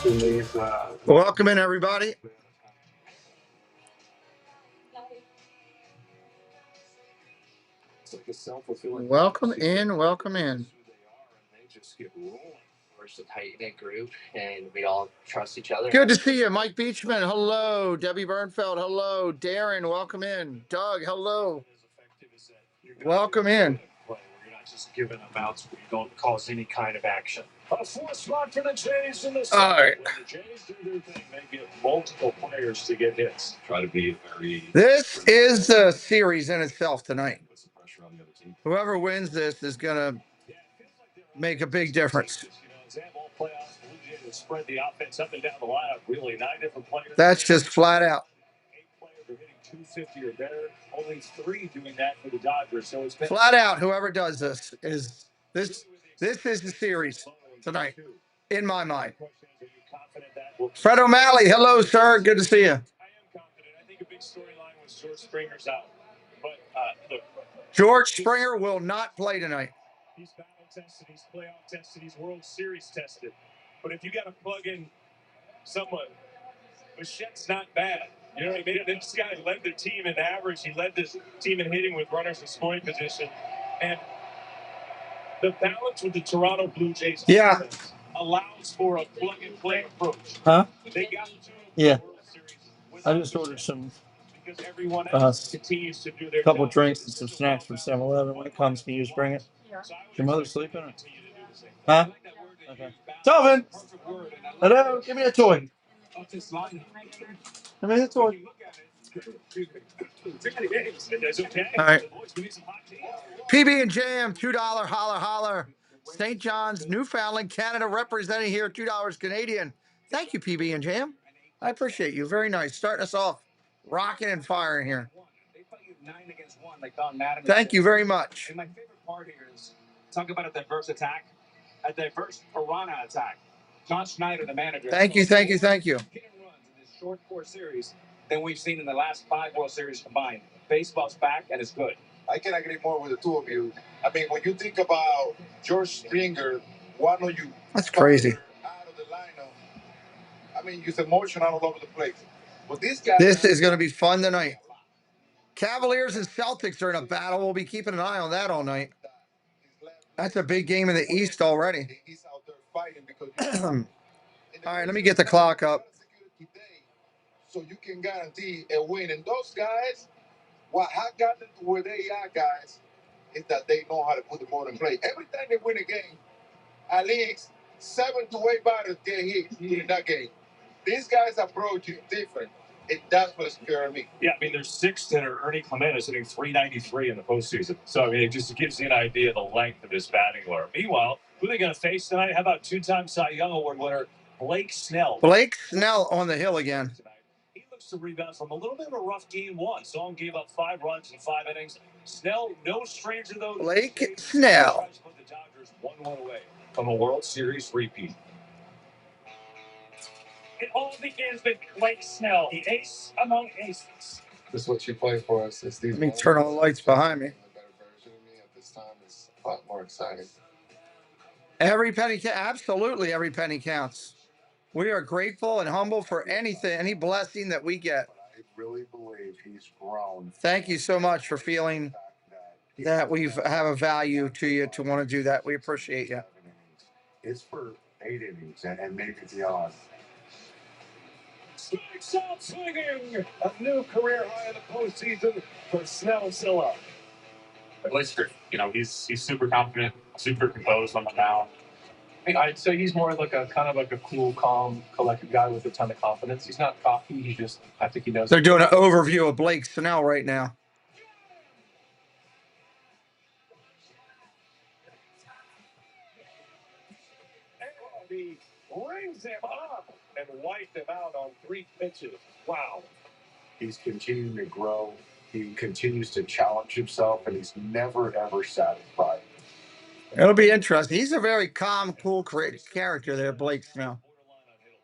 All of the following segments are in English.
Welcome in, everybody. Welcome in. Welcome in. We're a tight-knit group, and we all trust each other. Good to see you, Mike Beachman. Hello, Debbie Bernfeld. Hello, Darren. Welcome in. Doug. Hello. Welcome in. You're not just giving them outs where you don't cause any kind of action. A fourth spot for the Jays in the All right. When the Jays do their thing, they get multiple players to get hits. Try to be very. This is a series in itself tonight. Whoever wins this is going to make a big difference. That's just flat out. 250 or better. Only 3 doing that for the Dodgers. So it's flat out. Whoever does this is this is the series tonight, in my mind. Fred O'Malley, hello, sir. Good to see you. I am confident. I think a big storyline was George Springer's out, but look, George Springer will not play tonight. He's battle tested. He's playoff tested. He's World Series tested. But if you got to plug in someone, Bichette's not bad. You know what I mean? This guy led the team in average. He led this team in hitting with runners in scoring position. And the balance with the Toronto Blue Jays allows for a plug-and-play approach. Huh? They got to Yeah. the World Series I just ordered some because everyone else continues to do their couple job. drinks and some snacks from 7-Eleven. When it comes, can you just bring it? Is your mother sleeping? Huh? Okay. Telvin! Hello? Give me a toy. Give me a toy. All right. PB and Jam, $2 holler holler. St. John's, Newfoundland, Canada, representing here, $2 Canadian. Thank you, PB and Jam. I appreciate you. Very nice. Starting us off rocking and firing here. Thank you very much. And my favorite part here is talk about a diverse attack, a diverse piranha attack. John Schneider, the manager. Thank you. Runs in this short 4 series than we've seen in the last 5 World Series combined. Baseball's back and it's good. I can agree more with the two of you. I mean, when you think about George Springer, why don't you? That's crazy. Out of the lineup. I mean, he's emotional all over the place. But this guy. This is going to be fun tonight. Cavaliers and Celtics are in a battle. We'll be keeping an eye on that all night. That's a big game in the East already. He's out there fighting because. All right, let me get the clock up. So you can guarantee a win. And those guys, what has gotten to where they are, guys, is that they know how to put the ball in play. Every time they win a game, at least 7 to 8 batters get hit in that game. These guys' approach is different. And that's what's scaring me. Yeah, I mean, there's 6 that are Ernie Clemente hitting .393 in the postseason. So, I mean, it just gives you an idea of the length of this batting order. Meanwhile, who are they going to face tonight? How about 2-time Cy Young Award winner Blake Snell? Blake Snell on the hill again. He looks to rebound from a little bit of a rough game 1. Sohn gave up 5 runs in 5 innings. Snell, no stranger, though. Blake Snell. Put the Dodgers 1-1 away from a World Series repeat. It all begins with Blake Snell, the ace among aces. This is what you play for us. It's these. Let me turn on the lights behind me. A better version of me at this time is a lot more exciting. Every penny counts. Absolutely, every penny counts. We are grateful and humble for anything, any blessing that we get. I really believe he's grown. Thank you so much for feeling that we have a value to you to want to do that. We appreciate you. It's for 8 innings and maybe beyond. Strikes out swinging. A new career high in the postseason for Snellzilla. Blake's great. You know, he's super confident, super composed on the mound. I'd say he's more like a kind of like a cool, calm, collected guy with a ton of confidence. He's not cocky. He's just, I think he knows. They're doing an overview of Blake Snell right now. He rings him up and wiped him out on 3 pitches. Wow. He's continuing to grow. He continues to challenge himself, and he's never, ever satisfied. It'll be interesting. He's a very calm, cool character there, Blake Snell.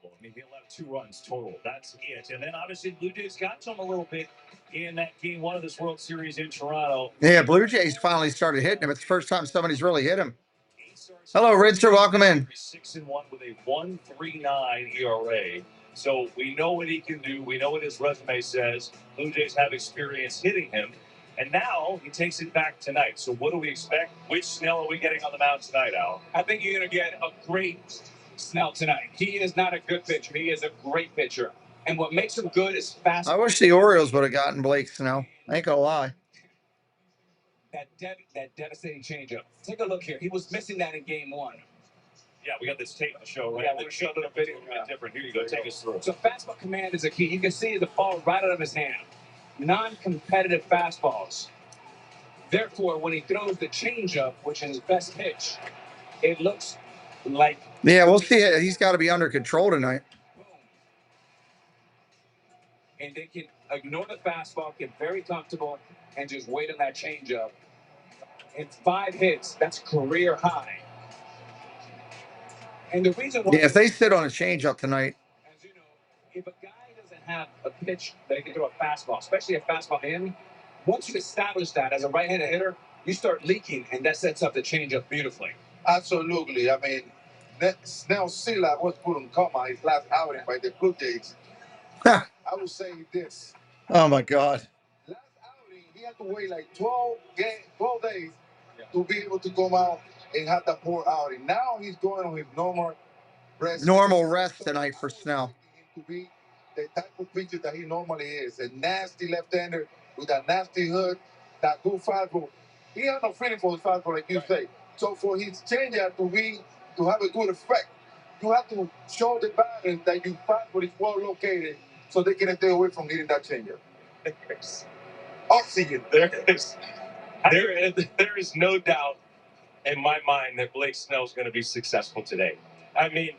I mean, he'll have 2 runs total. That's it. And then obviously Blue Jays got to him a little bit in that game 1 of this World Series in Toronto. Yeah, Blue Jays finally started hitting him. It's the first time somebody's really hit him. Ace Hello, Ritzer. Welcome in. 6-1 with a 1.39 ERA. So we know what he can do. We know what his resume says. Blue Jays have experience hitting him. And now he takes it back tonight. So what do we expect? Which Snell are we getting on the mound tonight, Al? I think you're going to get a great Snell tonight. He is not a good pitcher. He is a great pitcher. And what makes him good is fast. I wish the Orioles would have gotten Blake Snell. I ain't gonna lie. That devastating changeup. Take a look here. He was missing that in game one. Yeah, we got this tape to show, right? Yeah, we're showing a video different. Here you go. Take us through. So fastball command is a key. You can see the ball right out of his hand. Non-competitive fastballs. Therefore, when he throws the changeup, which is his best pitch, it looks like. Yeah, we'll see. He's got to be under control tonight. And they can ignore the fastball, get very comfortable, and just wait on that changeup. It's 5 hits. That's career high. And the reason why. Yeah, if they sit on a changeup tonight. As you know, if a guy doesn't have a pitch that he can throw a fastball, especially a fastball in, once you establish that as a right-handed hitter, you start leaking, and that sets up the changeup beautifully. Absolutely. I mean, Snell was put on coma his last outing by the Blue Jays. I would say this. Oh my God. Last outing, he had to wait like 12 days to be able to come out and have that poor outing. Now he's going on his normal rest. Normal rest tonight for Snell. To be the type of pitcher that he normally is, a nasty left-hander with a nasty hook, that good fastball. He has no feeling for his fastball, like you say. So for his changeup to have a good effect, you have to show the batters that your fastball is well located, so they can stay away from hitting that changeup. Oxygen. There is no doubt in my mind that Blake Snell is going to be successful today. I mean,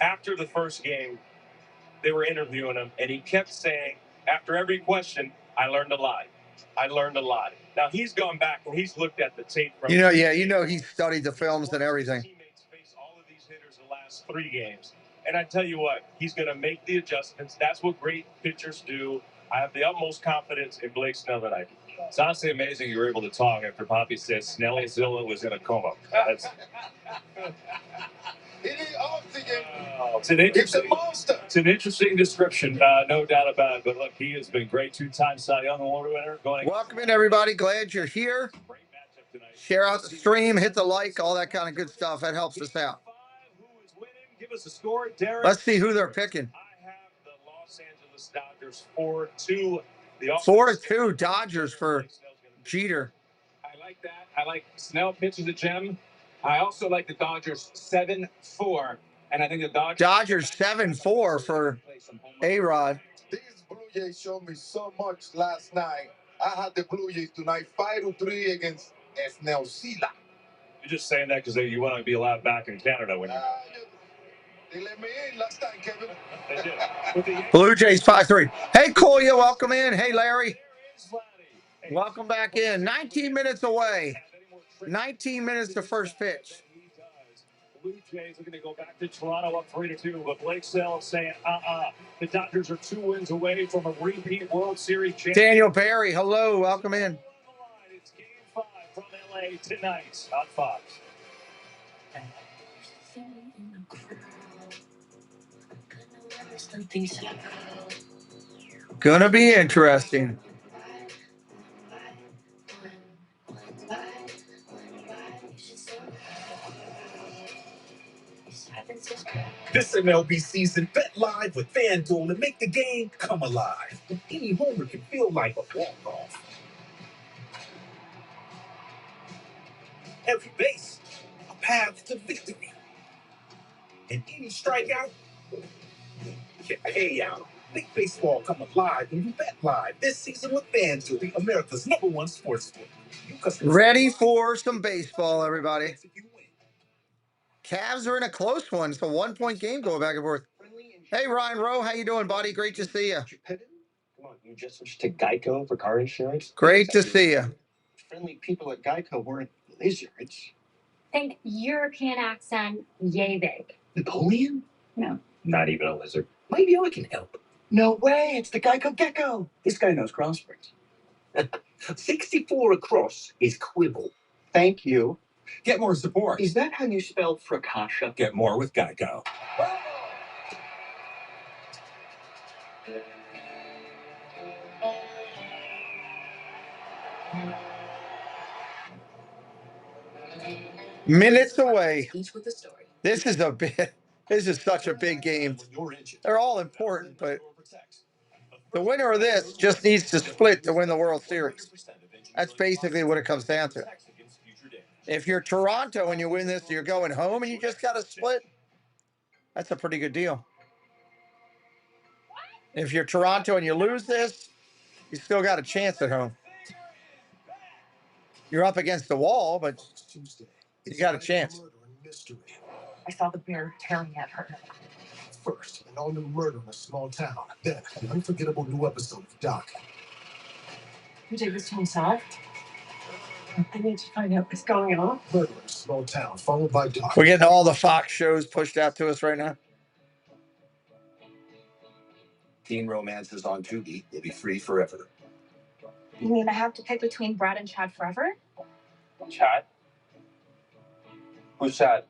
after the first game, they were interviewing him, and he kept saying, after every question, I learned a lot. I learned a lot. Now, he's gone back and he's looked at the tape. From he's studied the films and everything. Teammates face all of these hitters the last 3 games. And I tell you what, he's going to make the adjustments. That's what great pitchers do. I have the utmost confidence in Blake Snell tonight. It's honestly amazing you were able to talk after Poppy said Snellzilla was in a coma. That's... It's a monster. It's an interesting description, no doubt about it. But look, he has been great. 2-time Cy Young Award winner. Welcome in, everybody. Glad you're here. Share out the stream, hit the like, all that kind of good stuff. That helps us out. Give us a score, Derek. Let's see who they're picking. I have the Los Angeles Dodgers 4-2. 4-2 Dodgers for Jeter. I like that. I like Snell pitches a gem. I also like the Dodgers 7-4. And I think the Dodgers 7-4 for A-Rod. These Blue Jays showed me so much last night. I had the Blue Jays tonight 5-3 against Snellzilla. You're just saying that because you want to be allowed back in Canada when you. They let me in last time, Kevin. They did. Blue Jays 5-3. Hey, Kolya, welcome in. Hey, Larry. Welcome back in. 19 minutes away. 19 minutes to first pitch. Blue Jays are going to go back to Toronto up 3-2, but Blake Snell saying, the Dodgers are 2 wins away from a repeat World Series champion. Daniel Barry, hello, welcome in. It's Game 5 from LA tonight on Fox. Gonna be interesting. This MLB season, bet live with FanDuel and make the game come alive. Any homer can feel like a walk-off. Every base, a path to victory. And any strikeout, can pay out. Make baseball come alive when you bet live this season with FanDuel, America's #1 sportsbook. Ready for some baseball, everybody. Cavs are in a close one. It's a 1-point game going back and forth. Hey, Ryan Rowe, how you doing, buddy? Great to see you. Come on, you just switched to Geico for car insurance? Great to see you. Friendly people at Geico weren't lizards. Think European accent, yay big. Napoleon? No. Not even a lizard. Maybe I can help. No way, it's the Geico Gecko. This guy knows crosswords. 64 across is quibble. Thank you. Get more support. Is that how you spell fracascia? Get more with Geico. Minutes away. This is a big. This is such a big game. They're all important, but the winner of this just needs to split to win the World Series. That's basically what it comes down to. If you're Toronto and you win this, you're going home and you just got to split. That's a pretty good deal. If you're Toronto and you lose this, you still got a chance at home. You're up against the wall, but you got a chance. I saw the bear tearing at her. First, an all-new murder in a small town. Then, an unforgettable new episode of Doc. You take this to himself? I need to find out what's going on. Murder in a small town, followed by Doc. We're getting all the Fox shows pushed out to us right now. Teen romances on Tubi will be free forever. You mean I have to pick between Brad and Chad forever? Chad? Who's Chad?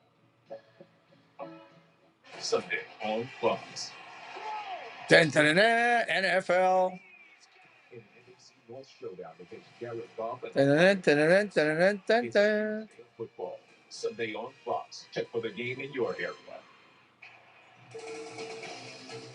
Sunday on Fox. Dun, dun, dun, dun, NFL. Dun, dun, dun, dun, dun, dun, dun, dun. Football. Sunday on Fox. Check for the game in your area.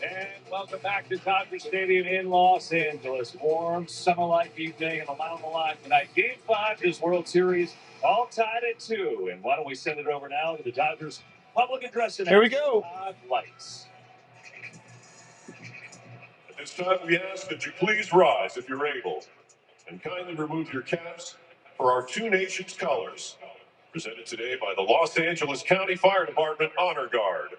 And welcome back to Dodger Stadium in Los Angeles. Warm, summer-like evening and along the line tonight. Game 5 this World Series, all tied at 2. And why don't we send it over now to the Dodgers public address announcer. Here we go. Lights. At this time, we ask that you please rise if you're able, and kindly remove your caps for our two nations' colors. Presented today by the Los Angeles County Fire Department Honor Guard.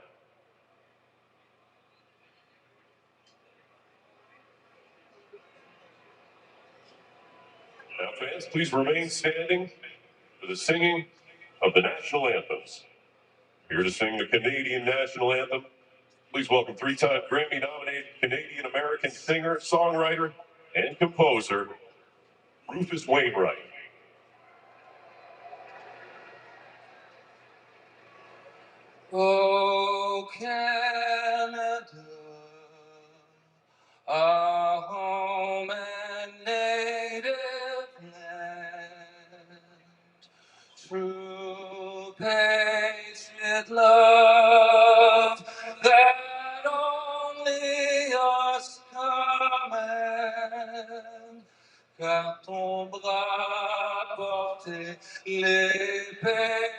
Now, fans, please remain standing for the singing of the national anthems. Here to sing the Canadian national anthem, please welcome three-time Grammy-nominated Canadian-American singer, songwriter, and composer, Rufus Wainwright. Oh, Canada, our home and native land, true patriot love that only us command. Car ton bras portait l'épée,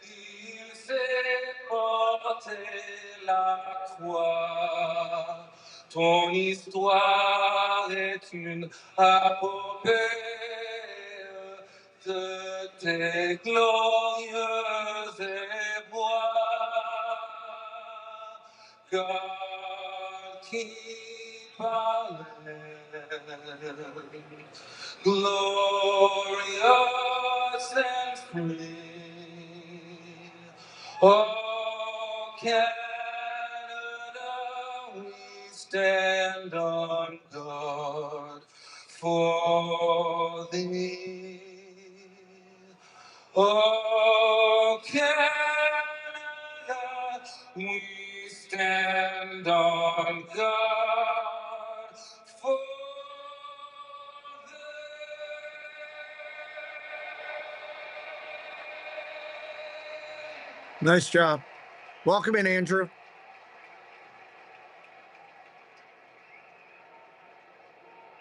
il s'est porté la croix. Ton histoire est une épopée de tes glorieux éboueurs. God keep our land glorious and free. Oh, Canada, we stand on guard for thee. Oh, Canada, we stand on guard for Nice job. Welcome in, Andrew.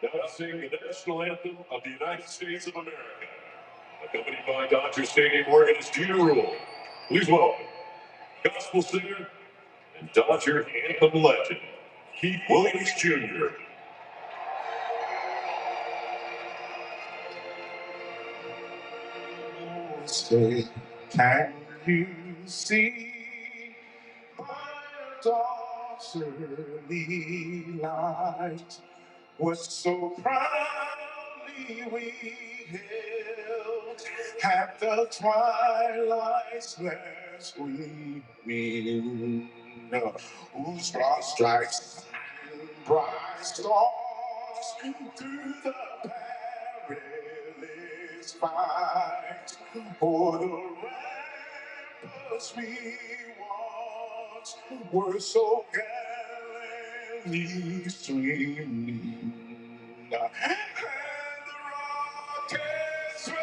Now to sing the national anthem of the United States of America, accompanied by Dodger Stadium organist Gina Rule. Please welcome gospel singer and Dodger anthem legend, Keith Williams Jr. Say, can you see my daughter's early light was so proudly we hailed at the twilight's last gleaming, whose broad stripes and bright stars through the perilous fight for the ramparts we once were so gallantly streaming, and the rockets were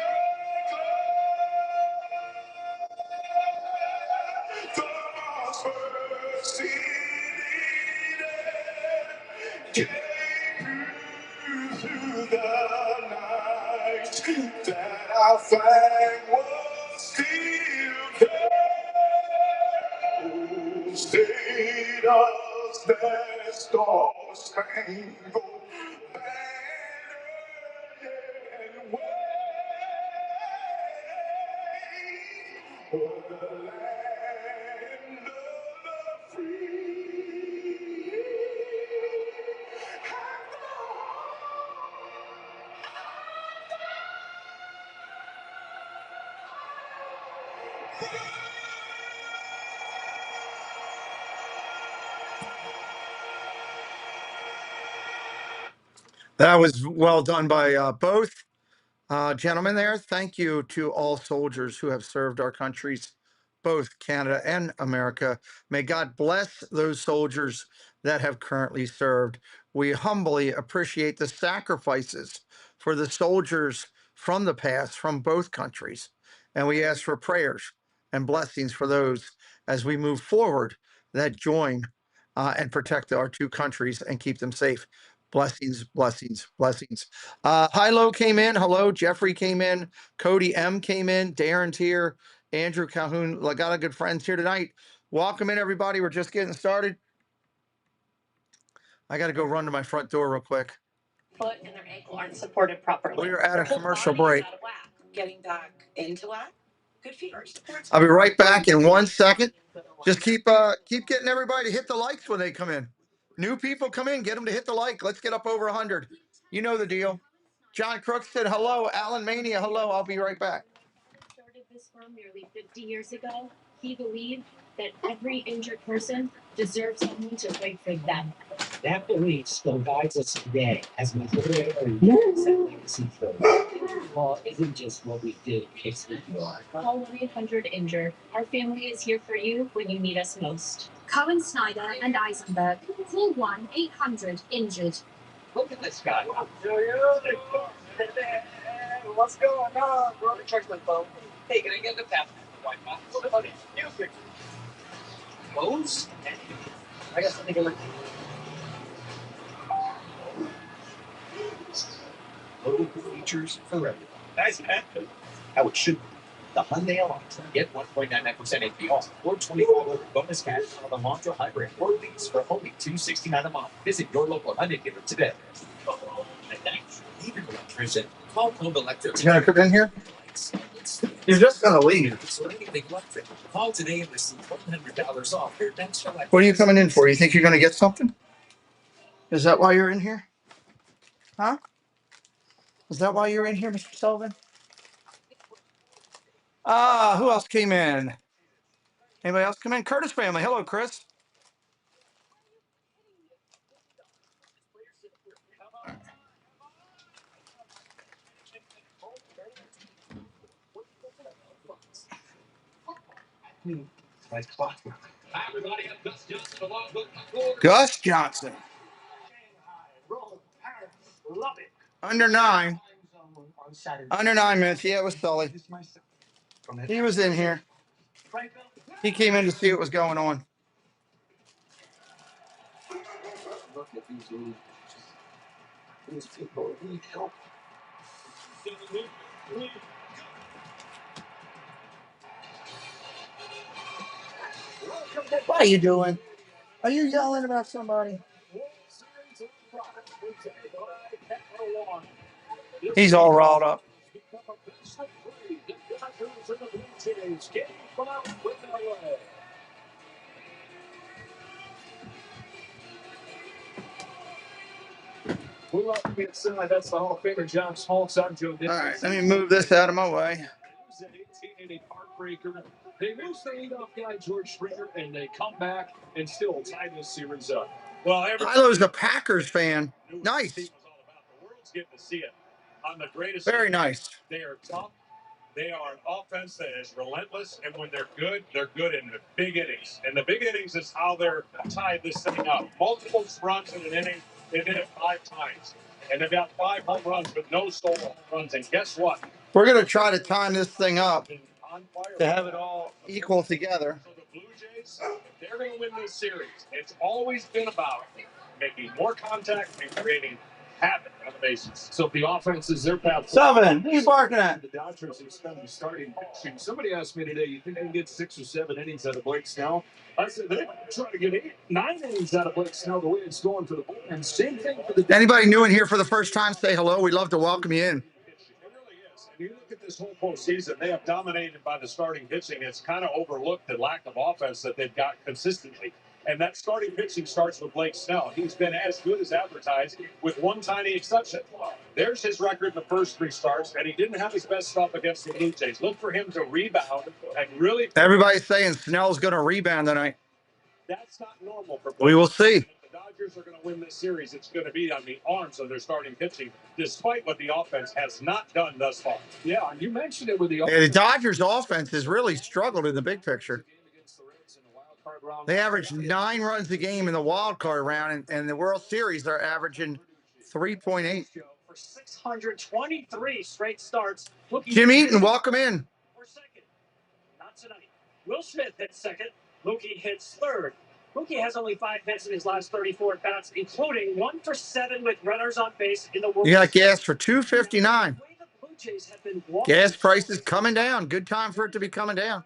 the most bursting came through the night that our flag was still carried. State of that star spangled banner and wave for the land of the free. That was well done by both gentlemen there. Thank you to all soldiers who have served our countries, both Canada and America. May God bless those soldiers that have currently served. We humbly appreciate the sacrifices for the soldiers from the past, from both countries. And we ask for prayers and blessings for those as we move forward that join and protect our two countries and keep them safe. Blessings, blessings, blessings. Hilo came in. Hello. Jeffrey came in. Cody M came in. Darren's here. Andrew Calhoun. I got a good friends here tonight. Welcome in, everybody. We're just getting started. I got to go run to my front door real quick. Foot and their ankle aren't supported properly. We are at a Their whole commercial body is break. out of whack. Getting back into whack. Good feet are supports. I'll be right back in 1 second. Just keep getting everybody to hit the likes when they come in. New people come in, get them to hit the like. Let's get up over 100. You know the deal. John Crooks said hello. Alan Mania, hello. I'll be right back. Started this firm nearly 50 years ago. He believed that every injured person deserves someone to fight for them. That belief still guides us today as we legacy film. Law isn't just what we do, it's who we are. Call 1-800-INJURED. Our family is here for you when you need us most. Cohen, Snyder, and Eisenberg. Call 1-800-INJURED. Look at this guy. What's going on, bro? Charge my phone. Hey, can I get the tap? Wi-Fi. Music. Clothes? I got something to look. Loaded with features for everyone. Nice happen. How it should be. The Hyundai Elantra. Get 1.99% APR or $2,500 bonus cash on the Elantra Hybrid or lease for only $269 a month. Visit your local Hyundai dealer today. Even electrician. Call Home Electric. You gonna come in here? You're just gonna leave. So anything electric. Call today and receive $100 off your next electric. What are you coming in for? You think you're gonna get something? Is that why you're in here? Huh? Is that why you're in here, Mr. Sullivan? Who else came in? Anybody else come in? Curtis family. Hello, Chris. Nice clock. Gus Johnson. Under 9. Under 9 minutes. Yeah, it was Sully. He was in here. He came in to see what was going on. Look at these people need help. What are you doing? Are you yelling about somebody? He's all riled up. That's the Hall of Famer John Smoltz. I'm Joe. All right, let me move this out of my way. They lose the leadoff guy, George Springer, and they come back and still tie this series up. Well, Hilo's a Packers fan. Nice. The world's getting to see it. on the greatest. Very nice. They are tough. They are an offense that is relentless, and when they're good in the big innings. And the big innings is how they're tied this thing up. Multiple runs in an inning. They did it 5 times, and they've got 5 home runs with no solo home runs. And guess what? We're gonna try to time this thing up to have it all equal together. So the Blue Jays, they're going to win this series. It's always been about making more contact and creating havoc on the bases. So if the offense is their path. 7. What are you barking at? The Dodgers have spent starting pitching. Somebody asked me today, you think they can get 6 or 7 innings out of Blake Snell? I said they might try to get 8, 9 innings out of Blake Snell the way it's going for the bullpen. Same thing for the. Anybody new in here for the first time, say hello. We'd love to welcome you in. It really is. And you look at this whole postseason, they have dominated by the starting pitching. It's kind of overlooked the lack of offense that they've got consistently. And that starting pitching starts with Blake Snell. He's been as good as advertised, with one tiny exception. There's his record in the first 3 starts, and he didn't have his best stuff against the Blue Jays. Look for him to rebound and really. Everybody's saying Snell's going to rebound tonight. That's not normal for Blake. We will see. If the Dodgers are going to win this series, it's going to be on the arms of their starting pitching, despite what the offense has not done thus far. Yeah, and you mentioned it with the. The Dodgers' offense has really struggled in the big picture. They averaged 9 runs a game in the wild card round, and the World Series they're averaging 3.8. For 623 straight starts. Jim Eaton, welcome in. For second. Not tonight. Will Smith hits second. Mookie hits third. Mookie has only 5 hits in his last 34 at-bats, including 1 for 7 with runners on base in the World. You got gas for $2.59. Gas prices coming down. Good time for it to be coming down.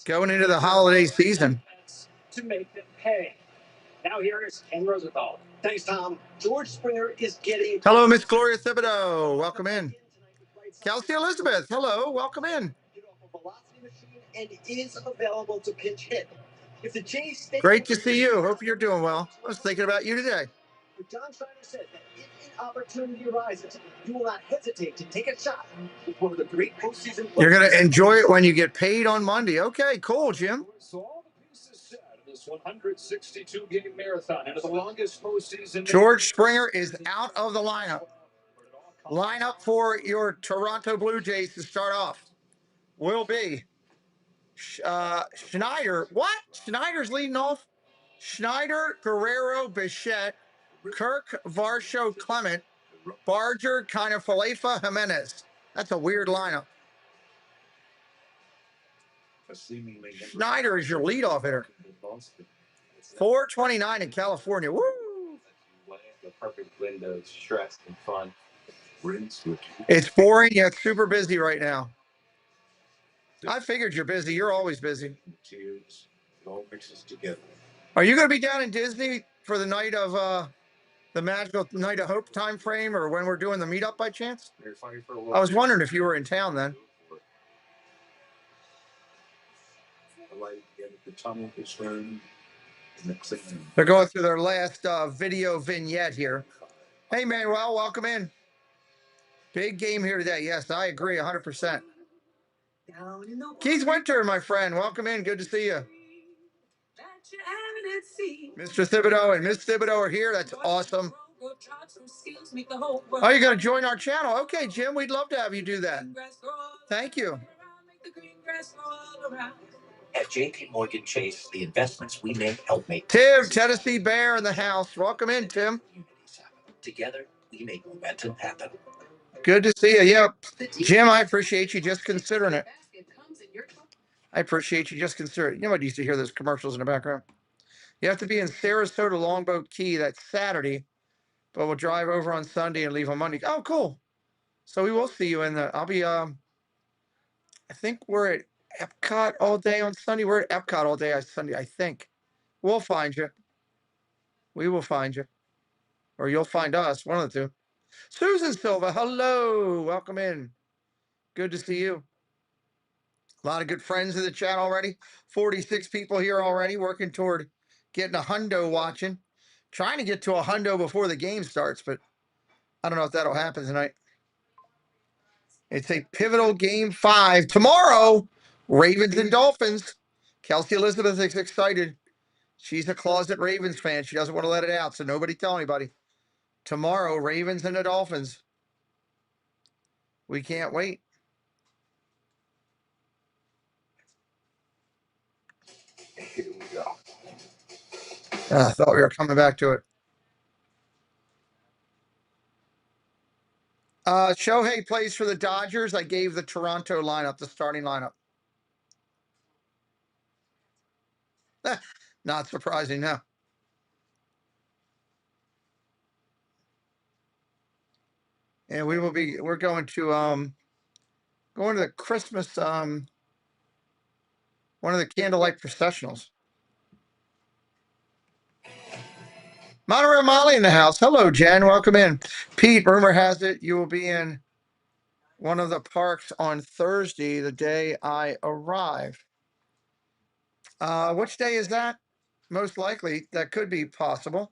Going into the holiday season. To make them pay. Now here is Ken Rosenthal. Thanks, Tom. George Springer is getting. Hello, Miss Gloria Thibodeau. Welcome in. Kelsey Elizabeth. Hello. Welcome in. Velocity machine and is available to pinch hit. If the Jays stay. Great to see you. Hope you're doing well. I was thinking about you today. John Schneider said that if an opportunity arises, you will not hesitate to take a shot with one of the great postseason. You're going to enjoy it when you get paid on Monday. Okay, cool, Jim. So all the pieces set in this 162 game marathon into the longest postseason. George Springer is out of the lineup. Lineup for your Toronto Blue Jays to start off will be Schneider. What? Schneider's leading off. Schneider, Guerrero, Bichette, Kirk, Varsho, Clement, Barger, Kiner-Falefa, Jimenez. That's a weird lineup. Schneider is your leadoff hitter. 429 in California. Woo! The perfect blend of stress and fun. It's boring yet super busy right now. I figured you're busy. You're always busy. Cheers. It all mixes together. Are you going to be down in Disney for the night of the magical night of hope time frame, or when we're doing the meetup by chance? I was wondering if you were in town then. They're going through their last video vignette here. Hey, Manuel, welcome in. Big game here today. Yes, I agree 100%. Keith Winter, my friend, welcome in. Good to see you. Mr. Thibodeau and Miss Thibodeau are here. That's awesome. Oh, you're going to join our channel? Okay, Jim, we'd love to have you do that. Thank you. At JP Morgan Chase, the investments we make help make. Tim, Tennessee Bear in the house. Welcome in, Tim. Together, we make momentum happen. Good to see you. Yep. Jim, I appreciate you just considering it. I appreciate you just considering it. You know, I used to hear those commercials in the background. You have to be in Sarasota Longboat Key that Saturday, but we'll drive over on Sunday and leave on Monday. Oh, cool. So we will see you in the, I'll be, I think we're at Epcot all day on Sunday. We're at Epcot all day on Sunday, I think. We'll find you. We will find you. Or you'll find us, one of the two. Susan Silva, hello. Welcome in. Good to see you. A lot of good friends in the chat already. 46 people here already working toward getting a hundo watching. Trying to get to a hundo before the game starts, but I don't know if that'll happen tonight. It's a pivotal game 5. Tomorrow, Ravens and Dolphins. Kelsey Elizabeth is excited. She's a closet Ravens fan. She doesn't want to let it out, so nobody tell anybody. Tomorrow, Ravens and the Dolphins. We can't wait. Here we go. I thought we were coming back to it. Shohei plays for the Dodgers. I gave the Toronto lineup, the starting lineup. Not surprising, no. And we're going to the Christmas one of the candlelight processionals. Monterey Molly in the house. Hello, Jen. Welcome in. Pete, rumor has it you will be in one of the parks on Thursday, the day I arrive. Which day is that? Most likely, that could be possible.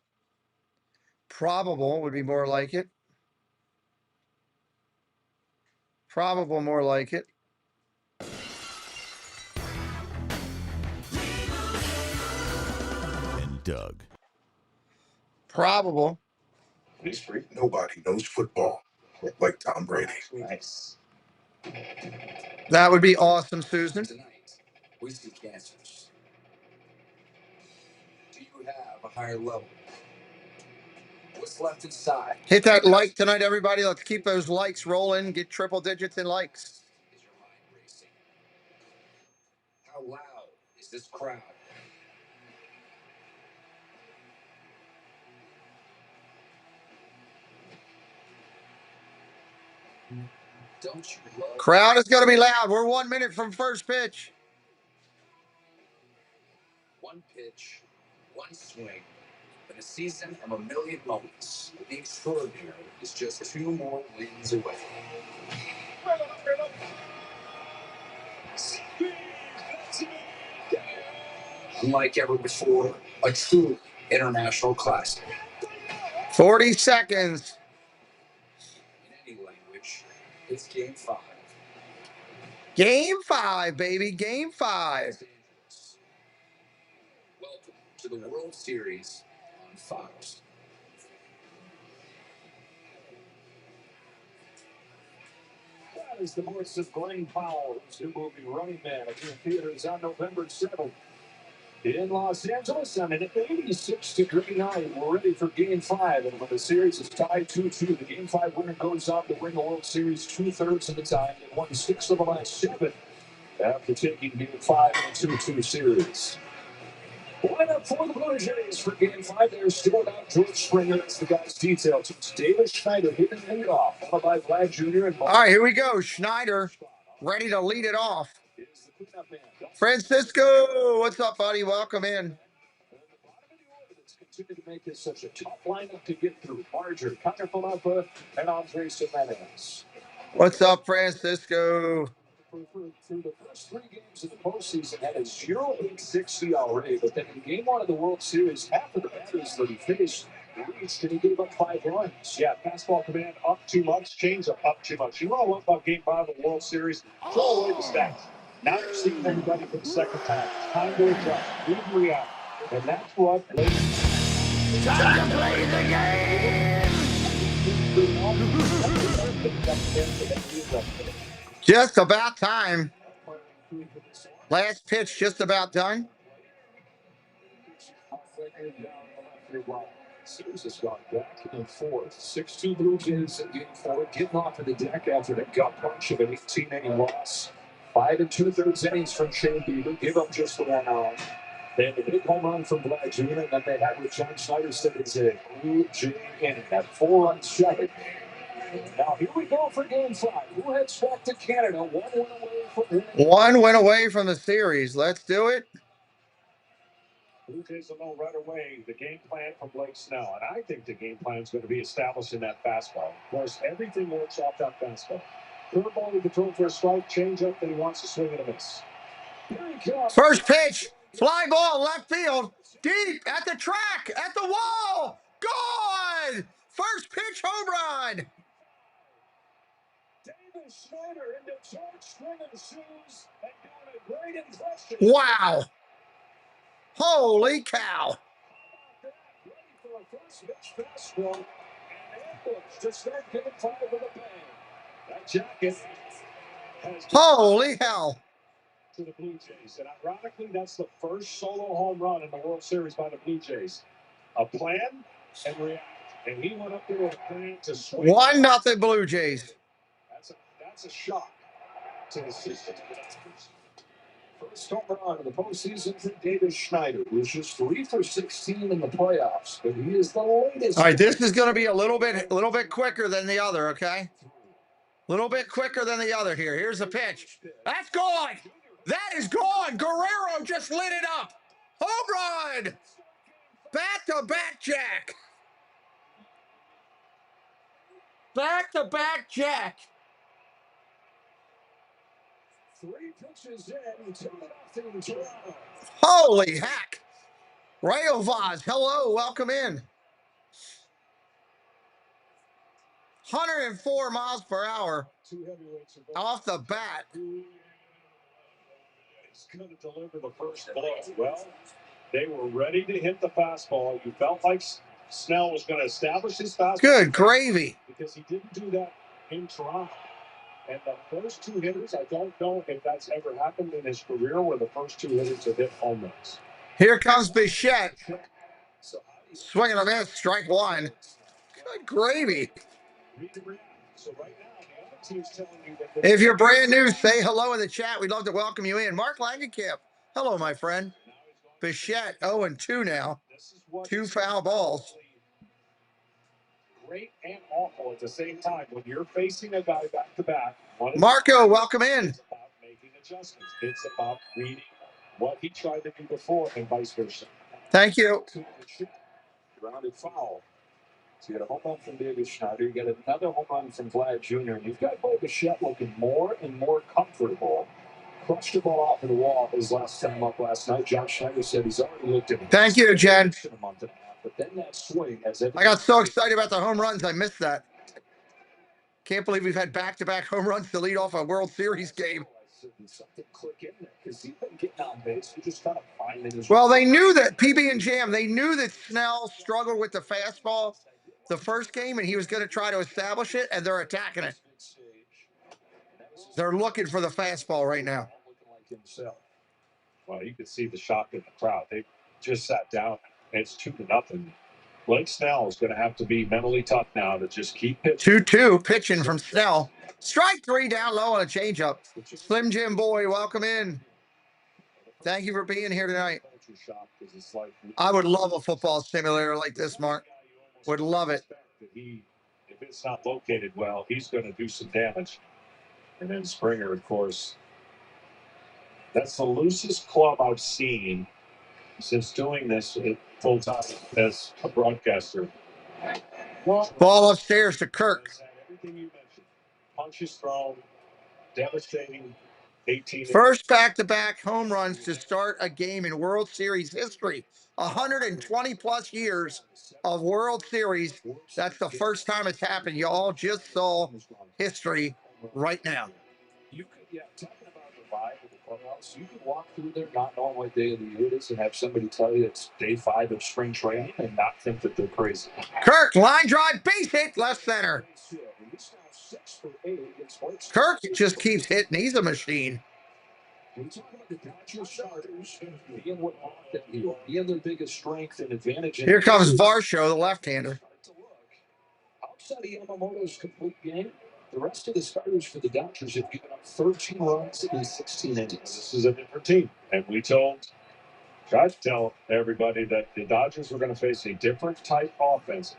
Probable would be more like it. Probable more like it. And Doug. Probable. Nobody knows football like Tom Brady. Nice. That would be awesome, Susan. Tonight, we see cancers. Do you have a higher level? What's left inside? Hit that like tonight, everybody. Let's keep those likes rolling. Get triple digits in likes. Is your mind racing? How loud is this crowd? Don't you love? Crowd is going to be loud. We're 1 minute from first pitch. One pitch, one swing, and a season of a million moments. The extraordinary is just 2 more wins away. Unlike ever before, a true international classic. 40 seconds. In any language, it's Game 5. Game 5, baby. Game 5. Welcome to the World Series on Fox. That is the voice of Glenn Powell, who will be running man at the theaters on November 7th. In Los Angeles, on an 86-degree night, we're ready for Game 5. And when the series is tied 2-2, the Game 5 winner goes on to win the World Series 2/3 of the time and won 6 of the last 7 after taking Game 5 in a 2-2 series. Lineup for the Blue Jays for Game 5. They're still without George Springer. That's the guy's details. It's David Schneider hitting the leadoff, followed by Vlad Jr. and All right, here we go. Schneider ready to lead it off. Francisco, what's up, buddy? Welcome in. Continue to make this such a tough lineup to get through. Marger, Kiner, and Andres Jimenez. What's up, Francisco? Through the first 3 games of the postseason, had a 0.86 ERA, but then in Game 1 of the World Series, half of the batters that he faced reached, and he gave up 5 runs. Yeah, fastball command up too much, changeup up too much. You know what I love about Game 5 of the World Series? Throw away the stats. Now you're seeing everybody for the second time. Time to adjust, read and react, and that's what. Time to play the game. Just about time. Last pitch just about done. Series has gone back and forth. 6-2 Blue Jays in Game 4, getting off of the deck after the gut punch of an 18-inning loss. 5 2/3 innings from Shane Bieber, give up just the 1 out. Then the big home run from Vlad Jr., and then they had with John Schneider said it's a Blue Jay inning. That 4-run shot. Now here we go for Game 5. Who heads back to Canada? 1 win away from winning. 1 win away from the series. Let's do it. Blue Jays will know right away the game plan from Blake Snell. And I think the game plan is going to be established in that fastball. Of course, everything works off that fastball. Curveball he can throw for a strike, change up that he wants to swing and a miss. Here he comes. First pitch. Fly ball left field. Deep at the track. At the wall. Gone. First pitch home run. David Schneider into George Springer's shoes and doing a great impression. Wow. Holy cow. Ready for a first pitch fastball and ambush to start Game 5 with a bang. That jacket has Holy hell. to the Blue Jays. And ironically, that's the first solo home run in the World Series by the Blue Jays. A plan and react. And he went up there with a plan to swing. 1-0 Blue Jays. That's a shock to the system. First home run in the postseason for Davis Schneider, who's just 3 for 16 in the playoffs, but he is the latest. All right, this is going to be a little bit quicker than the other, okay? A little bit quicker than the other here. Here's the pitch. That's gone. That is gone. Guerrero just lit it up. Home run. Back-to-back Jack. Back-to-back Jack. 3 pitches in, 2-0 Toronto. Holy heck. Rayo Vaz, hello, welcome in. 104 miles per hour off the bat. He's going to deliver the first blow. Well, they were ready to hit the fastball. You felt like Snell was going to establish his fastball. Good gravy. Because he didn't do that in Toronto. And the first 2 hitters, I don't know if that's ever happened in his career where the first 2 hitters have hit home runs. Here comes Bichette. Swinging a miss, strike 1. Good gravy. If you're brand new, say hello in the chat. We'd love to welcome you in. Mark Langenkamp. Hello, my friend. Bichette 0-2 now. 2 foul balls. Great and awful at the same time when you're facing a guy back to back. Marco, welcome in. It's about making adjustments. It's about reading what he tried to do before and vice versa. Thank you. Grounded foul. So you got a home run from David Schneider. You got another home run from Vlad Jr. And you've got Bo Bichette looking more and more comfortable. Crushed the ball off of the wall his last time up last night. John Schneider said he's already looked at it. Thank you, Jen. A month and a half, but then that swing has I got so excited about the home runs, I missed that. Can't believe we've had back-to-back home runs to lead off a World Series game. Something click in there because he's been getting on base. He just kind of finding his. Well, they knew that PB and Jam. They knew that Snell struggled with the fastball the first game, and he was going to try to establish it, and they're attacking it. They're looking for the fastball right now. Well, you could see the shock in the crowd. They just sat down. It's 2-0. Blake Snell is going to have to be mentally tough now to just keep pitching. 2-2 pitching from Snell. Strike 3 down low on a changeup. Slim Jim Boy, welcome in. Thank you for being here tonight. I would love a football simulator like this, Mark. Would love it. If it's not located well, he's going to do some damage. And then Springer, of course. That's the loosest club I've seen since doing this full time as a broadcaster. Ball upstairs to Kirk. Everything you mentioned. Punches thrown, devastating. 18. First back-to-back home runs to start a game in World Series history. 120 plus years of World Series. That's the first time it's happened. You all just saw history right now. You could, talking about the vibe of the clubhouse, you could walk through there not knowing what day of the year it is and have somebody tell you it's day 5 of spring training and not think that they're crazy. Kirk, line drive, base hit, left center. Kirk just keeps hitting. He's a machine. We're talking about the Dodgers starters being what being their biggest strength and advantage. Here comes Varsho, the left-hander. Outside of Yamamoto's complete game, the rest of the starters for the Dodgers have given up 13 runs in 16 innings. This is a different team, and tried to tell everybody that the Dodgers were going to face a different type offense.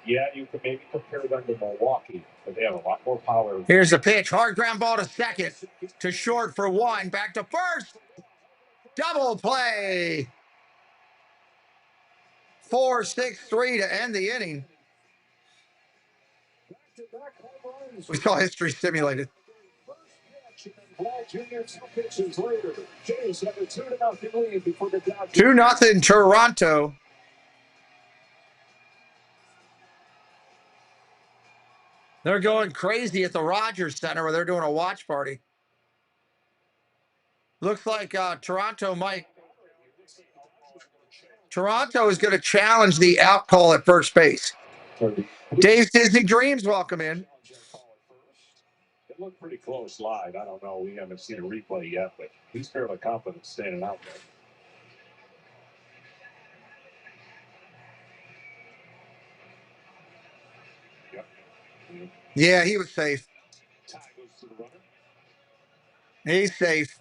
Yeah, you could maybe compare them to Milwaukee, but they have a lot more power. Here's the pitch. Hard ground ball to second. To short for 1. Back to first. Double play. 4-6-3 to end the inning. We saw history simulated. 2-0 Toronto. They're going crazy at the Rogers Center where they're doing a watch party. Looks like Toronto is going to challenge the out call at first base. Dave's Disney Dreams, welcome in. looked pretty close live. I don't know. We haven't seen a replay yet, but he's fairly confident standing out there. Yeah, he was safe. He's safe.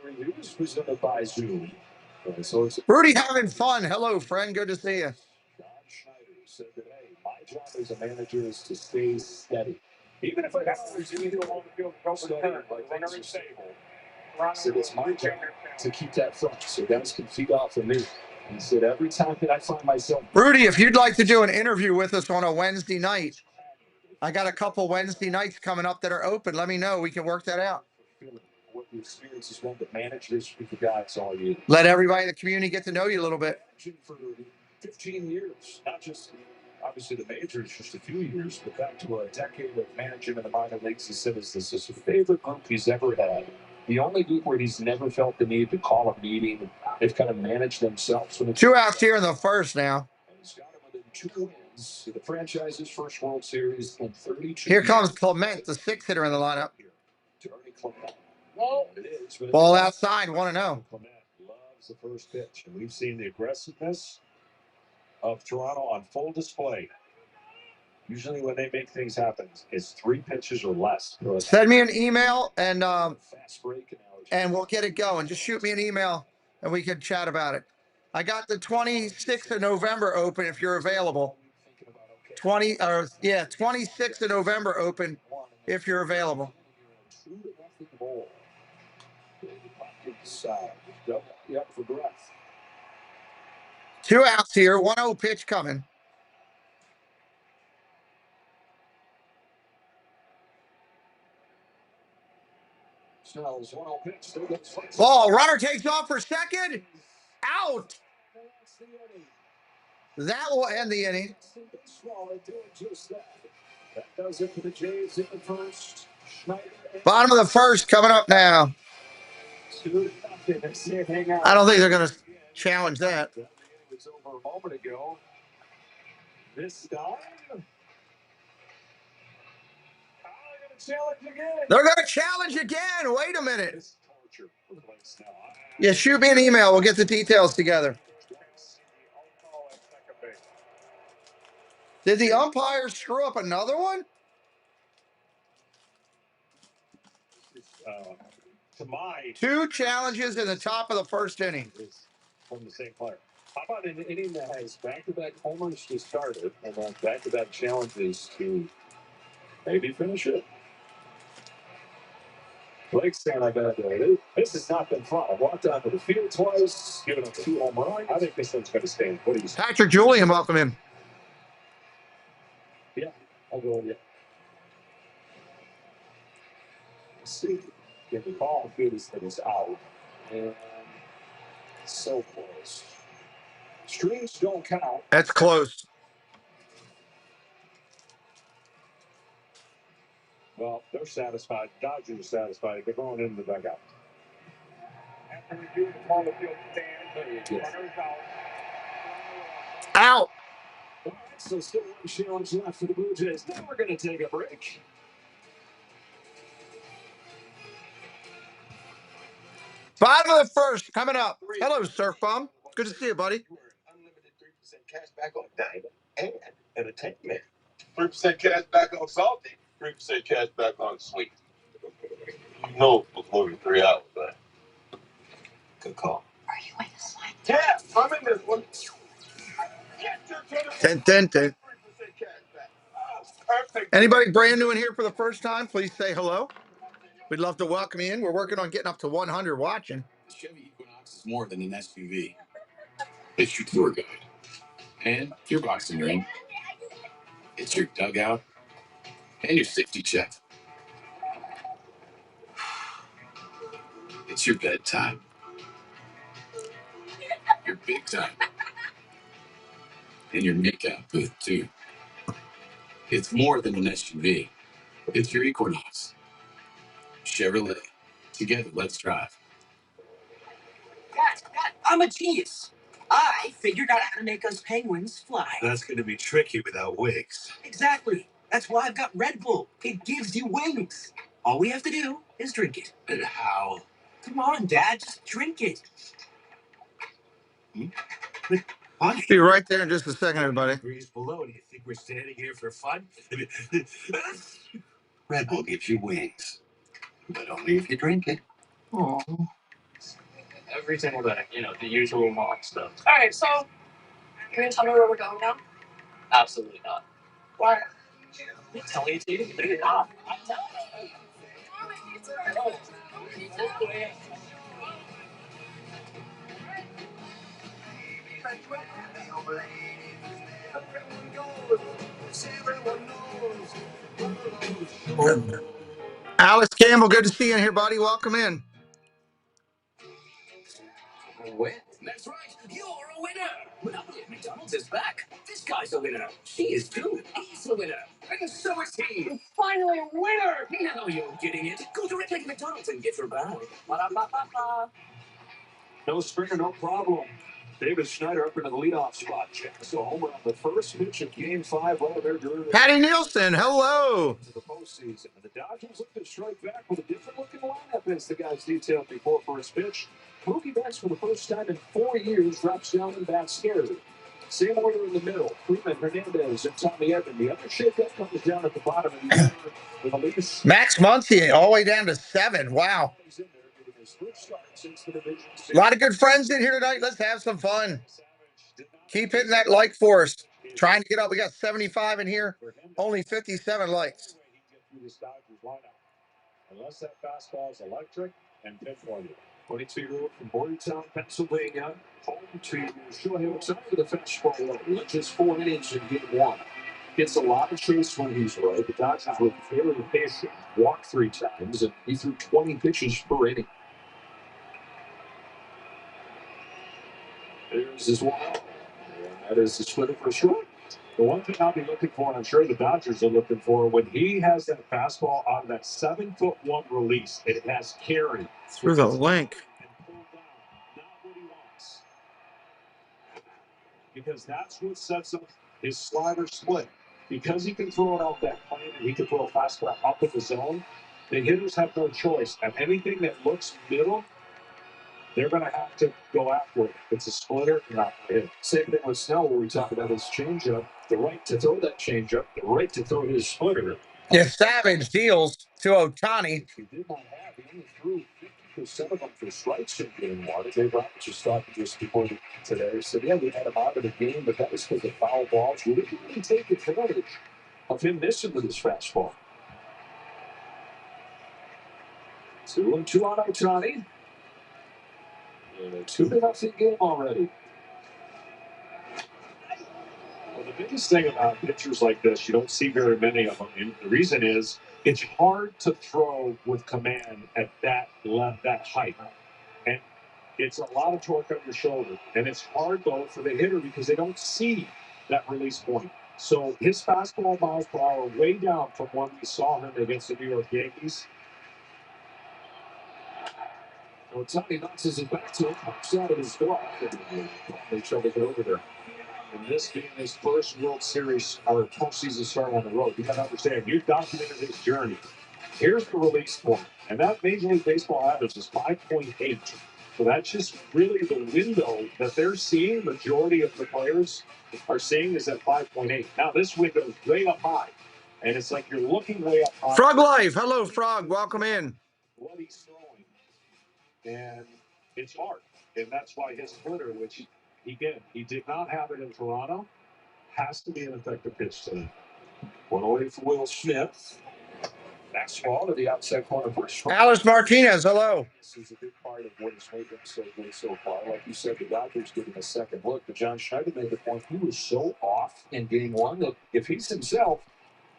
Review is presented by Zoom. So it's Rudy having fun. Hello, friend. Good to see you. John Schneider said that, hey, my job as a manager is to stay steady. Even if I have to do all the field steady, like things are stable. So it's my job to keep that front so guys can feed off of me. He said every time that I find myself. Rudy, if you'd like to do an interview with us on a Wednesday night, I got a couple Wednesday nights coming up that are open. Let me know. We can work that out. What the experience is one to manage this with the guys all year. Let everybody in the community get to know you a little bit. For 15 years, not just obviously the majors, just a few years, but back to a decade of managing in the minor leagues. He said this is his favorite group he's ever had. The only group where he's never felt the need to call a meeting. They've kind of managed themselves. 2 outs here in the first now. And he's got him within 2 wins to the franchise's first World Series in 32 Here comes Clement, the 6th hitter in the lineup. Clement. Ball outside, 1-0. Clement loves the first pitch, and we've seen the aggressiveness of Toronto on full display. Usually when they make things happen, it's 3 pitches or less. Send me an email and we'll get it going. Just shoot me an email and we can chat about it. I got the 26th of November open if you're available. 26th of November open if you're available. 2 outs here, 1-0 pitch coming. Ball, runner takes off for second. Out. That will end the inning. Bottom of the first coming up now. I don't think they're going to challenge that. It's over a moment ago. This time, they're going to challenge again. Wait a minute. Yeah, shoot me an email. We'll get the details together. Did the umpire screw up another one? To my 2 challenges in the top of the first inning. From the same player. How about an inning that has back-to-back homers to start it and then back-to-back challenges to maybe finish it? Blake's saying I bet this has not been fun. I walked onto the field twice, given up 2 home runs. I think this thing's going to stand. What do you say? Patrick Julian, welcome him. Yeah, I'll go with you. Let's see. Get the call feels that is out. And so close. Strings don't count. That's close. Well, they're satisfied. Dodgers are satisfied. They're going into the dugout. After review, the ball the field stands. Runners out. Out. All right, so still 1 challenge left for the Blue Jays. Now we're going to take a break. Bottom of the first coming up. Hello, Surf Bomb. Good to see you, buddy. Unlimited 3% cash back on dining and entertainment. 3% cash back on salty. 3% cash back on sweet. You know it was more than 3 hours, man. Good call. Are you in the slide? Yeah, I'm in this one. Ten, ten, ten. 3% cash back. Oh, perfect. Anybody brand new in here for the first time, please say hello. We'd love to welcome you in. We're working on getting up to 100 watching. The Chevy Equinox is more than an SUV. It's your tour guide and your boxing ring. It's your dugout and your safety check. It's your bedtime. Your big time. And your makeout booth, too. It's more than an SUV. It's your Equinox. Chevrolet. Together, let's drive. Dad, I'm a genius. I figured out how to make us penguins fly. That's going to be tricky without wigs. Exactly. That's why I've got Red Bull. It gives you wings. All we have to do is drink it. And how? Come on, Dad, just drink it. But why? Be right there in just a second, everybody. Degrees below. Do you think we're standing here for fun? Red Bull gives you wings, but only if you drink it. Oh. Every single day, the usual mock stuff. All right, so you're gonna tell me where we're going now? Absolutely not. Why? I'm telling you to. I'm telling you. Alex Campbell, good to see you in here, buddy. Welcome in. Win. That's right. You're a winner. Monopoly at McDonald's is back. This guy's a winner. She is too. He's a winner. And so is he. Finally a winner. Now you're getting it. Go directly to McDonald's and get your bag. Ba-da-ba-ba-ba. No Springer, no problem. David Schneider up into the leadoff spot. Checks a homer on the first pitch of Game 5. Well, they're doing Patty Nielsen, hello. the postseason. And the Dodgers look to strike back with a different looking lineup as the guys detailed before first pitch. Mookie Betts, for the first time in 4 years, drops down and bats scared. Same order in the middle. Freeman, Hernandez, and Tommy Edman. The other shakeup comes down at the bottom of the order with a lease. Max Muncy all the way down to 7. Wow. He's in there getting his first start since the division. A lot of good friends in here tonight. Let's have some fun. Keep hitting that like for us. Trying to get up. We got 75 in here. Only 57 likes. Unless that fastball is electric and pinpointed. 22-year-old from Boyertown, Pennsylvania, home to Shohei Ohtani with a fastball. Just 4 innings in Game 1. Gets a lot of chase when he's right. The Dodgers were very patient. Walked 3 times, and he threw 20 pitches per inning. There's his 1-0. That is the splitter for sure. The one thing I'll be looking for, and I'm sure the Dodgers are looking for, when he has that fastball on that 7-foot-1 release, it has carry Through the link. and pulled down. Not what he wants. Because that's what sets up his slider split. Because he can throw it out that plane and he can throw a fastball up in the zone, the hitters have no choice. And anything that looks middle, they're going to have to go after it. It's a splitter, not a hit. Same thing with Snell, where we talk about his changeup, the right to throw that changeup, the right to throw his splitter. Yeah, Savage deals to Ohtani. He did not have. He only threw 50% of them for strikes in Game 1. Dave Roberts just talking just before today. So, yeah, we had him out of the game, but that was because of foul balls. We didn't really take advantage of him missing with his fastball. 2-2 on Ohtani. And a 2-0 game already. Well, the biggest thing about pitchers like this, you don't see very many of them. And the reason is it's hard to throw with command at that height. And it's a lot of torque on your shoulder. And it's hard, though, for the hitter because they don't see that release point. So his fastball miles per hour are way down from when we saw him against the New York Yankees. Ohtani bounces it back to him, pops out of his glove. They try to get over there. And this being his first World Series or postseason start on the road, you got to understand, you documented his journey. Here's the release point. And that Major League Baseball average is 5.8. So that's just really the window that they're seeing. Majority of the players are seeing is at 5.8. Now, this window is way up high. And it's like you're looking way up high. Frog Life. Hello, Frog. Welcome in. What he's throwing. And it's hard. And that's why his splitter, which, again, he did not have it in Toronto, has to be an effective pitch today. 1-0 for Will Smith. Fastball to the outside corner for strike. Alice Martinez. Hello. This is a big part of what has made them so good so far. Like you said, the Dodgers getting a second look. But John Schneider made the point he was so off in Game 1 that if he's himself,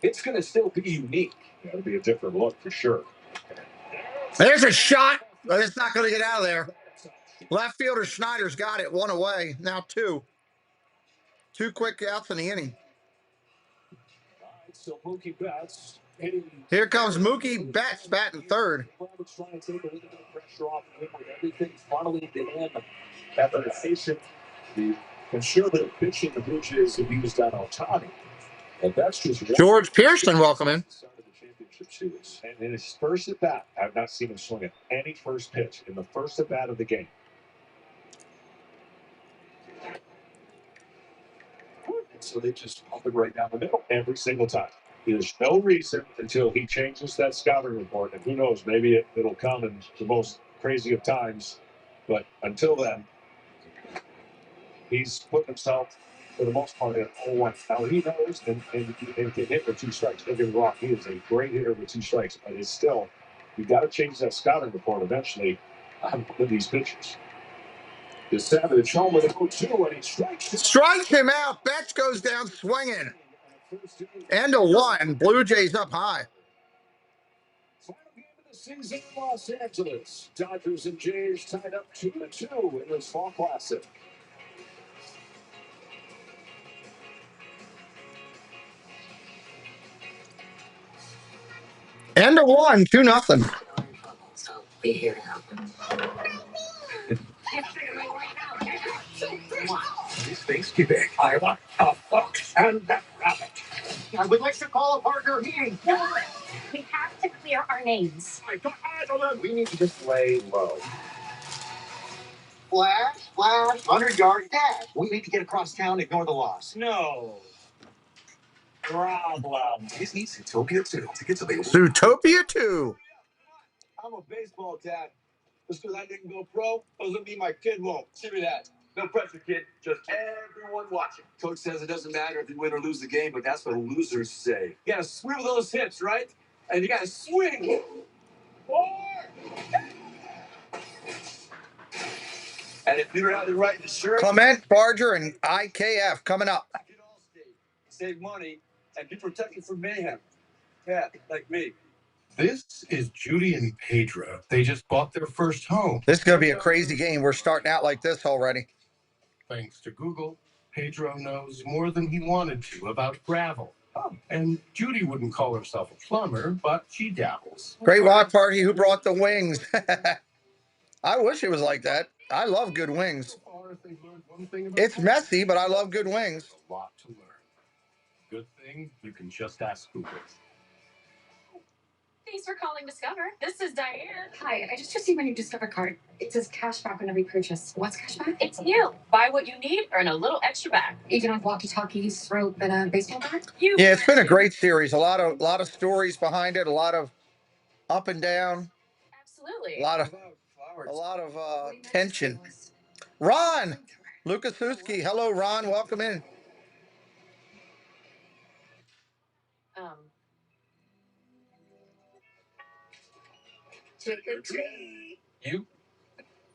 it's going to still be unique. It'll be a different look for sure. There's a shot, but it's not going to get out of there. Left fielder Schneider's got it. 1 away. Now 2. 2 quick outs in the inning. All right, so Mookie Betts. Here comes Mookie Betts batting third. Roberts trying to take a little bit of pressure off him with everything funneling to him. After the patient, the conservative pitching the Blue Jays have used on Ohtani. And that's just George Pearson, welcome in. start of the championship series. And in his first at bat, I've not seen him swing at any first pitch in the first at bat of the game. So they just pump it right down the middle every single time. There's no reason until he changes that scouting report, and who knows, maybe it'll come in the most crazy of times. But until then, he's putting himself, for the most part, at 0-1. Now he knows and can hit with two strikes. Don't get me wrong, he is a great hitter with two strikes, but it's still, you got to change that scouting report eventually with these pitchers. The Savage home with a 0-2, and he strikes him out. Betts goes down swinging. And a 1. Blue Jays up high. Final game of the season in Los Angeles. Dodgers and Jays tied up 2-2 in this fall classic. And a 1, 2-0. So be here now. These things keep it. I want a fox and a rabbit. I would like to call a partner meeting. We have to clear our names. We need to just lay low. Flash, 100-yard dash. We need to get across town, ignore the loss. No problem. This needs Zootopia 2 to get available. Zootopia 2. I'm a baseball dad. Just because I didn't go pro doesn't mean my kid won't. See me that. No pressure, kid. Just everyone watching. Coach says it doesn't matter if you win or lose the game, but that's what losers say. You gotta swivel those hips, right? And you gotta swing. And if you don't have the right insurance, Clement, Barger, and IKF coming up. get Allstate. Save money and be protected from mayhem. Yeah, like me. This is Judy and Pedro. They just bought their first home. This is going to be a crazy game. We're starting out like this already. Thanks to Google, Pedro knows more than he wanted to about gravel. And Judy wouldn't call herself a plumber, but she dabbles. Great watch party. Who brought the wings? I wish it was like that. I love good wings. So far, if they've learned one thing about It's messy, but I love good wings. a lot to learn. Good thing you can just ask Google. Thanks for calling Discover. This is Diane. Hi, I just received my new Discover card. It says cash back on every purchase. What's cash back? It's you. Buy what you need, earn a little extra back. Even with walkie-talkies, rope, and a baseball bat? Yeah, it's been a great series. A lot of stories behind it. A lot of up and down. Absolutely. A lot of tension. Ron Lukaszewski. Hello, Ron. Welcome in. Trick or treat. You?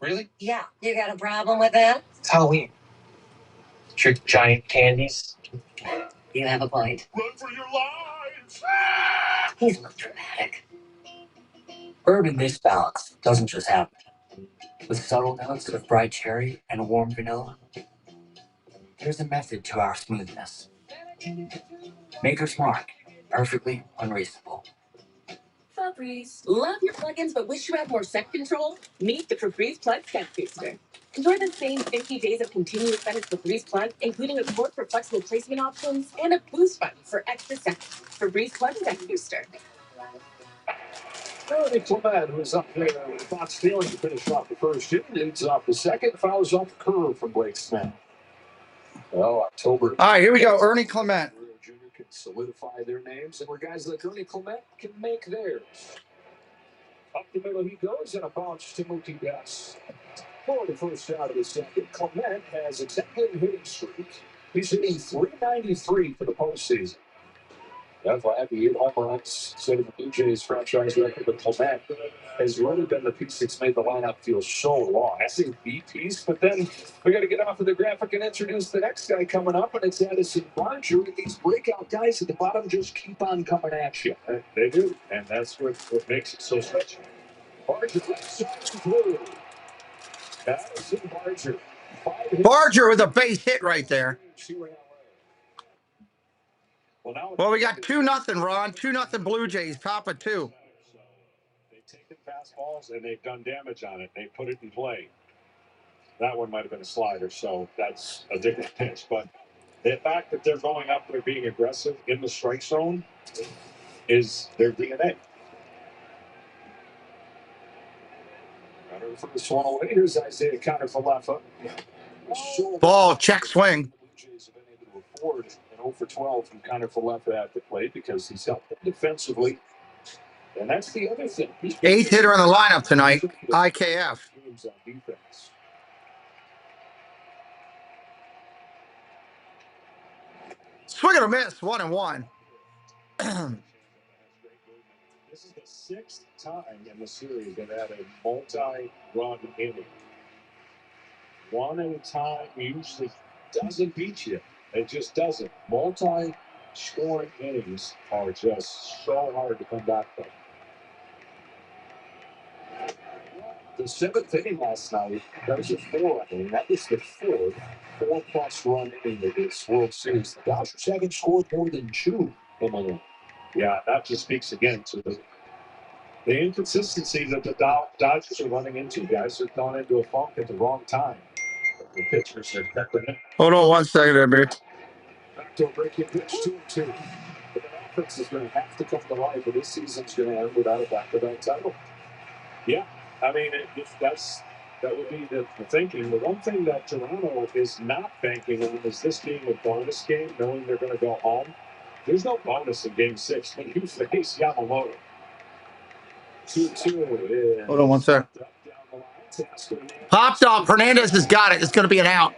Really? Yeah, you got a problem with that? It's Halloween. Trick giant candies. You have a point. Run for your lives! He's a little dramatic. Bourbon this balance doesn't just happen. With subtle notes of bright cherry and warm vanilla, there's a method to our smoothness. Maker's Mark, perfectly unreasonable. Febreze. Love your plugins but wish you had more scent control? Meet the Febreze Plug Scent Booster. Enjoy the same 50 days of continuous scent as Febreze Plug, including a cord for flexible placement options and a boost button for extra scent. Febreze Plug Scent Booster. Ernie Clement, who is up there with Fox Stealing to finish off the first inning, leads off the second, fouls off the curve from Blake Snell. Well, October. All right, here we go. Ernie Clement. Junior can solidify their names, and where guys like Ernie Clement can make theirs. Up the middle he goes, and a bounce to Mookie Betts. For the first out of the second, Clement has exactly a hitting streak. He's hitting .393 for the postseason. That's why he hit home runs, setting the Blue Jays franchise record. But Clement has really been the piece that's made the lineup feel so long. I say B piece, but then we got to get off of the graphic and introduce the next guy coming up, and it's Addison Barger. These breakout guys at the bottom just keep on coming at you. They do, and that's what makes it so special. Barger, through. Addison Barger. Barger with a base hit right there. Well, we got 2-0, Ron. 2-0 Blue Jays. Top of 2. They've taken fastballs and they've done damage on it. They put it in play. That one might have been a slider, so that's a different pitch. But The fact that they're going up, they're being aggressive in the strike zone is their DNA. Runner for the Toronto Raiders, Isaiah Counter for left hook. Ball, check swing. The Blue Jays have been able to afford an 0 for 12 from Counter for left at the plate because he's helped them defensively. And that's the other thing. Eighth hitter in the lineup tonight, IKF. Games on defense. Swing and a miss, 1-1. This is the sixth time in the series they've had a multi-run inning. One at a time usually doesn't beat you. It just doesn't. Multi-scoring innings are just so hard to come back from. The seventh inning last night, that was a 4 inning. That was the fourth 4+ run inning of this World Series. The Dodgers haven't scored more than 2 in the inning. Yeah, that just speaks again to the inconsistency that the Dodgers are running into. Guys are going into a funk at the wrong time. The pitchers are peppering it. Hold on 1 second there, baby. Backdoor breaking pitch 2-2. But that offense is going to have to come to life, or this season's going to end without a back-to-back title. Yeah, I mean, that would be the thinking. The one thing that Toronto is not banking on is this being a bonus game, knowing they're going to go home. There's no bonus in Game 6 when you face Yamamoto. 2-2. Hold on 1 second. Popped up. Hernandez has got it. It's going to be an out.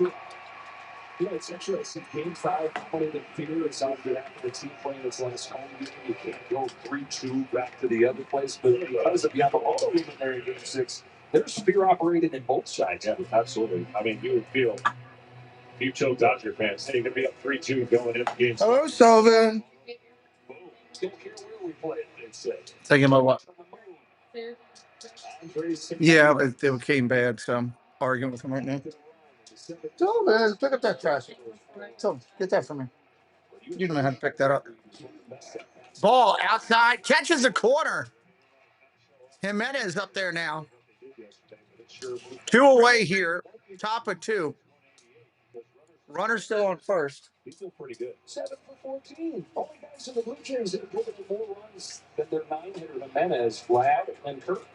You know, it's interesting. Game 5, one of the fears out there after the team playing its last home game. You can't go 3-2 back to the other place. But because of Yamamoto even there in Game 6, there's fear operating in both sides. Yeah, absolutely. I mean, you would feel, if you chose Dodger fans, hey, you're going to be up 3-2 going into Game 6. Hello, Sullivan. Boom. Don't care where we play, they'd say. Thinking about what? Yeah, but they came bad, so I'm arguing with him right now. Sullivan, pick up that trash. So get that for me. You don't know how to pick that up. Ball outside, catches the corner. Jimenez up there now. 2 away here. Top of 2. Runner still on first. He feel pretty good. 7 for 14. Only guys in the Blue Jays that have driven more runs than their 9-hitter Jimenez, Vlad, and Kirk.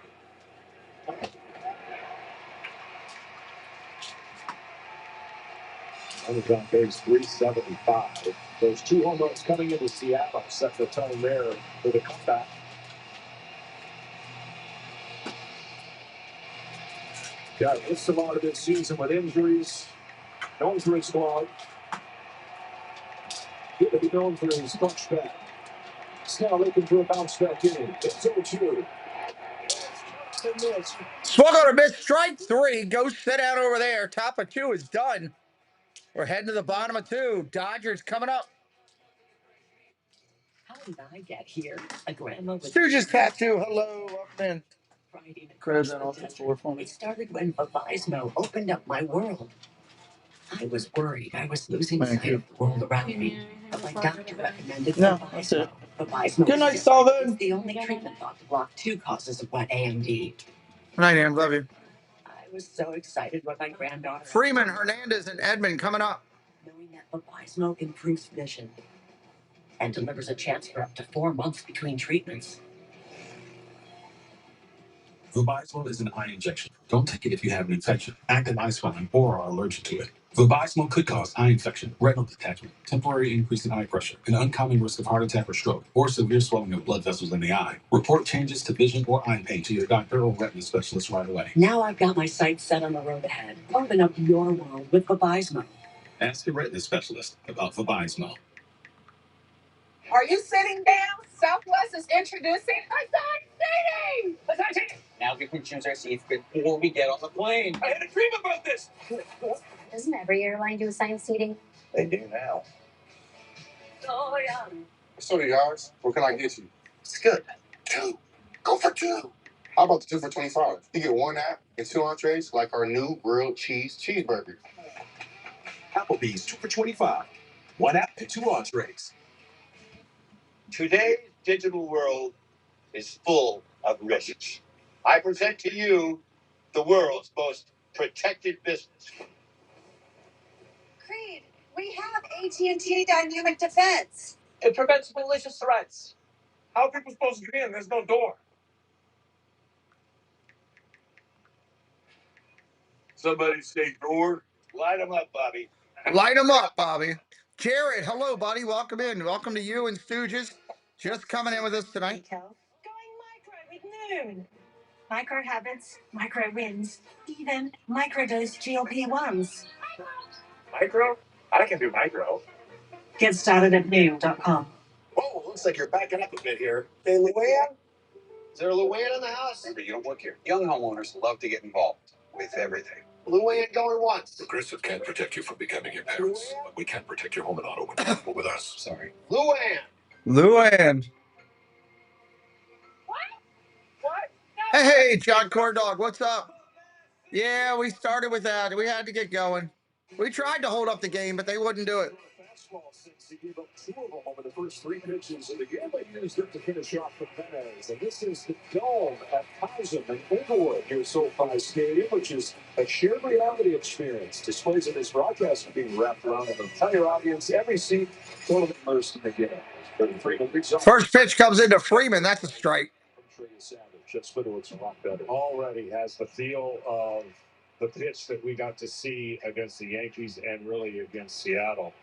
Runners on base 375. Those 2 home runs coming into Seattle set the tone there for the comeback. Got missed a lot of this season with injuries. No injury squad. Good to be known for his touchback. Snell looking for a bounce back inning. It's 0-2. Swung on a miss, strike 3. Go sit down over there. Top of 2 is done. We're heading to the bottom of 2. Dodgers coming up. How did I get here? A grandma with Stooges tattoo. Hello, welcome in. Friday Crabs on off the floor for me. It started when Bavizmo opened up my world. I was worried I was losing Thank sight you. of the world around me. But my doctor recommended No, that's it. Bavizmo. Good night, Sullivan. It's the only treatment thought to block 2 causes of wet AMD. Good night, Ann. Love you. I was so excited when my granddaughter Freeman, Hernandez, and Edmond coming up. knowing that Bavizmo improves vision and delivers a chance for up to 4 months between treatments. Vabysmo is an eye injection. Don't take it if you have an infection, active eye swelling, or are allergic to it. Vabysmo could cause eye infection, retinal detachment, temporary increase in eye pressure, an uncommon risk of heart attack or stroke, or severe swelling of blood vessels in the eye. Report changes to vision or eye pain to your doctor or retina specialist right away. Now I've got my sights set on the road ahead. Open up your world with Bavizmo. Ask your retina specialist about Vabysmo. Are you sitting down? Southwest is introducing assigned seating. Attention! Now we can choose our seats before we get on the plane. I had a dream about this. Doesn't every airline do assigned seating? They do now. Oh, yeah. So do yours. What can I get you? It's good. 2. Go for 2. How about the 2 for 25? You get 1 app and 2 entrees like our new grilled cheese cheeseburger. Applebee's 2 for 25. 1 app and 2 entrees. Today's digital world is full of risks. I present to you the world's most protected business. Creed, We have AT&T Dynamic Defense. It prevents malicious threats. How are people supposed to get in? There's no door. Somebody say door. Light them up, Bobby. Light them up, Bobby. Jared, hello, buddy. Welcome in. Welcome to you and Stooges. Just coming in with us tonight. Going micro with Noon. Micro habits, micro wins, even microdose GLP-1s. Micro? I can do micro. Get started at noon.com. Whoa, looks like you're backing up a bit here. Hey, Luann? Is there a Luann in the house? Remember, you don't work here. Young homeowners love to get involved with everything. Luann going once. Progressive can't protect you from becoming your parents, but we can protect your home and auto when you're comfortable with us. Sorry. Luann. Luann. What? Hey, John Cordog, what's up? Yeah, we started with that. We had to get going. We tried to hold up the game, but they wouldn't do it. Since he gave up 2 of them over the first 3 pitches of the game, they used it to finish off the Perez. And this is the Dome at Thousand and Inglewood here at SoFi Stadium, which is a shared reality experience. Displays of this broadcast are being wrapped around an entire audience, every seat totally immersed in the game. First pitch comes into Freeman. That's a strike. Just looks a lot better. Already has the feel of the pitch that we got to see against the Yankees and really against Seattle.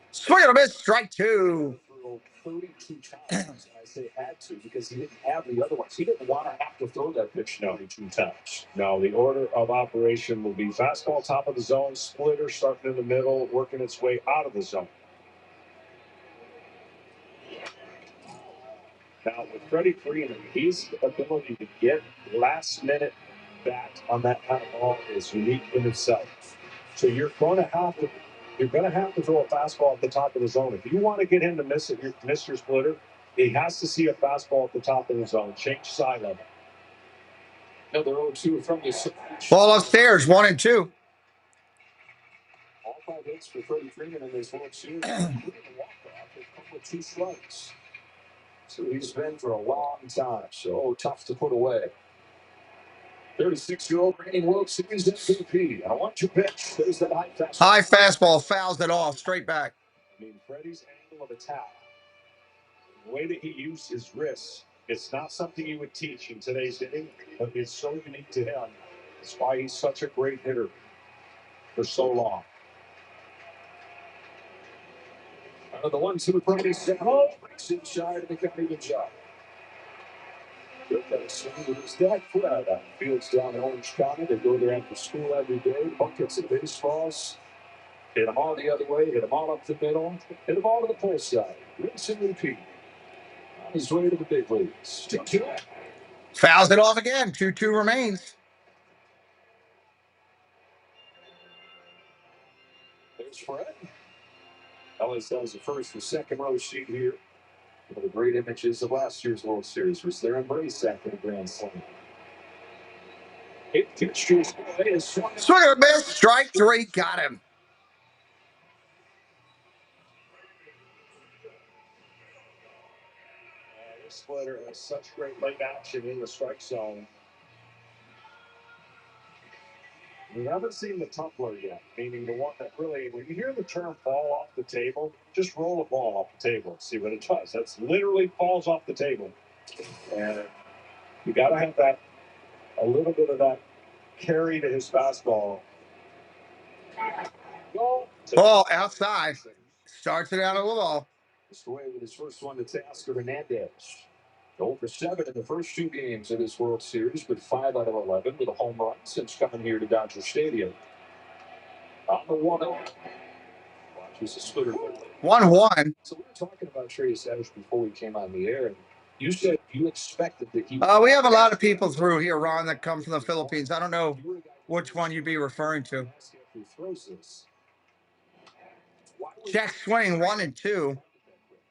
Swing and a miss, strike 2. 32 times. I say had to because he didn't have the other ones. He didn't want to have to throw that pitch 32 times. Now, the order of operation will be fastball, top of the zone, splitter starting in the middle, working its way out of the zone. Now, with Freddie Freeman, his ability to get last-minute bat on that kind of ball is unique in itself. So you're going to have to throw a fastball at the top of the zone. If you want to get him to miss your splitter, he has to see a fastball at the top of the zone. Change side level. Another 0-2 from the ball upstairs, 1 and 2. All 5 hits for Freddie Freeman in this World Series. Including a walk-off. They come with 2 strikes. So he's been for a long time. So tough to put away. 36-year-old reigning World Series MVP. I want your pitch. There's that high fastball. High fastball, fouls it off, straight back. I mean, Freddie's angle of attack, the way that he used his wrists, it's not something you would teach in today's inning, but it's so unique to him. That's why he's such a great hitter for so long. The 1-2 from his breaks inside and they can't even jump. Good that swing with his dad. Fields down in Orange County. They go there after school every day. Buckets and baseballs. Hit them all the other way. Hit them all up the middle. Hit them all to the pull side. Rinse and repeat. On his way to the big leagues. 2-2. Fouls it off again. 2-2 remains. There's Fred. Ellis has the first and second row sheet here. One of the great images of last year's World Series was their embrace after the Grand Slam. Swing and a miss, strike 3, got him. This splitter has such great late action in the strike zone. We haven't seen the tumbler yet, meaning the one that really, when you hear the term fall off the table, just roll a ball off the table and see what it does. That's literally falls off the table. And you got to have that, a little bit of that carry to his fastball. Ball outside. Starts it out of the wall. Just away with his first one to Teoscar Hernandez. 0-for-7 in the first 2 games of this World Series, with 5 out of 11 with a home run since coming here to Dodger Stadium. On the 1-0. Watches the splitter. 1-1. So we were talking about Trey Savage before we came on the air, and you said you expected that he. We have a lot of people through here, Ron, that come from the Philippines. I don't know which one you'd be referring to. Check swing 1 and 2.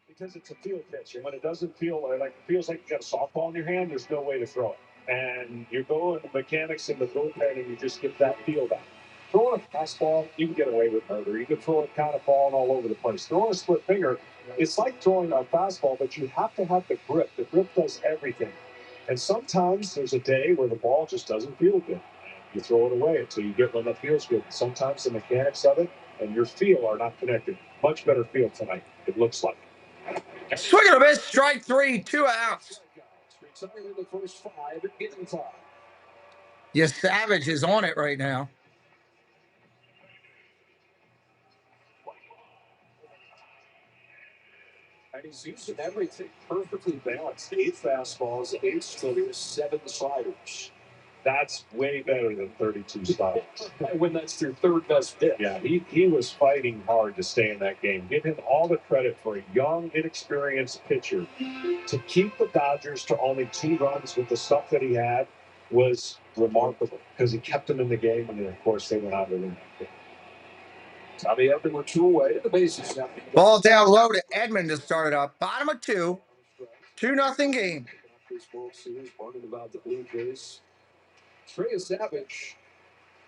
Because it's a field pitch, and when it doesn't feel like it feels like you got a softball in your hand, there's no way to throw it. And you're going the mechanics in the bullpen, and you just get that feel back. Throwing a fastball, you can get away with murder. You can throw it kind of falling all over the place. Throwing a split finger, it's like throwing a fastball, but you have to have the grip. The grip does everything. And sometimes there's a day where the ball just doesn't feel good. You throw it away until you get one that feels good. Sometimes the mechanics of it and your feel are not connected. Much better feel tonight, it looks like. Swing and a miss, strike three, 2 outs. Yes, Savage is on it right now. And he's using everything perfectly balanced. 8 fastballs, 8 splitters, 7 sliders. That's way better than 32 sliders. When that's your third best pitch. Yeah, he was fighting hard to stay in that game. Give him all the credit for a young, inexperienced pitcher. To keep the Dodgers to only 2 runs with the stuff that he had was remarkable because he kept them in the game, and then, of course, they went out and win that game. Tommy Edman were 2 away. The bases now. Ball down low to Edmund to start it up. Bottom of 2. 2-0 game. This World Series, wondering about the Blue Jays. Trey Savage,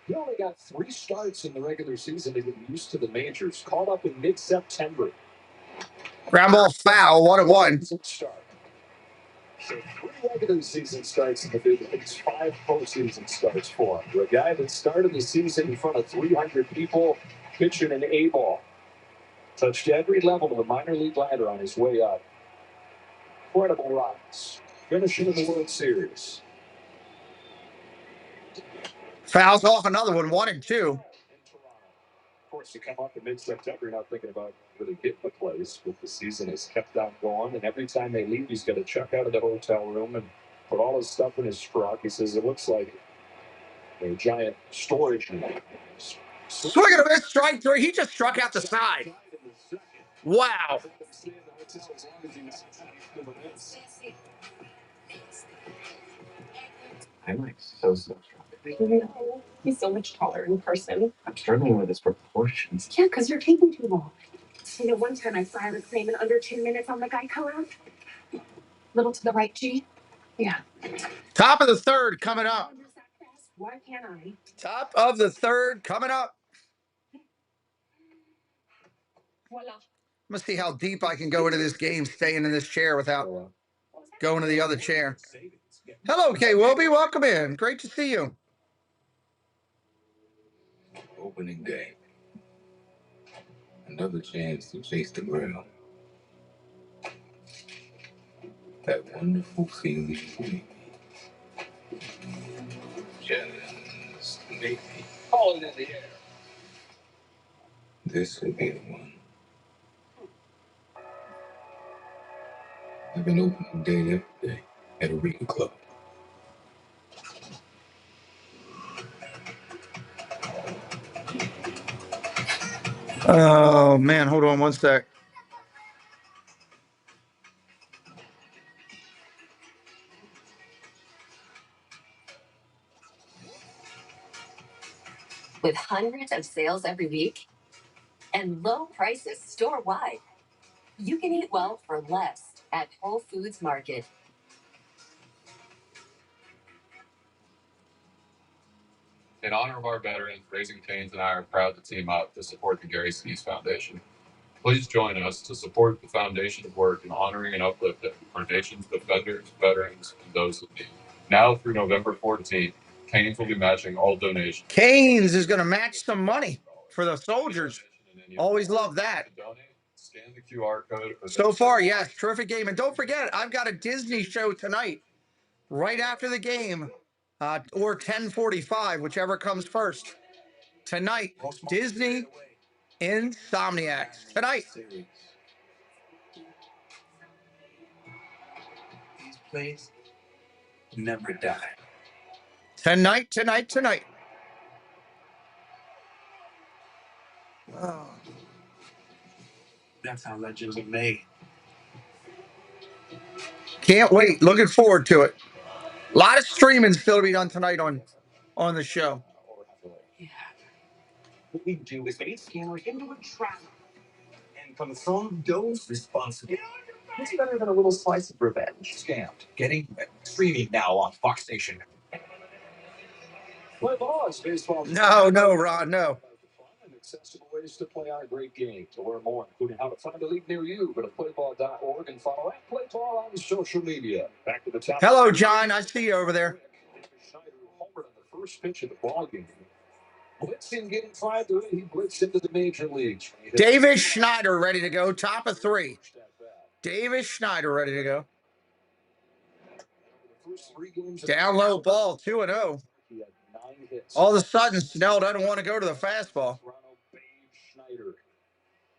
he only got 3 starts in the regular season to get used to the majors. Called up in mid-September. Ground ball foul, 1-1. Start. So 3 regular season starts in the big leagues, 5 postseason starts for him. For a guy that started the season in front of 300 people pitching an A-ball. Touched every level of the minor league ladder on his way up. Incredible rise. Finishing in the World Series. Fouls off another one, 1-2. Of course, you come up in mid-September, you're not thinking about really getting the place, but the season has kept on going, and every time they leave, he's got to check out of the hotel room and put all his stuff in his truck. He says it looks like a giant storage unit. Swing and a miss, strike three. He just struck out the side. Wow. I'm like so strong. He's so much taller in person. I'm struggling with his proportions. Yeah, because you're taking too long. You know, one time I filed a claim in under 10 minutes on the Geico app. Little to the right, G. Yeah. Top of the third coming up. Why can't I? Top of the third coming up. Voila. I'm going to see how deep I can go into this game staying in this chair without going to the other chair. Hello, K. Wilby. Welcome in. Great to see you. Opening day. Another chance to chase the ground. That wonderful feeling maybe. Just maybe. Call it in the air. This could be the one. I've been opening day every day at a reading club. Oh, man. Hold on one sec. With hundreds of sales every week and low prices store-wide, you can eat well for less at Whole Foods Market. In honor of our veterans, Raising Cane's and I are proud to team up to support the Gary Sinise Foundation. Please join us to support the foundation's work in honoring and uplifting our nation's defenders, veterans, and those in need. Now through November 14th, Cane's will be matching all donations. Cane's is going to match some money for the soldiers. Always love that. Scan the QR code. So far, yes, terrific game. And don't forget, I've got a Disney show tonight, right after the game, or 10:45, whichever comes first. Tonight, Disney Insomniacs. Tonight. These plays never die. Tonight. Oh. That's how legends are made. Can't wait. Looking forward to it. A lot of streaming still to be done tonight on the show. Yeah. What we do is bait scammers into a trap and confirm those responsible. What's better than a little slice of revenge? Scammed. Getting streaming now on Fox Nation. Play ball is baseball. No, Ron, no. And accessible ways to play our great game. To learn more, including how to find a league near you, go to playball.org and follow @playball on social media. Back to the top. Hello, John. I see you over there. first pitch of the ball game. Blitzing getting fired the way he blitzed into the major leagues. Davis Schneider ready to go. Top of 3. Davis Schneider ready to go. Down low ball, 2-0. All of a sudden, Snell doesn't want to go to the fastball.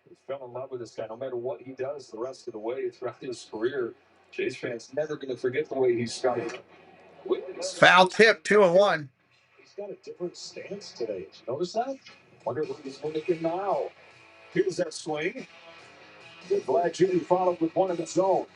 He fell in love with this guy. No matter what he does the rest of the way throughout his career, Jays fans never going to forget the way he started. Foul tip, 2-1. He's got a different stance today. Notice that? Wonder what he's looking now. Here's that swing. Glad Judy followed with one of his own.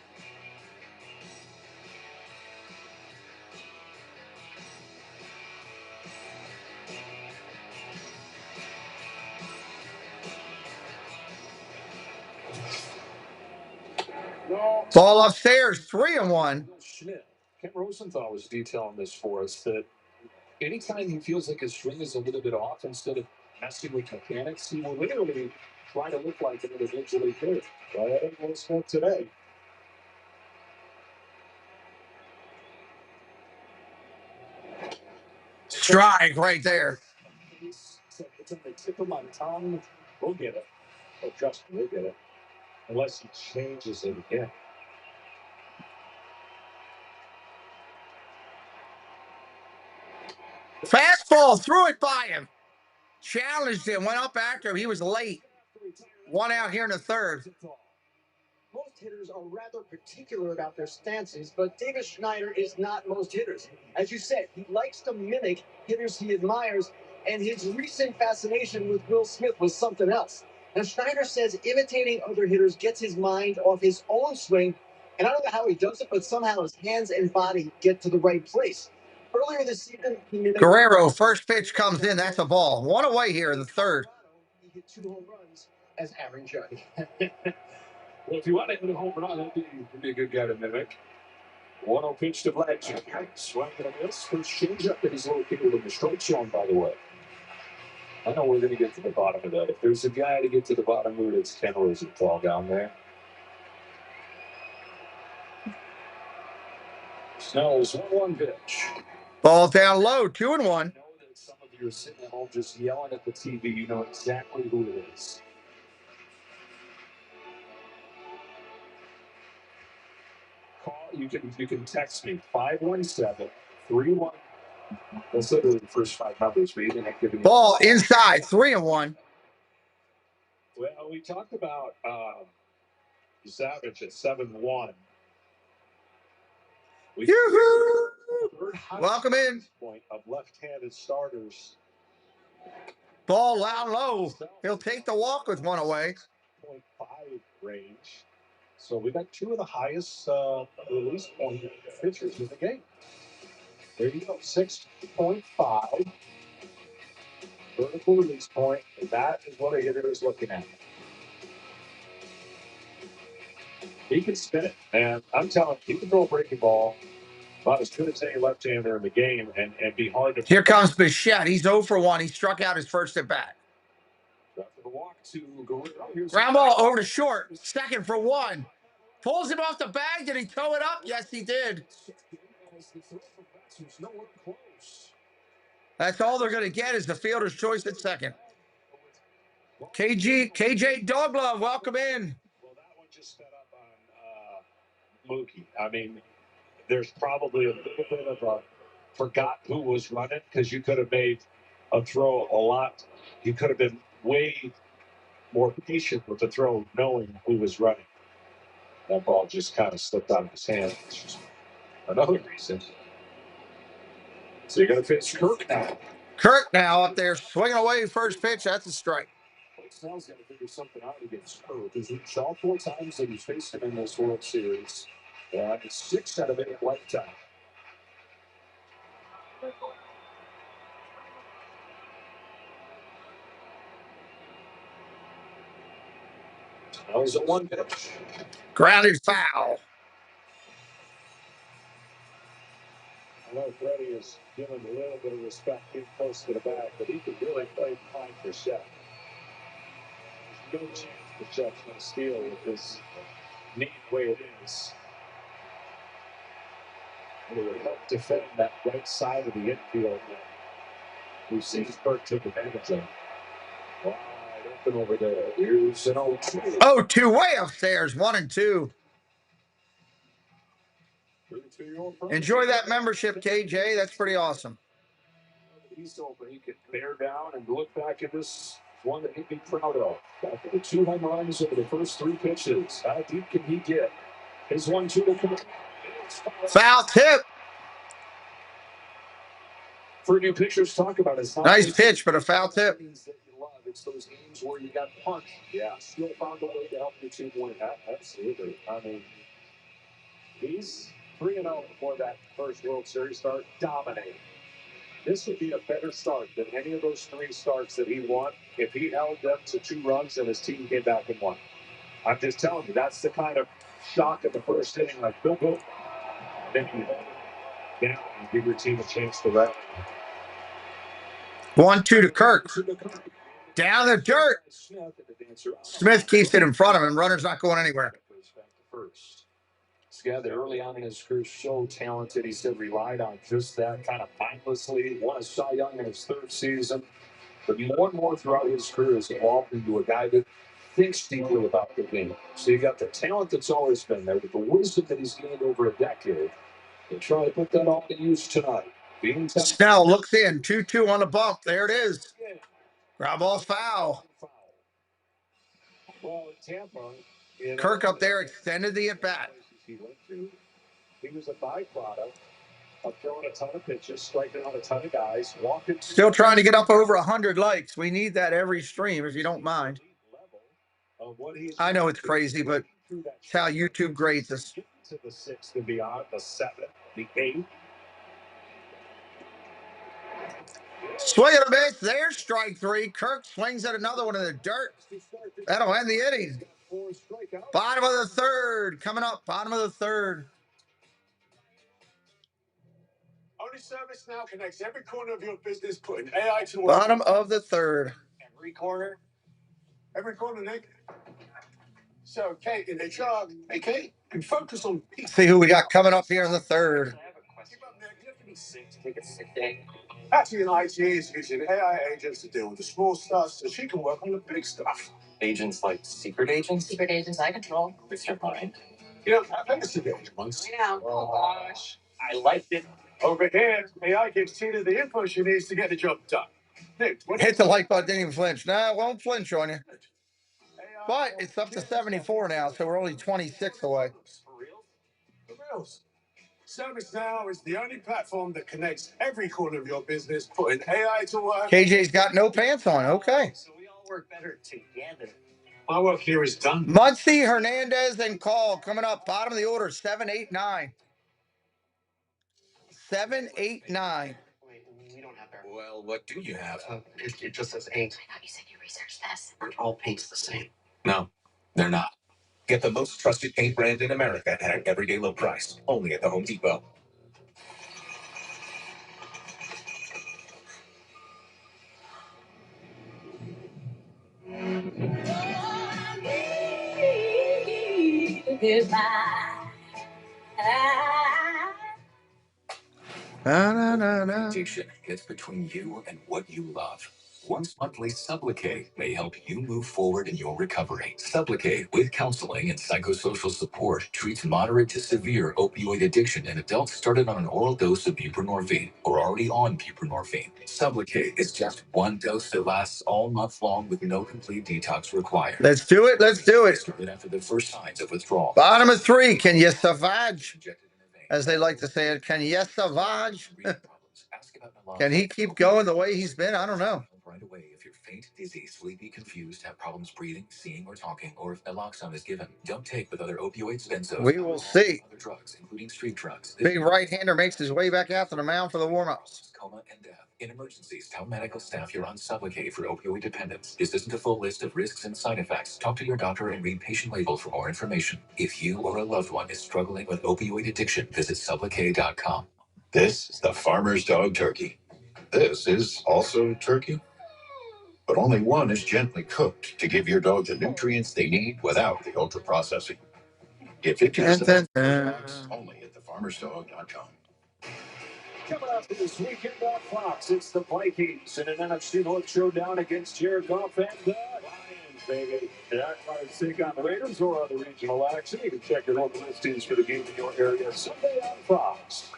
Ball upstairs, 3-1. Ken Rosenthal was detailing this for us, that anytime he feels like his swing is a little bit off, instead of messing with mechanics, he will literally try to look like an individually good. Right? Will Smith today. Strike right there. It's on the tip of my tongue. We'll get it. Oh, trust me, we'll get it. Unless he changes it again. Fastball, threw it by him. Challenged him, went up after him. He was late. 1 out here in the 3rd. Most hitters are rather particular about their stances, but Davis Schneider is not most hitters. As you said, he likes to mimic hitters he admires, and his recent fascination with Will Smith was something else. Now, Schneider says imitating other hitters gets his mind off his own swing, and I don't know how he does it, but somehow his hands and body get to the right place. Earlier this season, he mimicked Guerrero, first pitch comes in. That's a ball. 1 away here in the 3rd. He hit 2 home runs as Aaron Judge. Well, if you want to hit a home run, that'd be a good guy to mimic. 1-0 pitch to Vlad. Swing and a miss. First changeup that he's located in the strike zone, by the way. I know we're going to get to the bottom of that. If there's a guy to get to the bottom of it, it's Ken Rosenthal down there. Snell's 1-1 pitch. Ball down low, 2-1. I know that some of you are sitting at home just yelling at the TV. You know exactly who it is. You can text me 517-31. That's literally the first 5 numbers. But even activity. Ball inside, 3-1. Well, we talked about Savage at 7-1. Welcome in. Point of left-handed starters. Ball down low. He'll take the walk with 1 away. 0.5 range. So we got 2 of the highest release point pitchers in the game. There you go, 6.5 vertical release point, and that is what a hitter is looking at. He can spin it, and I'm telling you, he can throw a breaking ball about as good as any left-hander in the game, and be hard to. Here comes Bichette. He's 0 for 1. He struck out his first at bat. Ground ball over to short. 2nd for 1. Pulls him off the bag. Did he toe it up? Yes, he did. That's all they're going to get is the fielder's choice at 2nd. KJ Doglove, welcome in. Well, that one just set up on Mookie. I mean, there's probably a little bit of a forgot who was running, because you could have made a throw a lot. You could have been way more patient with the throw, knowing who was running. That ball just kind of slipped out of his hand. It's just another reason. So you're going to face Kirk now. Kirk now up there swinging away first pitch. That's a strike. Snell's got to figure something out against Kirk, because he's all 4 times that he's faced him in this World Series. It's 6 out of 8 lifetime. That was a 1 pitch. Grounded foul. I know Freddie is given a little bit of respect being close to the back, but he could really play behind for Shep. There's no chance that Shep's going to steal with this neat way it is. And it would help defend that right side of the infield. We've seen Kirk take advantage of. Wide open over there. Here's an 0-2. Oh, two way upstairs, 1 and 2. Enjoy that membership, KJ. That's pretty awesome. He's hoping he can bear down and look back at this one that he'd be proud of. After the 2 home runs over the first 3 pitches, how deep can he get? His 1-2 to come. Foul tip. For new pitchers, talk about it. Nice pitch, but a foul tip. It's those games where you got punched. Yeah, still found a way to help your team win. Absolutely. I mean, he's 3-0 before that first World Series start, dominating. This would be a better start than any of those 3 starts that he won if he held them to 2 runs and his team came back and won. I'm just telling you, that's the kind of shock at the first inning, like go. Then you hold it down and give your team a chance to rest. 1-2 to Kirk. Down the dirt. Smith keeps it in front of him. Runner's not going anywhere. This guy that early on in his career so talented, he said relied on just that kind of mindlessly. Won a Cy Young in his 3rd season. But more and more throughout his career has evolved into a guy that thinks deeply about the game. So you got the talent that's always been there, but the wisdom that he's gained over a decade. And try to put that all to use tonight. Snell looks in. 2-2 on the bump. There it is. Ground ball foul. Well, Tampa, Kirk up there extended the at-bat. He was a byproduct of throwing a ton of pitches, striking out a ton of guys, walking. Still trying to get up over 100 likes. We need that every stream, if you don't mind. I know it's crazy, but it's how YouTube grades us. To the 6th and beyond, the 7th, the 8th. Swing and a miss. There's strike 3. Kirk swings at another one in the dirt. That'll end the inning. Bottom of the 3rd. Coming up, bottom of the 3rd. Only service now connects every corner of your business, putting AI to work. Bottom of the 3rd. Every corner? Every corner, Nick. So, Kate, in HR, hey, Kate, can focus on people. See who we got coming up here in the 3rd. Take a sick day. Actually, in IT is using AI agents to deal with the small stuff so she can work on the big stuff. Agents like secret agents? Secret agents I control with your mind. You know, I've had a secret agent once. I know. Oh, gosh. I liked it. Over here, AI gives Tina the info she needs to get the job done. Nick, hit the like button, didn't even flinch. No, it won't flinch on you. But it's up to 74 now, so we're only 26 away. For reals. ServiceNow is the only platform that connects every corner of your business, putting AI to work. KJ's got no pants on. Okay. So we all work better together. My work here is done. Muncie, Hernandez, and Call coming up. Bottom of the order, 7, 8, 9. 7, 8, 9. We don't have our... Well, what do you have? It just says 8. I thought you said you researched this. Aren't all paints the same? No, they're not. Get the most trusted paint brand in America at an everyday low price, only at the Home Depot. Addiction gets between you and what you love. Once monthly Sublocade may help you move forward in your recovery. Sublocade, with counseling and psychosocial support, treats moderate to severe opioid addiction in adults started on an oral dose of buprenorphine or already on buprenorphine. Sublocade is just one dose that lasts all month long with no complete detox required. Let's do it. Let's do it. Started after the first signs of withdrawal. Bottom of 3. Can you savage? As they like to say it. Can you savage? Can he keep going the way he's been? I don't know. Right away if you're faint, dizzy, sleepy, confused, have problems breathing, seeing, or talking, or if naloxone is given. Don't take with other opioids, benzos. We will see. Other drugs, including street drugs. Big right-hander makes his way back out to the mound for the warm-ups. Coma and death. In emergencies, tell medical staff you're on Sublocade for opioid dependence. This isn't a full list of risks and side effects. Talk to your doctor and read patient label for more information. If you or a loved one is struggling with opioid addiction, visit Sublocade.com. This is the farmer's dog turkey. This is also turkey, but only one is gently cooked to give your dog the nutrients they need without the ultra processing. Get 50% only at thefarmersdog.com. Coming up this weekend on Fox, it's the Vikings in an NFC North showdown against Jared Goff and the Lions, baby. Jaguars take on the Raiders or other regional action. You can check your local listings for the game in your area Sunday on Fox.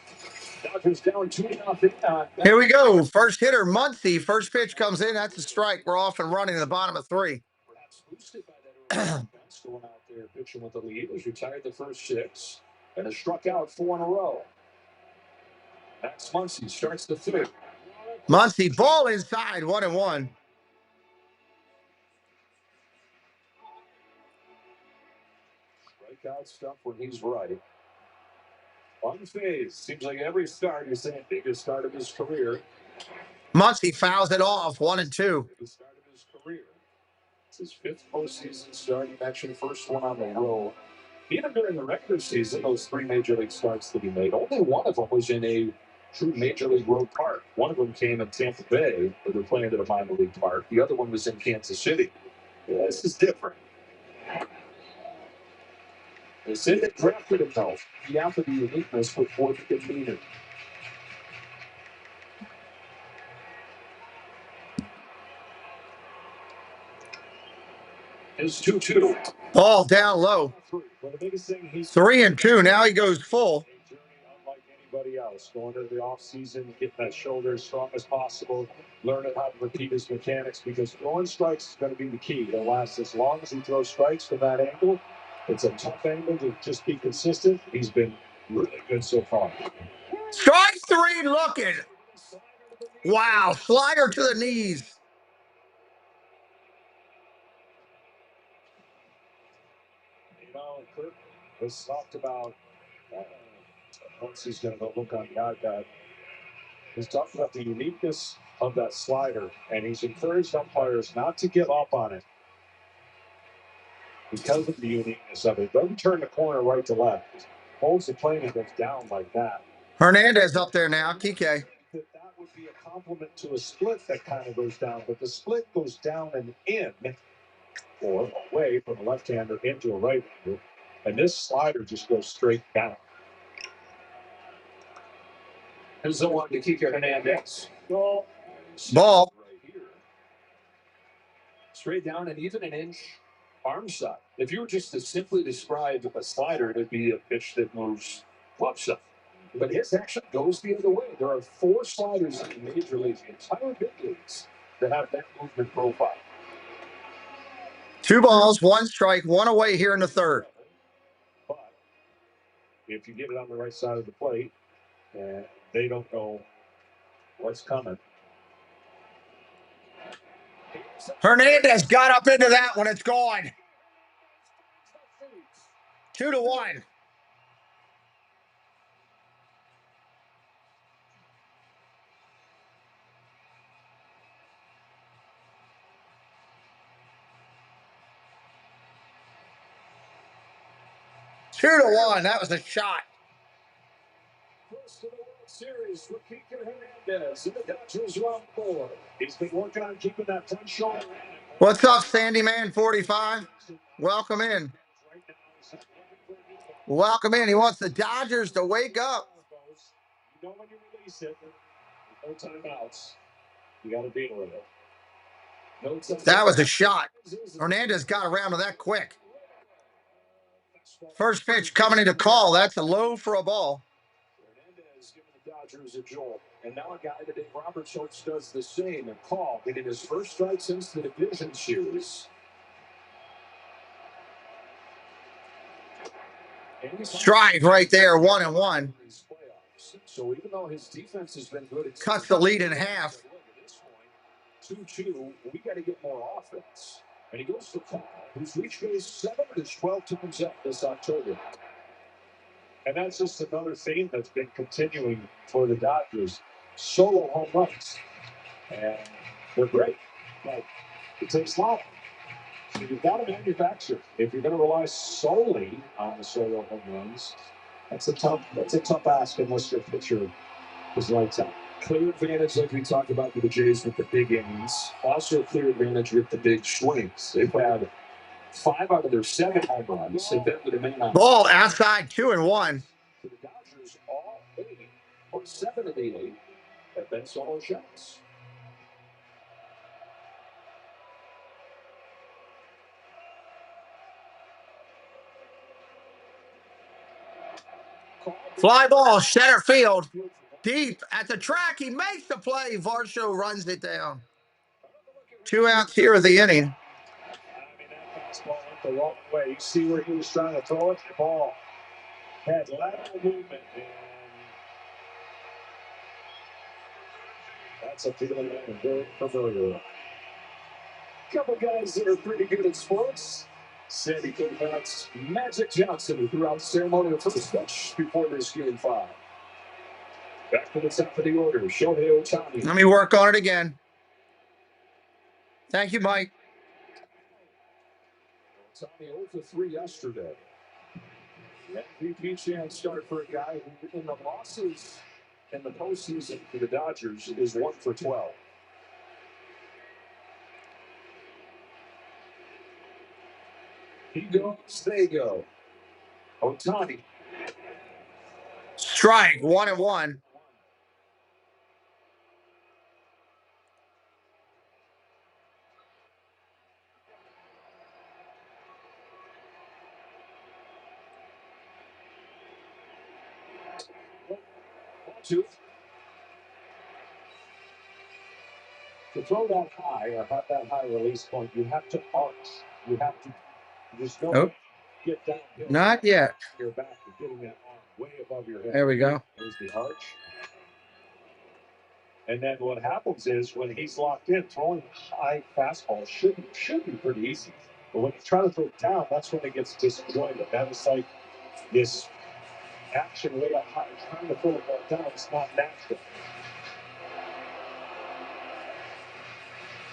Dodgers down 2-0. Here we go. First hitter, Muncy. First pitch comes in. That's a strike. We're off and running in the bottom of 3. Perhaps boosted by that early offense going out there pitching with the lead. Was retired the first 6 and has struck out 4 in a row. That's Muncy. Starts the 3rd. Muncy, ball inside, 1-1. Strikeout stuff when he's right. Unfazed. Seems like every start is the biggest start of his career. Muncy fouls it off, 1-2. Biggest start of his career. It's his 5th postseason start. He mentioned first one on the road. Even during the regular season, those 3 major league starts that he made, only one of them was in a true major league road park. One of them came in Tampa Bay, where they're playing at a minor league park. The other one was in Kansas City. Yeah, this is different. They say they drafted him, though. He out of the uniqueness with 4th demeanor. Is 2-2. Ball down low. 3-2. Now he goes full. Unlike anybody else, going into the offseason, getting that shoulder as strong as possible, learning how to repeat his mechanics, because throwing strikes is going to be the key. They'll last as long as he throws strikes from that angle. It's a tough angle to just be consistent. He's been really good so far. Strike 3 looking. Wow, slider to the knees. You know, Kirk was talked about, once he's going to go look on the iPad, he's talked about the uniqueness of that slider, and he's encouraged umpires not to give up on it because of the uniqueness of it. Doesn't turn the corner right to left. Holds the plane and goes down like that. Hernandez up there now, Kike. That would be a compliment to a split that kind of goes down, but the split goes down and in, or away from a left-hander into a right-hander, and this slider just goes straight down. Here's the one to Kike Hernandez. Ball. Right here. Straight down and even an inch arm side. If you were just to simply describe a slider, it'd be a pitch that moves glove side. But his action goes the other way. There are 4 sliders in the major leagues, the entire big leagues, that have that movement profile. 2 balls, 1 strike, 1 away here in the 3rd. But if you get it on the right side of the plate, and they don't know what's coming. Hernandez got up into that one. It's gone. 2-1. Two to one. That was a shot. First of the World Series for Kike Hernandez in the Dodgers round 4. He's been working on keeping that front shoulder. What's up, Sandy Man 45? Welcome in. Welcome in. He wants the Dodgers to wake up. You know when you release it, no timeouts. You got to deal with it. No that was a shot. Hernandez got around to that quick. First pitch coming into call. That's a low for a ball. Hernandez giving the Dodgers a jolt. And now a guy that Dave Roberts hopes does the same. And Call getting his first strike since the division series. Strike right there, 1-1. So even though his defense has been good, it cuts the lead in half. 2-2, we got to get more offense. And he goes to Call, who's reached base 7 of his 12 times up this October. And that's just another theme that's been continuing for the Dodgers. Solo home runs. And they're great. But it takes long. So you've got to manufacture. If you're going to rely solely on the solo home runs, that's a tough ask unless your pitcher is lights out. Clear advantage, like we talked about with the Jays with the big innings. Also clear advantage with the big swings. They've had 5 out of their 7 home runs. They've been with a man on ball outside, 2-1. for the Dodgers, all 8 for 7 of the 8 have been solo shots. Fly ball, center field. Deep at the track. He makes the play. Varsho runs it down. 2 outs here of the inning. I mean, that fastball went the wrong way. You see where he was trying to throw it? The ball had lateral movement, and that's a feeling I'm very familiar with. Couple guys that are pretty good at sports. Sandy Koufax, Magic Johnson, who threw out ceremonial first pitch before this game 5. Back to the top of the order, Shohei Ohtani. Let me work on it again. Thank you, Mike. Ohtani 0 for 3 yesterday. MVP chance start for a guy who, in the losses in the postseason for the Dodgers, is 1 for 12. He goes, they go. Ohtani. Strike, 1-1. To throw that high or have that high release point, you have to arch. You have to just don't get down. Not yet. Your back is getting that arm way above your head. There we go. There's the arch. And then what happens is when he's locked in, throwing high fastballs should be pretty easy. But when you try to throw it down, that's when it gets disjointed. That is like this action way up high. Trying to throw the ball down is not natural.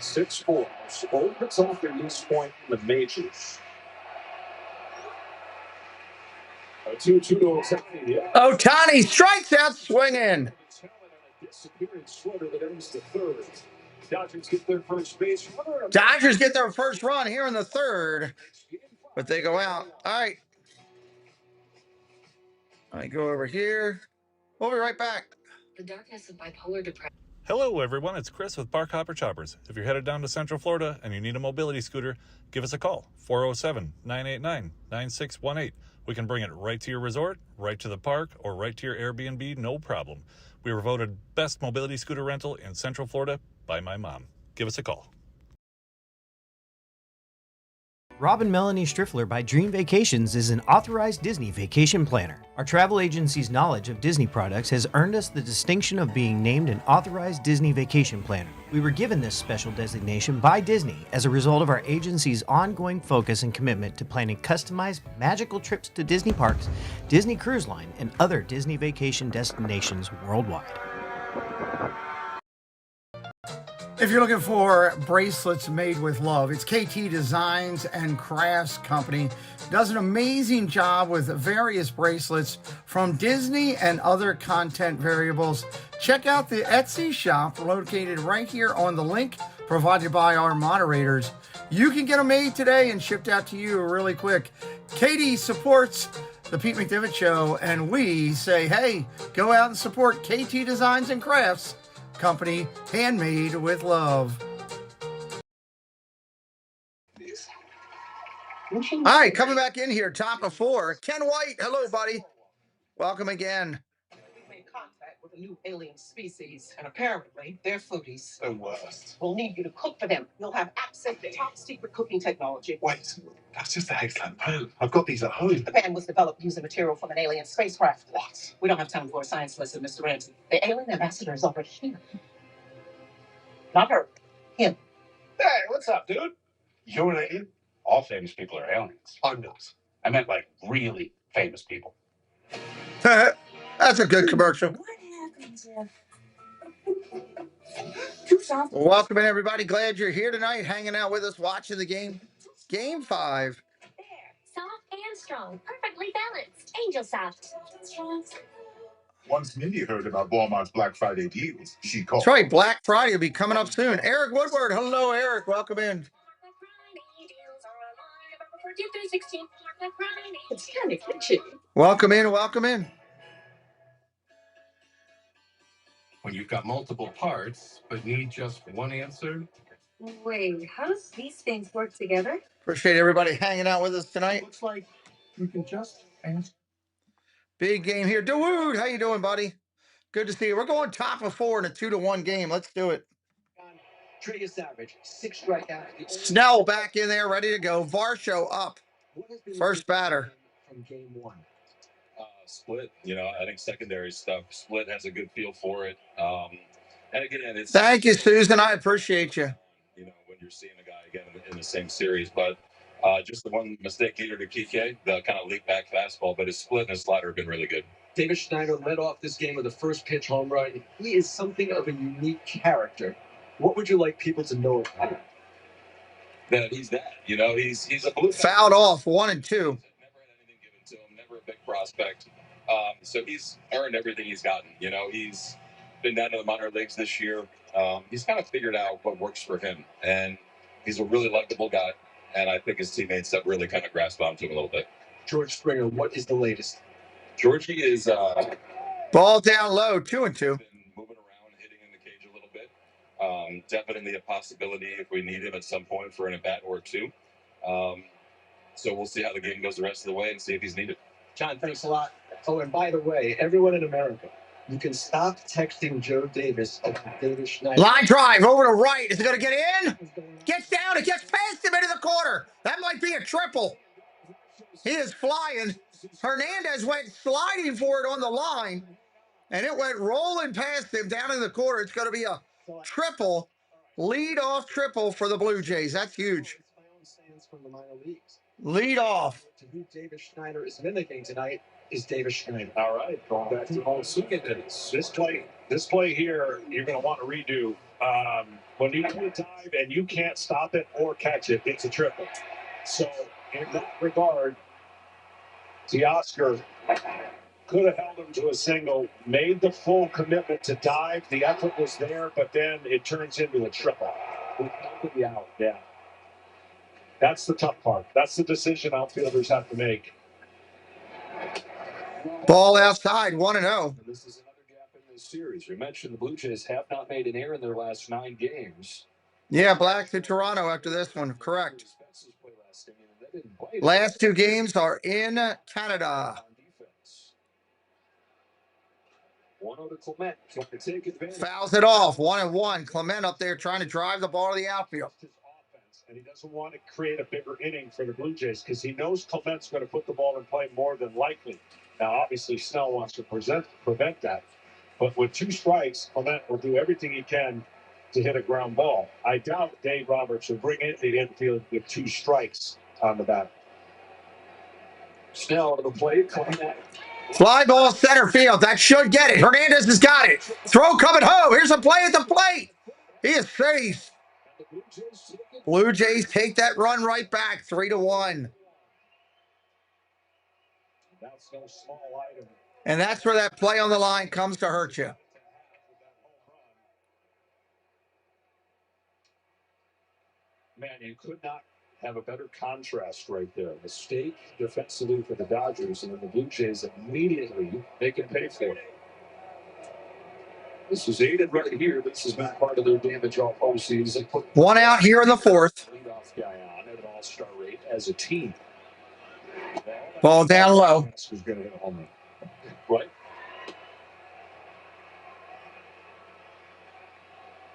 6-4. Opens off their loose point in the majors. A 2-2 to Ohtani. Yeah. Ohtani strikes out swinging. Disappearing sweater that ends the 3rd. Dodgers get their first base runner. Dodgers get their first run here in the 3rd, but they go out. All right. I go over here. We'll be right back. The darkness of bipolar depression. Hello, everyone. It's Chris with Park Hopper Choppers. If you're headed down to Central Florida and you need a mobility scooter, give us a call, 407-989-9618. We can bring it right to your resort, right to the park, or right to your Airbnb, no problem. We were voted best mobility scooter rental in Central Florida by my mom. Give us a call. Rob and Melanie Striffler by Dream Vacations is an authorized Disney vacation planner. Our travel agency's knowledge of Disney products has earned us the distinction of being named an authorized Disney vacation planner. We were given this special designation by Disney as a result of our agency's ongoing focus and commitment to planning customized, magical trips to Disney parks, Disney Cruise Line, and other Disney vacation destinations worldwide. If you're looking for bracelets made with love, it's KT Designs and Crafts Company. Does an amazing job with various bracelets from Disney and other content variables. Check out the Etsy shop located right here on the link provided by our moderators. You can get them made today and shipped out to you really quick. KT supports the Pete McDivitt Show, and we say, hey, go out and support KT Designs and Crafts Company, handmade with love. All right, coming back in here, top of 4. Ken White, hello, buddy. Welcome again. We made contact with a new alien species, and apparently they're foodies. The worst. We'll need you to cook for them. You'll have access to top secret cooking technology. Wait, that's just the Excellent pan. I've got these at home. The pan was developed using material from an alien spacecraft. What? We don't have time for a science lesson, Mr. Ramsey. The alien ambassador is over here. Not her. Him. Hey, what's up, dude? You're an alien? All famous people are aliens. I'm not. I meant like really famous people. That's a good commercial. What happens if... Welcome in, everybody. Glad you're here tonight, hanging out with us, watching the game. Game 5. There, soft and strong, perfectly balanced. Angel soft. Once Minnie heard about Walmart's Black Friday deals, she called. That's right. Black Friday will be coming up soon. Eric Woodward. Hello, Eric. Welcome in. It's kind of kitschy. Welcome in. Welcome in. When you've got multiple parts but need just one answer. Wait, how does these things work together? Appreciate everybody hanging out with us tonight. Looks like you can just ask. Big game here. Dawood, how you doing, buddy? Good to see you. We're going top of 4 in a 2-1 game. Let's do it. Trigger Savage, 6 strikeouts. Snell back in there, ready to go. Varsho up. First batter. From game 1. Split, I think secondary stuff. Split has a good feel for it. And again, it's Thank you, Susan. I appreciate you. When you're seeing a guy again in the same series, but just the one mistake here to Kike, the kind of leap back fastball, but his split and his slider have been really good. David Schneider led off this game with a first pitch home run. He is something of a unique character. What would you like people to know about him? That he's that. He's a blue. Fouled off 1 and 2. Never had anything given to him. Never a big prospect. So he's earned everything he's gotten. He's been down to the minor leagues this year. He's kind of figured out what works for him, and he's a really likable guy. And I think his teammates have really kind of grasped onto him a little bit. George Springer, what is the latest? Georgie is ball down low, 2 and 2. Been moving around, hitting in the cage a little bit. Definitely a possibility if we need him at some point for an at-bat or two. So we'll see how the game goes the rest of the way and see if he's needed. John, thanks a lot. Oh, and by the way, everyone in America, you can stop texting Joe Davis about David Schneider. Line drive over to right. Is it going to get in? Gets down. It gets past him into the corner. That might be a triple. He is flying. Hernandez went sliding for it on the line, and it went rolling past him down in the corner. It's going to be a triple, lead-off triple for the Blue Jays. That's huge. Lead off. To who David Schneider is mimicking tonight is David Schneider. All right, going back to the whole Sukin minutes. This play here, you're going to want to redo. When you do a dive and you can't stop it or catch it, it's a triple. So in that regard, Teoscar could have held him to a single, made the full commitment to dive. The effort was there, but then it turns into a triple. Without the out, yeah. That's the tough part. That's the decision outfielders have to make. Ball outside, 1-0. This is another gap in this series. We mentioned the Blue Jays have not made an error in their last 9 games. Yeah, Black to Toronto after this one. Correct. Last 2 games are in Canada. Fouls it off, 1-1. Clement up there trying to drive the ball to the outfield. And he doesn't want to create a bigger inning for the Blue Jays because he knows Clement's going to put the ball in play more than likely. Now, obviously, Snell wants to prevent that. But with 2 strikes, Clement will do everything he can to hit a ground ball. I doubt Dave Roberts will bring in the infield with 2 strikes on the bat. Snell to the plate, Clement. Fly ball center field. That should get it. Hernandez has got it. Throw coming home. Here's a play at the plate. He is safe. Blue Jays take that run right back, 3-1. That's no small item. And that's where that play on the line comes to hurt you. Man, you could not have a better contrast right there. Mistake defensively for the Dodgers, and then the Blue Jays immediately they can pay for it. This is aided right here. This has been part of their damage all postseason. One out here in the 4th. Leadoff guy on at an all-star rate as a team. Ball down low. Who's going to hit a home run? Right.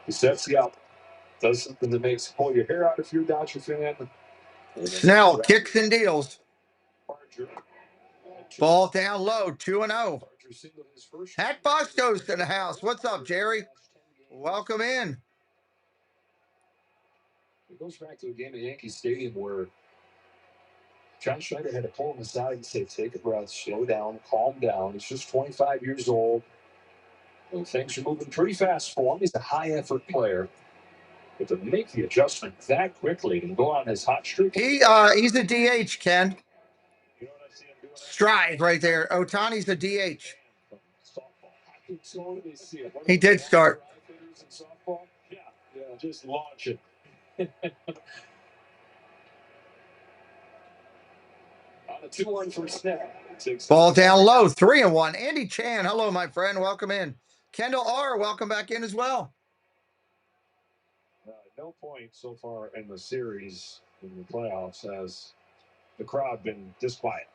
He sets you up. Does something that makes pull your hair out if you're a Dodger fan. Snell kicks and deals. Ball down low, 2-0. Hat Bosco's in the house. What's up, Jerry? Welcome in. It goes back to a game at Yankee Stadium where John Schneider had to pull him aside and say, take a breath, slow down, calm down. He's just 25 years old. Well, things are moving pretty fast for him. He's a high-effort player. But to make the adjustment that quickly and go on his hot streak. He's a DH, Ken. Stride right there. Otani's a DH. He did start. Yeah, just launch it. On a 2-1 for Snell. Ball down low, 3-1. Andy Chan, hello, my friend. Welcome in. Kendall R., welcome back in as well. No point so far in the series in the playoffs has the crowd been this quiet.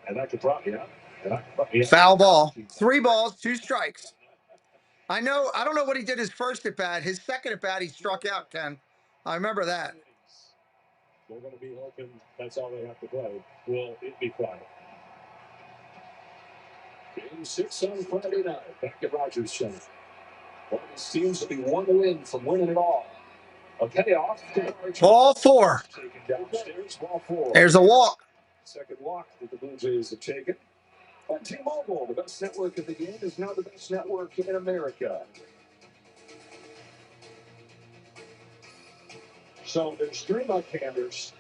And that could probably, Foul ball. 3 balls, 2 strikes. I don't know what he did his first at bat. His second at bat, he struck out, Ken. I remember that. They're going to be hoping that's all they have to play. Will it be quiet? Game 6 on Friday night, back at Rogers Center. One of these teams will be one win from winning it all. A payoff. Ball 4. Taken downstairs, ball 4. There's a walk. Second walk that the Blue Jays have taken. On T-Mobile, the best network of the game is now the best network in America. So there's 3 left-handers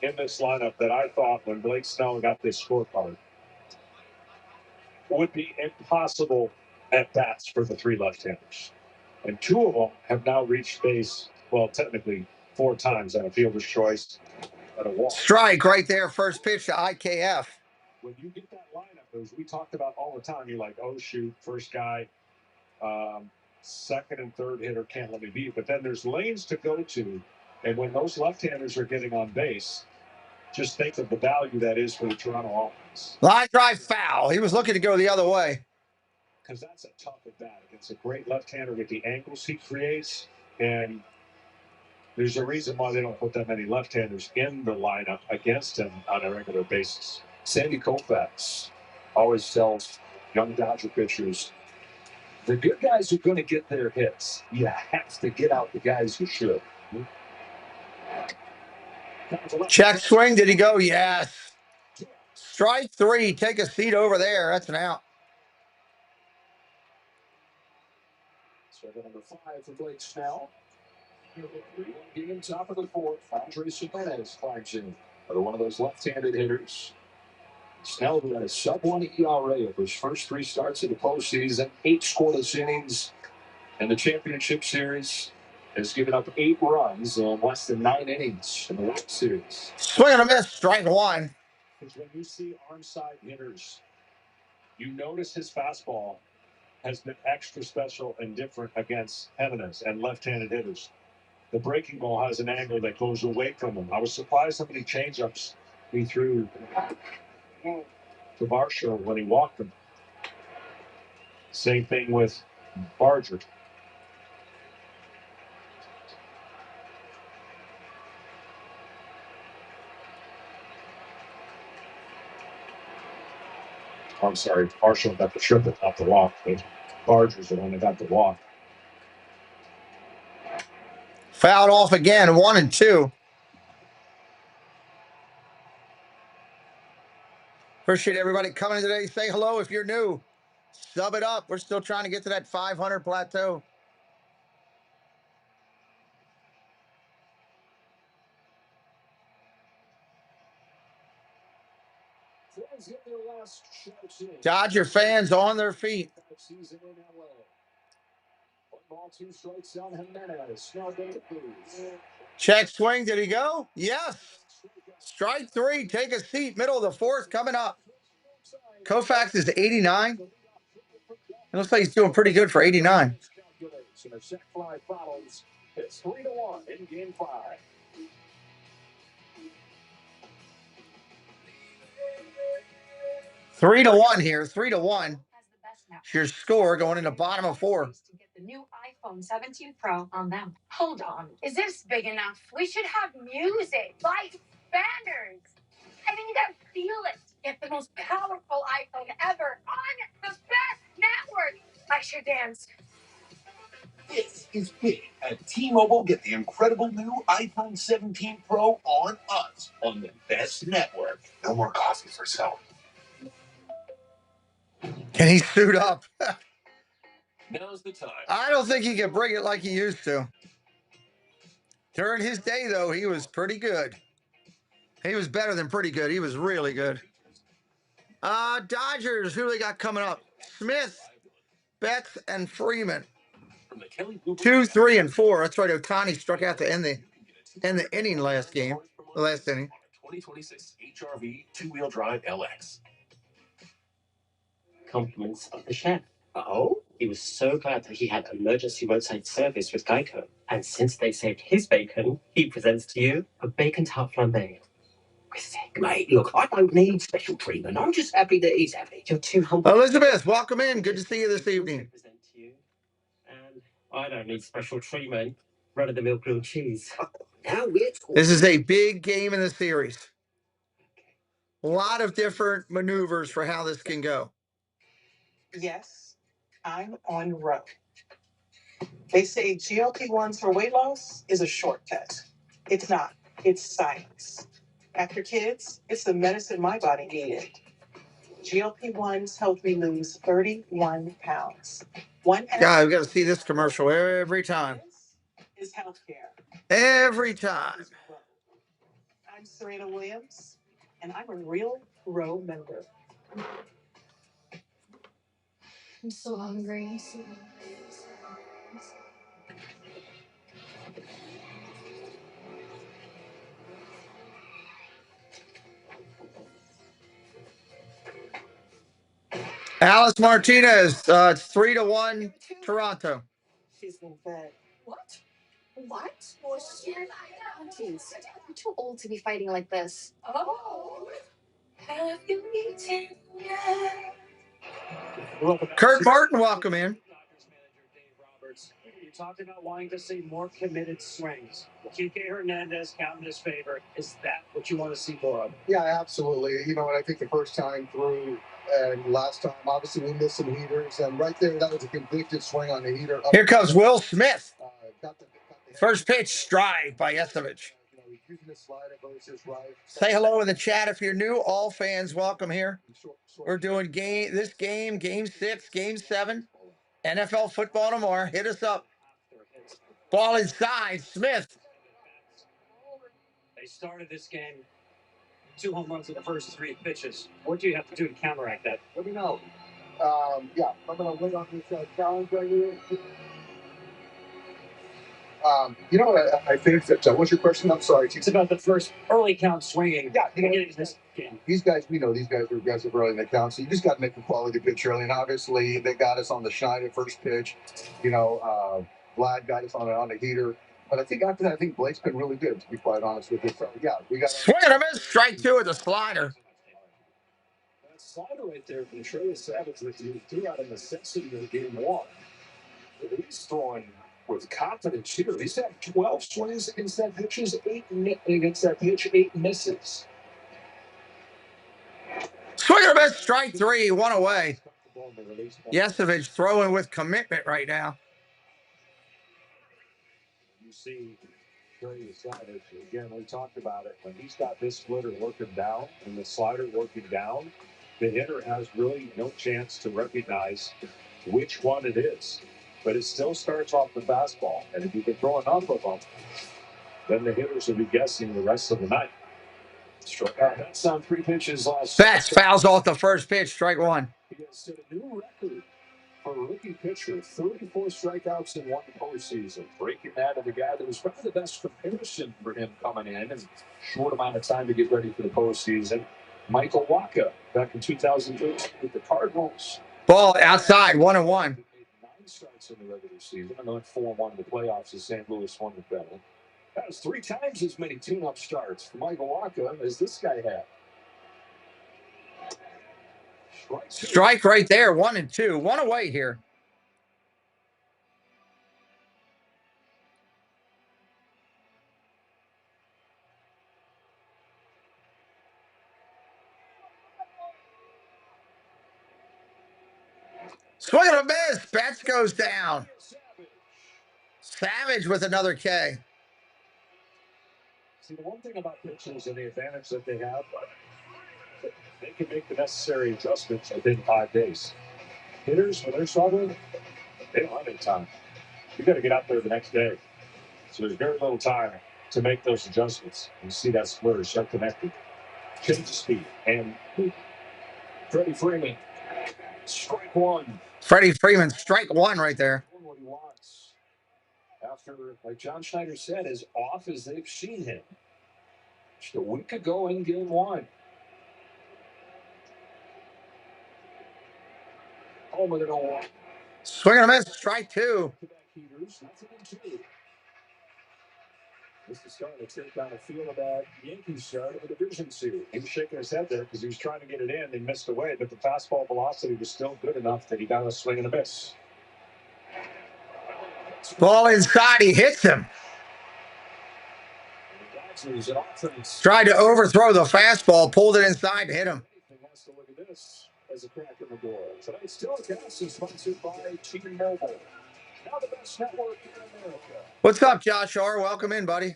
in this lineup that I thought when Blake Snell got this scorecard would be impossible at bats for the 3 left-handers. And 2 of them have now reached base, well, technically 4 times on a fielder's choice at a walk. Strike right there, first pitch to IKF. When you get that lineup, as we talked about all the time, you're like, oh, shoot, first guy, second and third hitter can't let me beat. But then there's lanes to go to. And when those left-handers are getting on base, just think of the value that is for the Toronto offense. Line drive foul. He was looking to go the other way. Because that's a tough at bat against a great left-hander with the angles he creates. And there's a reason why they don't put that many left-handers in the lineup against him on a regular basis. Sandy Koufax always tells young Dodger pitchers, the good guys are going to get their hits. You have to get out the guys who should. Check swing. Did he go? Yes. Strike 3. Take a seat over there. That's an out. Strike number 5 for Blake Snell. Game top of the 4th. Andres Jimenez climbs in. Another one of those left-handed hitters. Snell, who had a sub-1 ERA of his first 3 starts in the postseason, 8 scoreless innings in the championship series, has given up 8 runs in less than 9 innings in the World Series. Swing and a miss. Strike 1. Because when you see arm side hitters, you notice his fastball has been extra special and different against Jimenez and left-handed hitters. The breaking ball has an angle that goes away from him. I was surprised how many changeups he threw to Varsho when he walked him. Same thing with Barger. I'm sorry, Varsho got the triple, not the walk, but Barger's the one that got the walk. Fouled off again. 1 and 2. Appreciate everybody coming in today. Say hello if you're new. Sub it up. We're still trying to get to that 500 plateau. Dodger fans on their feet. Check swing. Did he go? Yes. Strike 3. Take a seat. Middle of the 4th coming up. Koufax is 89. It looks like he's doing pretty good for 89. It's 3-1 in game 5. Three to one here. 3-1. It's your score going into bottom of 4. To get the new iPhone 17 Pro on them. Hold on. Is this big enough? We should have music, lights, banners. I mean, you gotta feel it. Get the most powerful iPhone ever on the best network. I should dance. This is big. At T-Mobile, get the incredible new iPhone 17 Pro on us on the best network. No more coffee for self. Can he suit up? Now's the time. I don't think he can bring it like he used to. During his day, though, he was pretty good. He was better than pretty good. He was really good. Dodgers, who they got coming up? Smith, Betts, and Freeman. 2, 3, and 4. That's right. Ohtani struck out to end the inning last inning. 2026 HRV two-wheel drive LX. Compliments of the chef. Oh? He was so glad that he had emergency roadside service with Geico. And since they saved his bacon, he presents to you a bacon tart flambe. Mate, look, I don't need special treatment. I'm just happy that he's happy. You're too humble. Elizabeth, welcome in. Good to see you this evening. And I don't need special treatment. Run-of-the-mill grilled cheese. Now this is a big game in the series. A lot of different maneuvers for how this can go. Yes, I'm on road. They say GLP-1s for weight loss is a shortcut. It's not. It's science. After kids, it's the medicine my body needed. GLP-1s helped me lose 31 pounds. God, we got to see this commercial every time. Is healthcare. Every time. I'm Serena Williams, and I'm a real Row member. I'm so hungry. Alice Martinez, it's 3-1 Toronto. She's in bed. What? What? I'm too old to be fighting like this. Oh. Have you eaten yet? Kurt Martin, welcome in. You talked about wanting to see more committed swings. Kike Hernandez counting his favor. Is that what you want to see more of? Yeah, absolutely. You know, and I think the first time through and last time, obviously we missed some heaters, and right there, that was a convicted swing on the heater. Here comes Will Smith. First pitch, strike by Yesevich. Say hello in the chat if you're new. All fans, welcome here. We're doing game 6, game 7. NFL football tomorrow. Hit us up. Ball inside. Smith. They started this game 2 home runs in the first 3 pitches. What do you have to do to counteract that? Let me know. Yeah, I'm going to wait on this challenge right here. You know what? I think that. What's your question? I'm sorry. It's about the first early count swinging. Yeah, you know, this game. These guys, we know these guys are aggressive early in the count, so you just got to make a quality pitch early. And obviously, they got us on the shine at first pitch. You know, Vlad got us on the heater. But I think after that, I think Blake's been really good, to be quite honest with you. So, yeah, we got. Swing and a miss. Strike 2 with a slider. That slider right there from Trey Savage that you threw out of necessity in game 1. He's throwing with confidence here. He's had 12 swings against that pitch, 8 against that pitch, 8 misses. Swing and a miss. Strike 3. 1 away. Yesevich throwing with commitment right now. You see Trey Savage, again, we talked about it. When he's got this splitter working down and the slider working down, the hitter has really no chance to recognize which one it is. But it still starts off the fastball. And if you can throw enough of them, then the hitters will be guessing the rest of the night. That's on 3 pitches last. Betts fouls off the first pitch. Strike 1. He has set a new record for a rookie pitcher, 34 strikeouts in 1 postseason. Breaking that of the guy that was probably the best comparison for him coming in short amount of time to get ready for the postseason. Michael Wacha back in 2013 with the Cardinals. Ball outside. 1-1. 9 starts in the regular season and then 4-1 in the playoffs as St. Louis won the battle. That was 3 times as many tune-up starts for Michael Wacha as this guy had. Strike right there. 1-2. 1 away here. Swing and a miss. Betts goes down. Savage with another K. See, the one thing about pitchers and the advantage that they have, they can make the necessary adjustments within 5 days. Hitters, when they're struggling, they don't have any time. You got to get out there the next day. So there's very little time to make those adjustments. You see that splitter start connected. Change the speed. And Freddie Freeman, strike 1. Freddie Freeman, strike 1 right there. What he wants. After, like John Schneider said, as off as they've seen him. just a week ago in game 1. Home with an 0-1. Swing and a miss, strike 2. Heaters, nothing in 2. This is starting to take on a feel of that Yankees start of the division series. He was shaking his head there because he was trying to get it in. He missed away, but the fastball velocity was still good enough that he got a swing and a miss. Ball inside, he hits him. Tried to overthrow the fastball, pulled it inside to hit him. As a crack in the door. Tonight's telecast is sponsored by T-Mobile. Now the best network in America. What's up, Josh R? Welcome in, buddy.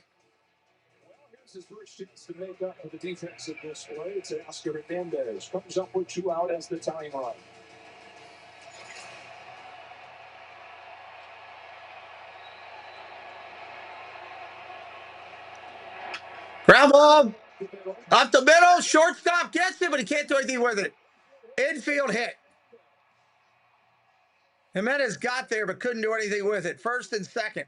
Well, here's his first chance to make up for the defensive display. It's Oscar Hernandez. Comes up with 2 out as the tying run. Ground ball. Up the middle. Shortstop gets it, but he can't do anything with it. Infield hit. Jimenez got there, but couldn't do anything with it. First and second.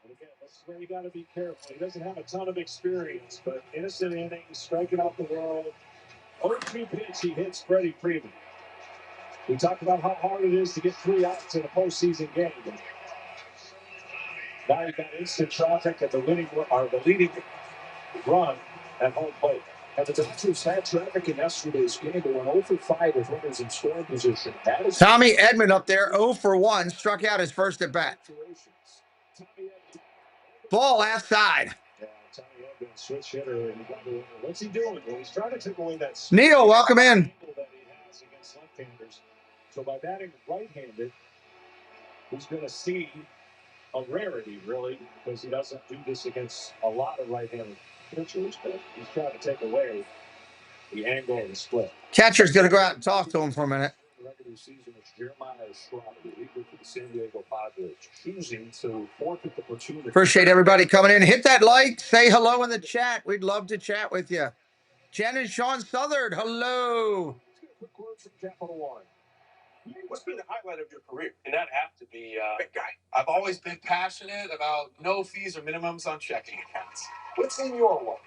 And again, this is where you got to be careful. He doesn't have a ton of experience, but innocent innings, striking out the world. 0-2 pitch, he hits Freddie Freeman. We talked about how hard it is to get 3 outs in a postseason game. Now you got instant traffic at the leading run at home plate. And the Dodgers had traffic in yesterday's game. They went 0 for 5 with runners in scoring position. That is Tommy Edman up there, 0 for 1, struck out his first at bat. Ball outside. Yeah, Tommy Edman, switch hitter. What's he doing? Well, he's trying to take away that Neil, welcome in. that he has against left-handers. So by batting right-handed, he's going to see a rarity, really, because he doesn't do this against a lot of right-handed pitchers, but he's trying to take away the angle and the split. Catcher's going to go out and talk to him for a minute. Regular season, it's Jeremiah Schreiber, the leader for the San Diego Padres, choosing to forfeit the platoon. Appreciate everybody coming in. Hit that like. Say hello in the chat. We'd love to chat with you. Jen and Sean Southard, hello. Let's get a quick word from Capital One. What's been the highlight of your career? And that have to be big guy. I've always been passionate about no fees or minimums on checking accounts. What's in your wallet?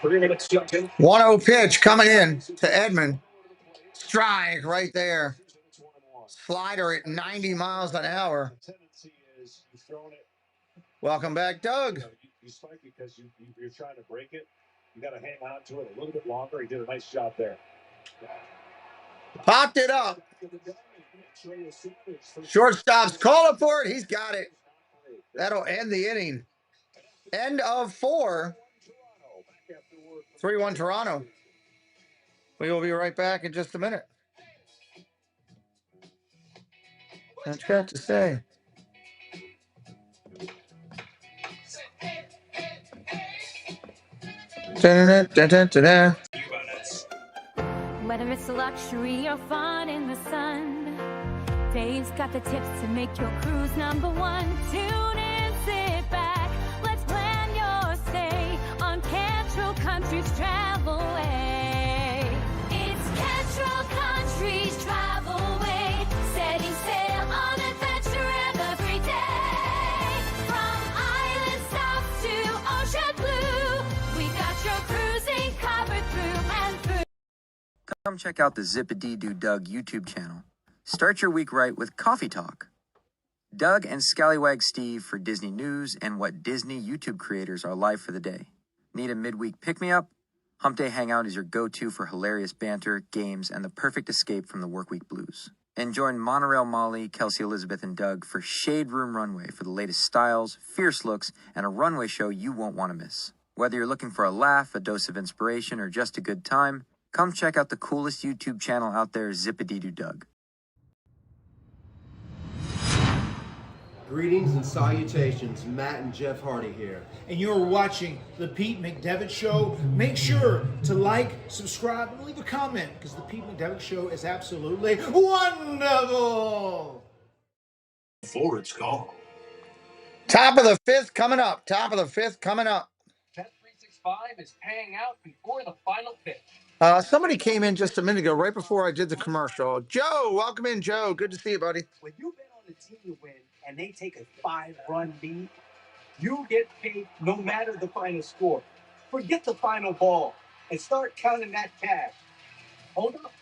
Three minutes, Justin. 1-0 pitch coming in to Edman. Strike right there. Slider at 90 miles an hour. Welcome back, Doug. You strike because you're trying to break it. You got to hang on to it a little bit longer. He did a nice job there. Popped it up. Shortstop's calling for it. He's got it. That'll end the inning. End of 4. 3-1 Toronto. We will be right back in just a minute. That's what you got to say. Da-da-da-da-da-da. Whether it's luxury or fun in the sun, Dave's got the tips to make your cruise #1. Tune in, sit back, let's plan your stay on Cantrell Country's Travelway. It's Cantrell Country's Travelway, setting sail on adventure every day. From island south to ocean blue, we got your cruising covered through and through. Come check out the Zip-a-Dee-Doo Doug YouTube channel. Start your week right with Coffee Talk. Doug and Scallywag Steve for Disney news and what Disney YouTube creators are live for the day. Need a midweek pick-me-up? Hump Day Hangout is your go-to for hilarious banter, games, and the perfect escape from the workweek blues. And join Monorail Molly, Kelsey Elizabeth, and Doug for Shade Room Runway for the latest styles, fierce looks, and a runway show you won't want to miss. Whether you're looking for a laugh, a dose of inspiration, or just a good time, come check out the coolest YouTube channel out there, Zip-a-Dee-Doo Doug. Greetings and salutations, Matt and Jeff Hardy here. And you're watching The Pete McDevitt Show. Make sure to like, subscribe, and leave a comment, because The Pete McDevitt Show is absolutely wonderful. Before it's gone. Top of the 5th coming up. Top of the 5th coming up. Bet365 is paying out before the final pitch. Somebody came in just a minute ago, right before I did the commercial. Joe, welcome in, Joe. Good to see you, buddy. When you bet on the team to win and they take a 5-run lead, you get paid no matter the final score. Forget the final ball and start counting that cash. Hold up.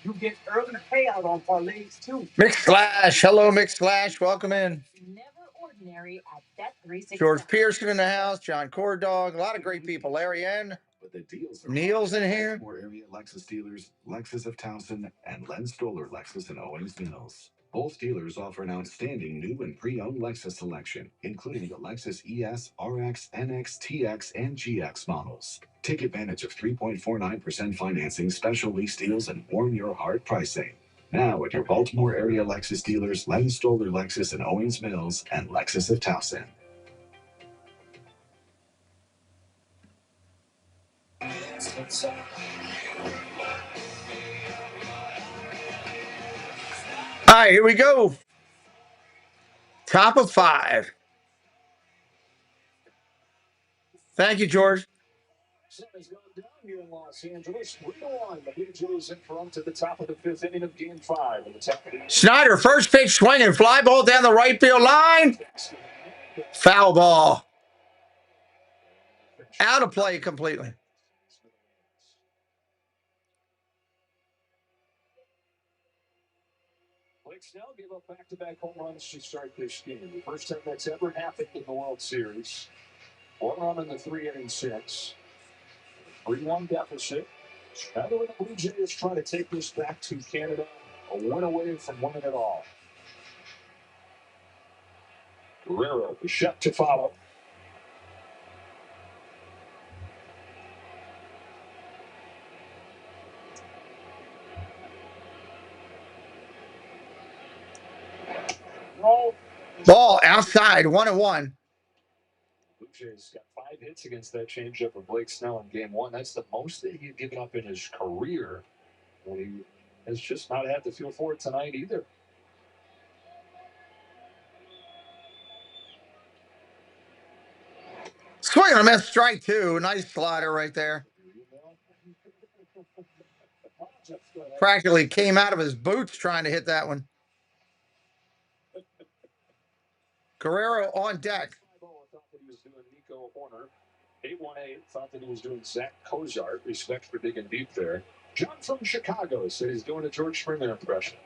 You get early payout on parlays too. Mix Slash. Hello, Mix Slash. Welcome in. Never ordinary at Bet365. George Pearson in the house. John Cordog. A lot of great people. Larry N. But the deals are Neil's in here. More area Lexus dealers, Lexus of Townsend, and LADvsTOR Lexus in Owings Mills. Both dealers offer an outstanding new and pre-owned Lexus selection, including the Lexus ES, RX, NX, TX, and GX models. Take advantage of 3.49% financing, special lease deals, and warm your heart pricing. Now at your Baltimore area Lexus dealers, LADvsTOR Lexus in Owings Mills, and Lexus of Townsend. All right, here we go. Top of 5. Thank you, George. Sun has gone down here in Los Angeles. 3-1. The Blue Jays in front at the top of the 5th inning of Game 5. In the top of the Snyder, first pitch swinging. Fly ball down the right field line. Foul ball. Out of play completely. Snell gave up back-to-back home runs to start this game. The first time that's ever happened in the World Series. 1 run in the 3-inning six. 3-1 deficit. Schneider and the Blue Jays trying to take this back to Canada. A win away from winning it all. Guerrero, the shot to follow. Ball outside, 1-1. Blue Jays got 5 hits against that changeup of Blake Snell in Game 1. That's the most that he's given up in his career. And he has just not had the feel for it tonight either. Swing and a miss, strike 2. Nice slider right there. Practically came out of his boots trying to hit that one. Guerrero on deck. 818 thought that he was doing Zach Cozart. Respect for digging deep there. John from Chicago said he's doing a George Springer impression.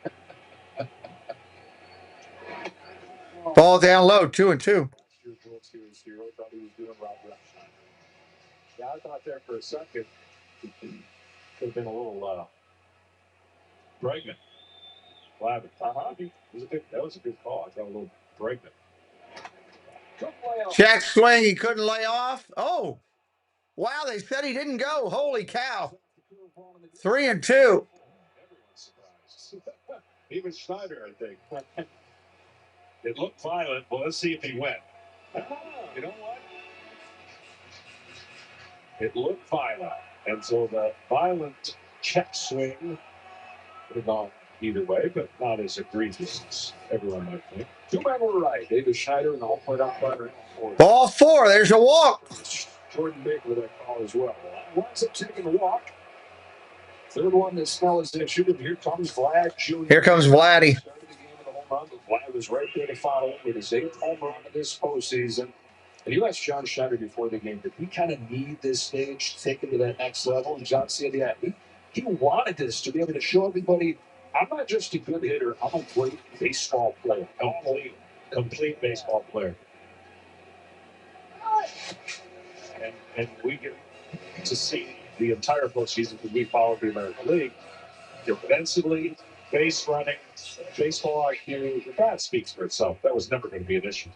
Ball down low, 2-2. Yeah, I thought there for a second could have been a little pregnant. That was a good call. I thought a little pregnant. Check swing, he couldn't lay off. Oh, wow, they said he didn't go. Holy cow. 3-2. Even Schneider, I think. It looked violent. Well, let's see if he went. You know what? It looked violent. And so the violent check swing would have gone either way, but not as egregious as everyone might think. 2 men were right. David Schneider and the home plate umpire. Ball 4. There's a walk. Jordan Baker with that call as well. Winds up taking the walk. Third one that Snell is shooting. Here comes Vlad Jr. Here comes Vladdy. Vlad was right there to follow with his 8th home run of this postseason. And you asked John Schneider before the game, did he kind of need this stage to take him to that next level? And John said, yeah, he wanted this to be able to show everybody, I'm not just a good hitter, I'm a great baseball player. Complete baseball player. And we get to see the entire postseason because we follow the American League. Defensively, base running, baseball IQ, that speaks for itself. That was never going to be an issue.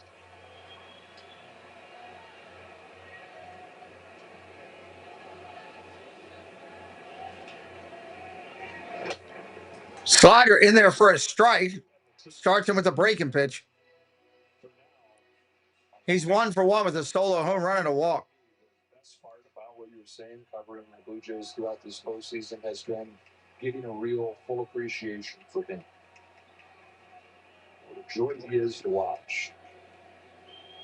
Slider in there for a strike. Starts him with a breaking pitch. He's 1 for 1 with a solo home run and a walk. Best part about what you were saying, covering the Blue Jays throughout this postseason, has been getting a real full appreciation for him. What a joy he is to watch.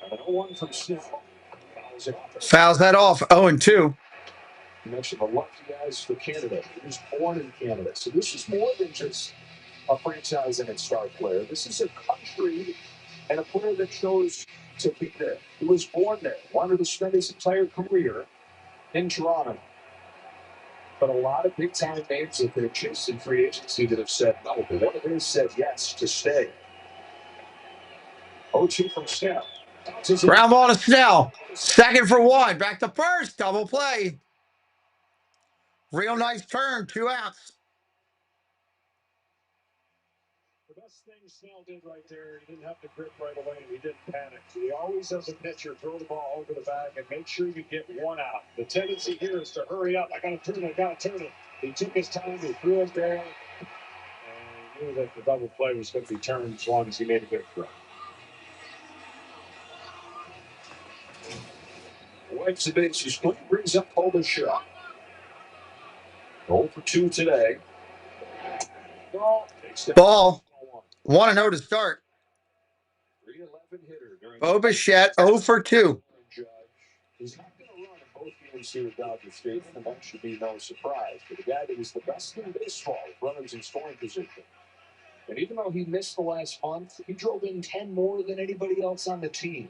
And an 0-1 from Snell. Fouls that off, 0-2. You mentioned the lucky guys for Canada. He was born in Canada. So this is more than just a franchise and its star player. This is a country and a player that chose to be there. He was born there, wanted to spend his entire career in Toronto. But a lot of big-time names that they're chasing free agency that have said no, but one of them said yes to stay. 0-2 from Snell. Ground ball to Snell. Second for one. Back to first. Double play. Real nice turn. 2 outs. The best thing Snell did right there, he didn't have to grip right away, and he didn't panic. He always, as a pitcher, throw the ball over the bag and make sure you get one out. The tendency here is to hurry up. I got to turn it. He took his time. He threw it there. And he knew that the double play was going to be turned as long as he made a good throw. Wipes the bases clean, brings up Holder's shot. 0 for 2 today. Ball. 1-0 to start. 311 hitter. Bo Bichette 0 for 2. He's not going to run in both games here at Dodger Stadium, and that should be no surprise. For the guy that was the best in baseball with runners in scoring position. And even though he missed the last month, he drove in 10 more than anybody else on the team.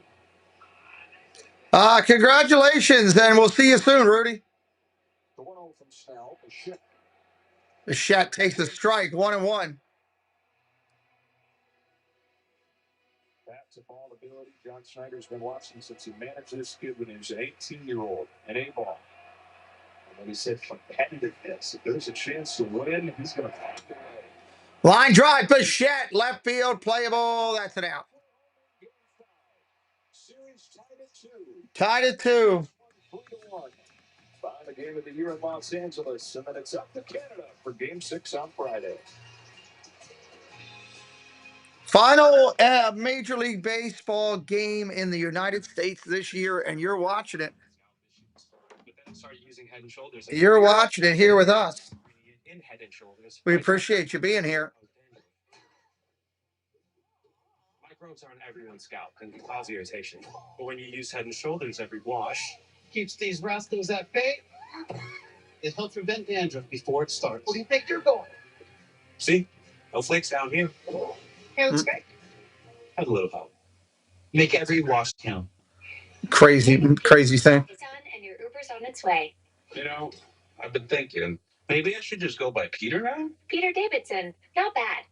Congratulations, and we'll see you soon, Rudy. The 1-0 from Snell. Bichette takes a strike, 1-1. Bat to ball ability. John Schneider's been watching since he managed this kid when he was an 18-year-old, an A-ball. And when he said competitiveness, if there's a chance to win, he's going to find it. Line drive, Bichette, left field, playable. That's an out. Series Tied at 2. 3-1. Final game of the year in Los Angeles, and then it's up to Canada for Game 6 on Friday. Final Major League Baseball game in the United States this year, and you're watching it. You're watching it here with us. We appreciate you being here. Microbes aren't everyone's scalp and can cause irritation. But when you use Head and Shoulders every wash, keeps these rascals at bay. It helps prevent dandruff before it starts. Where do you think you're going? See? No flakes down here. Hair looks great. Have a little help. Make every wash count. Crazy thing. And your Uber's on its way. You know, I've been thinking, maybe I should just go by Peter now? Peter Davidson. Not bad.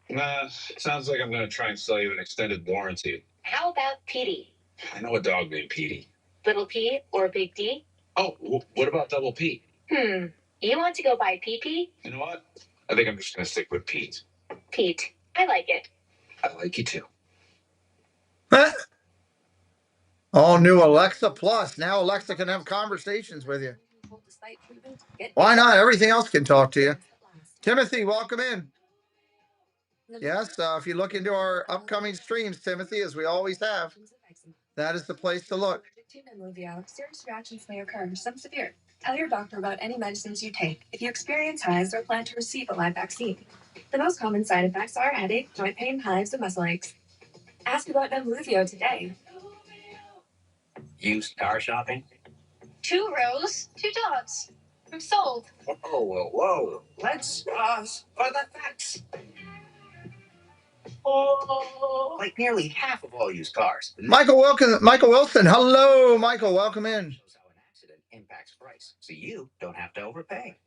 Sounds like I'm going to try and sell you an extended warranty. How about Petey? I know a dog named Petey. Little P or Big D? Oh, what about Double P? You want to go by PP? You know what? I think I'm just going to stick with Pete. Pete. I like it. I like you too. All new Alexa Plus. Now Alexa can have conversations with you. Why not? Everything else can talk to you. Timothy, welcome in. Yes, if you look into our upcoming streams, Timothy, as we always have, that is the place to look. Serious reactions may occur, some severe. Tell your doctor about any medicines you take if you experience hives or plan to receive a live vaccine. The most common side effects are headache, joint pain, hives, and muscle aches. Ask about Nemluvio today. Used car shopping? 2 rows, 2 dogs. I'm sold. Whoa. Let's pause for the facts. Like nearly half of all used cars. Michael Wilson. Hello, Michael. Welcome in. Shows how an accident impacts price, so you don't have to overpay.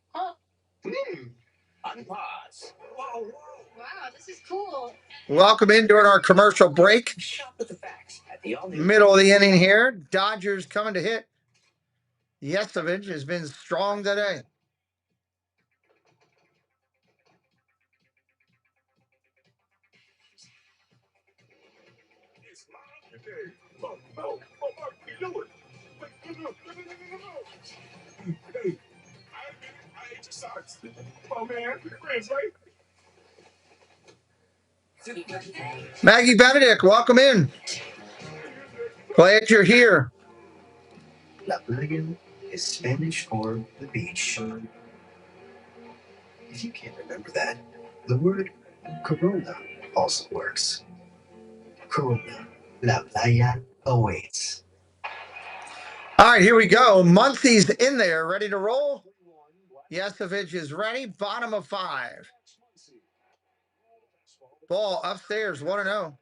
Unpause. Whoa. Wow, this is cool. Welcome in during our commercial break. Shop with the facts at the all-new Middle of the inning here. Dodgers coming to hit. Yesovich has been strong today. No, Mark, you do it. Hey, I exercise. Oh, man, we're friends, right? Maggie Benedict, welcome in. Glad you're here. La Playa is Spanish for the beach. If you can't remember that, the word Corona also works. Corona, La Playa awaits. All right, here we go. Muncie's in there, ready to roll. Yesovich is ready. Bottom of 5. Ball upstairs, 1-0.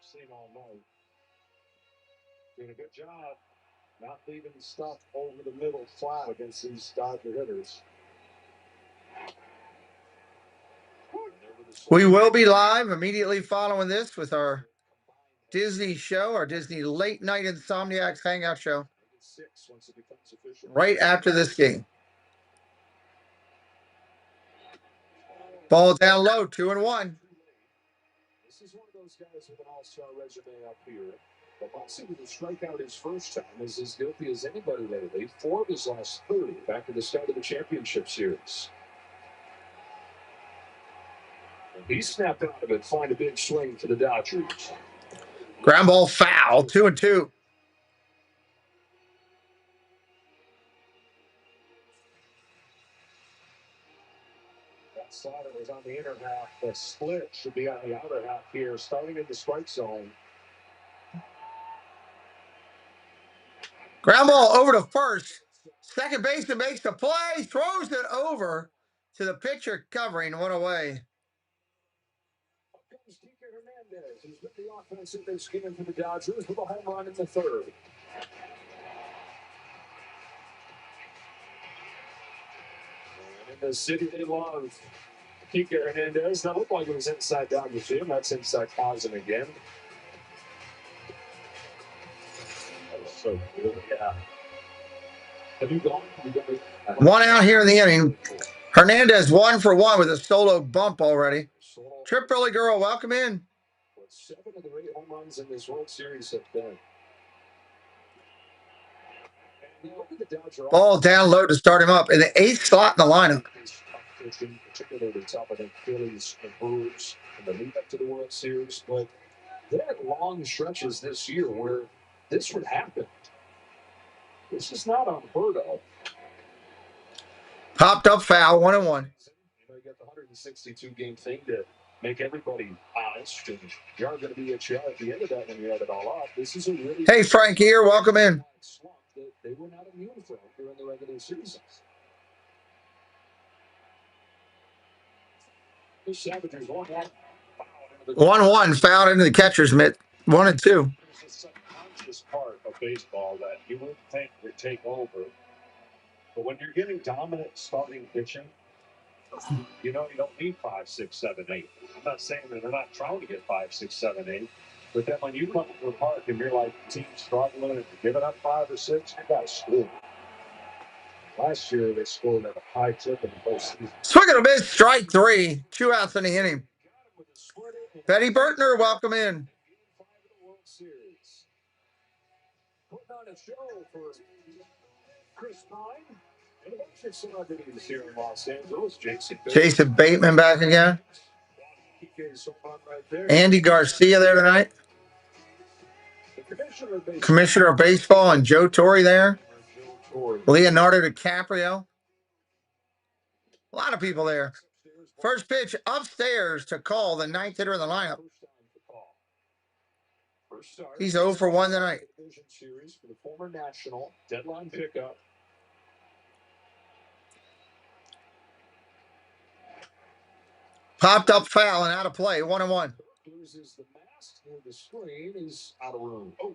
Seen all night. Doing a good job not leaving stuff over the middle flat against these Dodger hitters. We will be live immediately following this with our Disney show, our Disney Late Night Insomniacs Hangout show, right after this game. Ball down low, 2-1. This is one of those guys with an all-star resume up here. But Bossy, with a strikeout his first time, is as guilty as anybody lately. 4 of his last 30 back at the start of the championship series. And he snapped out of it, find a big swing for the Dodgers. Ground ball foul, 2-2. That slider was on the inner half. The split should be on the outer half here, starting in the strike zone. Ground ball over to first. Second baseman makes the play, throws it over to the pitcher covering, one away. Hernandez, who's been the offensive base given for the Dodgers with a home run in the 3rd. And in the city they love, Kike Hernandez. That looked like it was inside down the field. That's inside pausing again. That was so good. Yeah. Have you gone? One out here in the inning. Hernandez 1 for 1 with a solo bump already. Trip Billy Girl, welcome in. 7 of the 8 home runs in this World Series have been. Ball down low to start him up in the 8th slot in the lineup. Particularly top of the Phillies and Brewers in the lead up to the World Series, but there are long stretches this year where this would happen. This is not unheard of. Popped up foul, 1-1. You know, you got the 162 game thing to make everybody honest, and you are going to be at you at the end of that when you add it all up. This is a really Hey, Frank here, welcome in. slump that they were not immune from during the regular season. The Savages 1-1 fouled into the catcher's mitt. 1-2. It's a subconscious part of baseball that you wouldn't think would take over. But when you're getting dominant starting pitching, you know you don't need 5, 6, 7, 8. I'm not saying that they're not trying to get 5, 6, 7, 8. But then when you come to the park and you're like, team struggling and you're giving up 5 or 6, you got to score. Last year they scored at a high clip in the postseason. Swing and a miss, strike 3. 2 outs in the inning. Betty Bertner, welcome in. Putting on a show for Chris Pine and a bunch of celebrities here in Los Angeles. Jason Bateman back again. Right there. Andy Garcia there tonight. The Commissioner of Baseball and Joe Torre there. Leonardo DiCaprio. A lot of people there. First pitch upstairs to call the 9th hitter in the lineup. He's 0 for 1 tonight. Series for the former national deadline pickup. Popped up foul and out of play. 1-1. Loses the mask near the screen. He's out of room. Oh.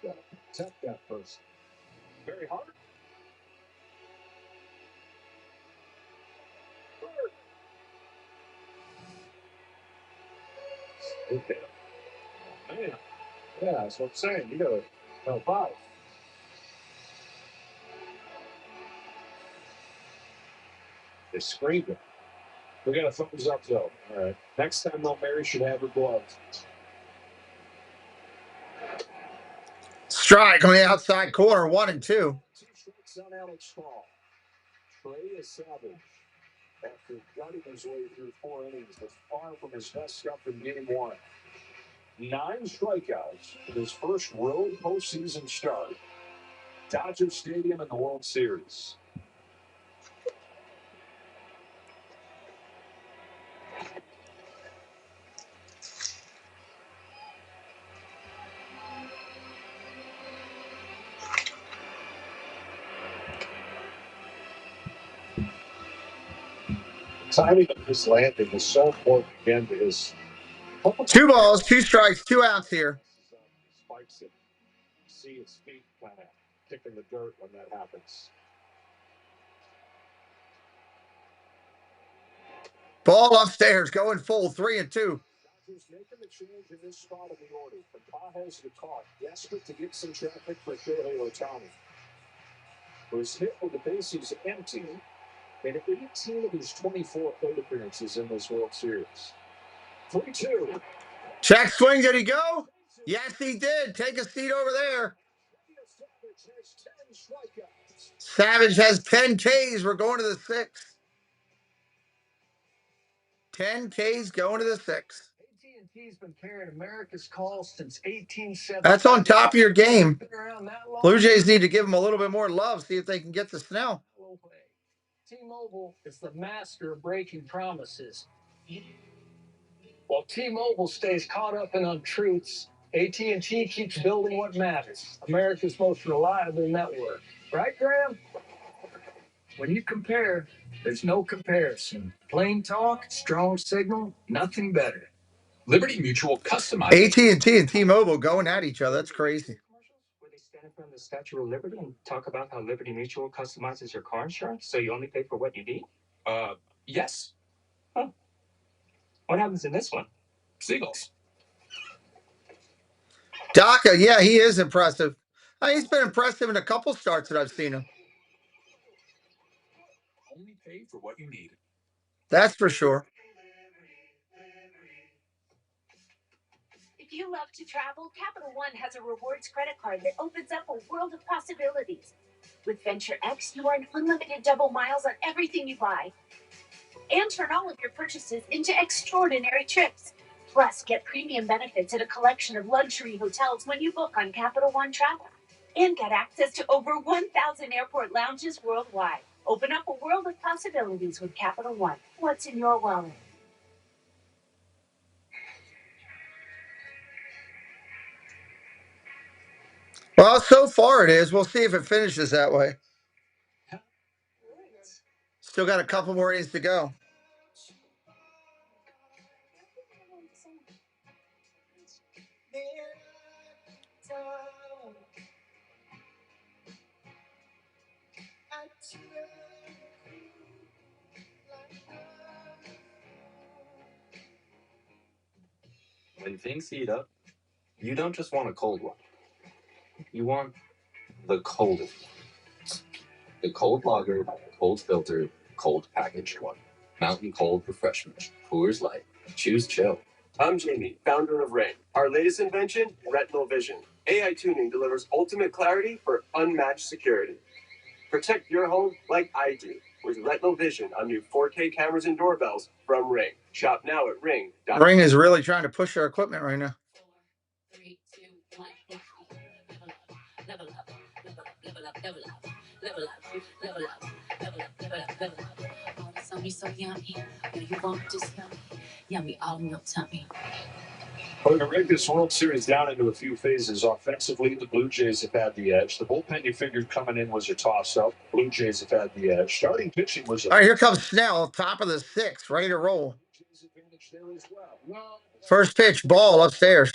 Got to protect that person. Very hard. Okay. Oh, man. Yeah, that's what I'm saying. You got to help out. They screamed it. We got a thumbs up, though. All right. Next time, though, Mary should have her gloves. Strike on the outside corner. 1-2. 2 strikes on Alex Snell. Trey is savage. After gutting his way through 4 innings, was far from his best stuff in game 1. 9 strikeouts in his first road postseason start. Dodger Stadium in the World Series. Timing of his landing is so important again to his 2 balls, 2 strikes, 2 outs here. spikes it. See his feet kind of kicking the dirt when that happens. Ball upstairs, going full, 3-2. Dodgers making the change in this spot of the order from Pajes to Caught, desperate to get some traffic for Shohei Ohtani, who's hit with the bases empty in 18 of his 24 plate appearances in this World Series. 3-2. Check swing, did he go? Yes, he did. Take a seat over there. Savage has 10 Ks. We're going to the 6th. 10 Ks going to the 6th. AT&T's been carrying America's call since 1870. That's on top of your game. Blue Jays need to give him a little bit more love, see if they can get to Snell. T-Mobile is the master of breaking promises. While T-Mobile stays caught up in untruths, AT&T keeps building what matters. America's most reliable network. Right, Graham? When you compare, there's no comparison. Plain talk, strong signal, nothing better. Liberty Mutual customized. AT&T and T-Mobile going at each other. That's crazy. Where they stand in front of the Statue of Liberty and talk about how Liberty Mutual customizes your car insurance so you only pay for what you need? Yes. Huh. What happens in this one? Seagulls. Daka, yeah, he is impressive. He's been impressive in a couple starts that I've seen him. Only pay for what you need. That's for sure. If you love to travel, Capital One has a rewards credit card that opens up a world of possibilities. With Venture X, you earn unlimited double miles on everything you buy. And turn all of your purchases into extraordinary trips. Plus, get premium benefits at a collection of luxury hotels when you book on Capital One Travel. And get access to over 1,000 airport lounges worldwide. Open up a world of possibilities with Capital One. What's in your wallet? Well, so far it is. We'll see if it finishes that way. Still got a couple more innings to go. When things heat up, you don't just want a cold one. You want the coldest one. The cold lager, cold filtered, cold packaged one. Mountain Cold Refreshment. TORvsLAD. Choose chill. I'm Jamie, founder of Ring. Our latest invention, Retinal Vision. AI tuning delivers ultimate clarity for unmatched security. Protect your home like I do with Retinal Vision on new 4K cameras and doorbells from Ring. Shop now at Ring. Ring is really trying to push our equipment right now. 3, 2, 1, level up, level up, level up, level up, level up, level up, level up, level up. Oh, this on me so yummy. Yo, you want this yummy all in your tummy. We're going to break this World Series down into a few phases. Offensively, the Blue Jays have had the edge. The bullpen you figured coming in was a toss-up. Blue Jays have had the edge. Starting pitching was All right, here comes Snell, top of the 6th, ready to roll. there as well. First pitch, ball upstairs.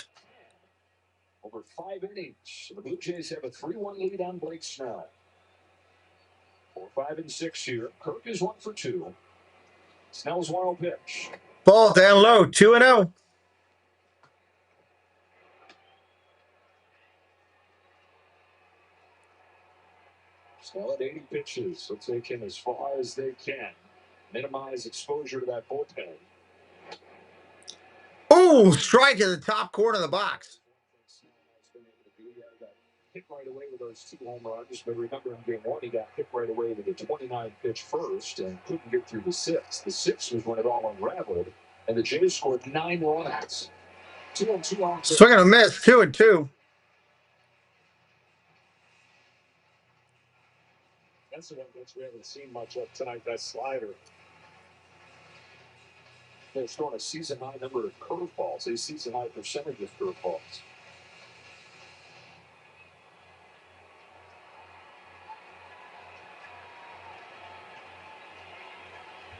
Over 5 innings, the Blue Jays have a 3-1 lead on Blake Snell. 4, 5, and 6 here. Kirk is 1 for 2. Snell's 1-0 pitch. Ball down low, 2-0. Snell at 80 pitches. They'll take him as far as they can. Minimize exposure to that bullpen. Ooh, strike in the top corner of the box. Hit right away with those 2 home runs. But remember in game 1, he got hit right away with a 29 pitch first and couldn't get through the 6th. The 6th was when it all unraveled, and the Jays scored 9 runs. 2-2 off. Swing and a miss, 2-2. That's the one that we haven't seen much of tonight, that slider. They're throwing a season-high number of curveballs, a season-high percentage of curveballs.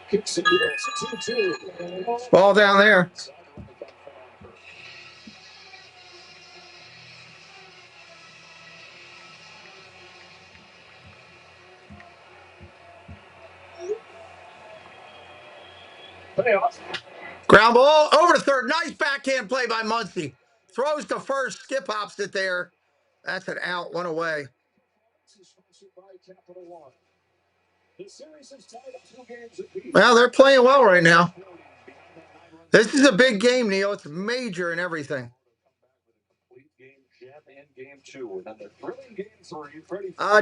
Kicks it, yes, 2-2. Ball down there. Playoff. Ground ball over to third. Nice backhand play by Muncie. Throws to first. Skip hops it there. That's an out. One away. Well, they're playing well right now. This is a big game, Neil. It's major and everything.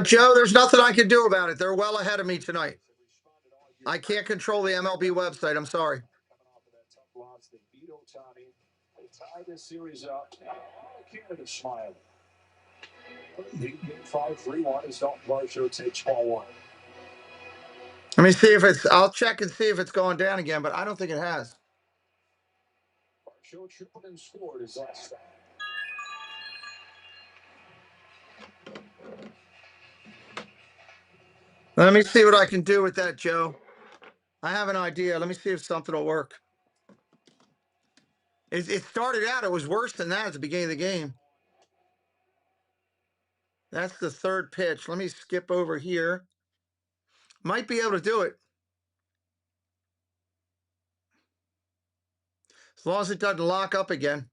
Joe, there's nothing I can do about it. They're well ahead of me tonight. I can't control the MLB website. I'm sorry. Tie this series up. Canada smiling. Lead game 5-3-1 as Dalton Varsho takes ball one. Let me see if it's. I'll check and see if it's going down again, but I don't think it has. Varsho tripled and scored his last time. Let me see what I can do with that, Joe. I have an idea. Let me see if something will work. It started out, it was worse than that at the beginning of the game. That's the third pitch. Let me skip over here. Might be able to do it. As long as it doesn't lock up again.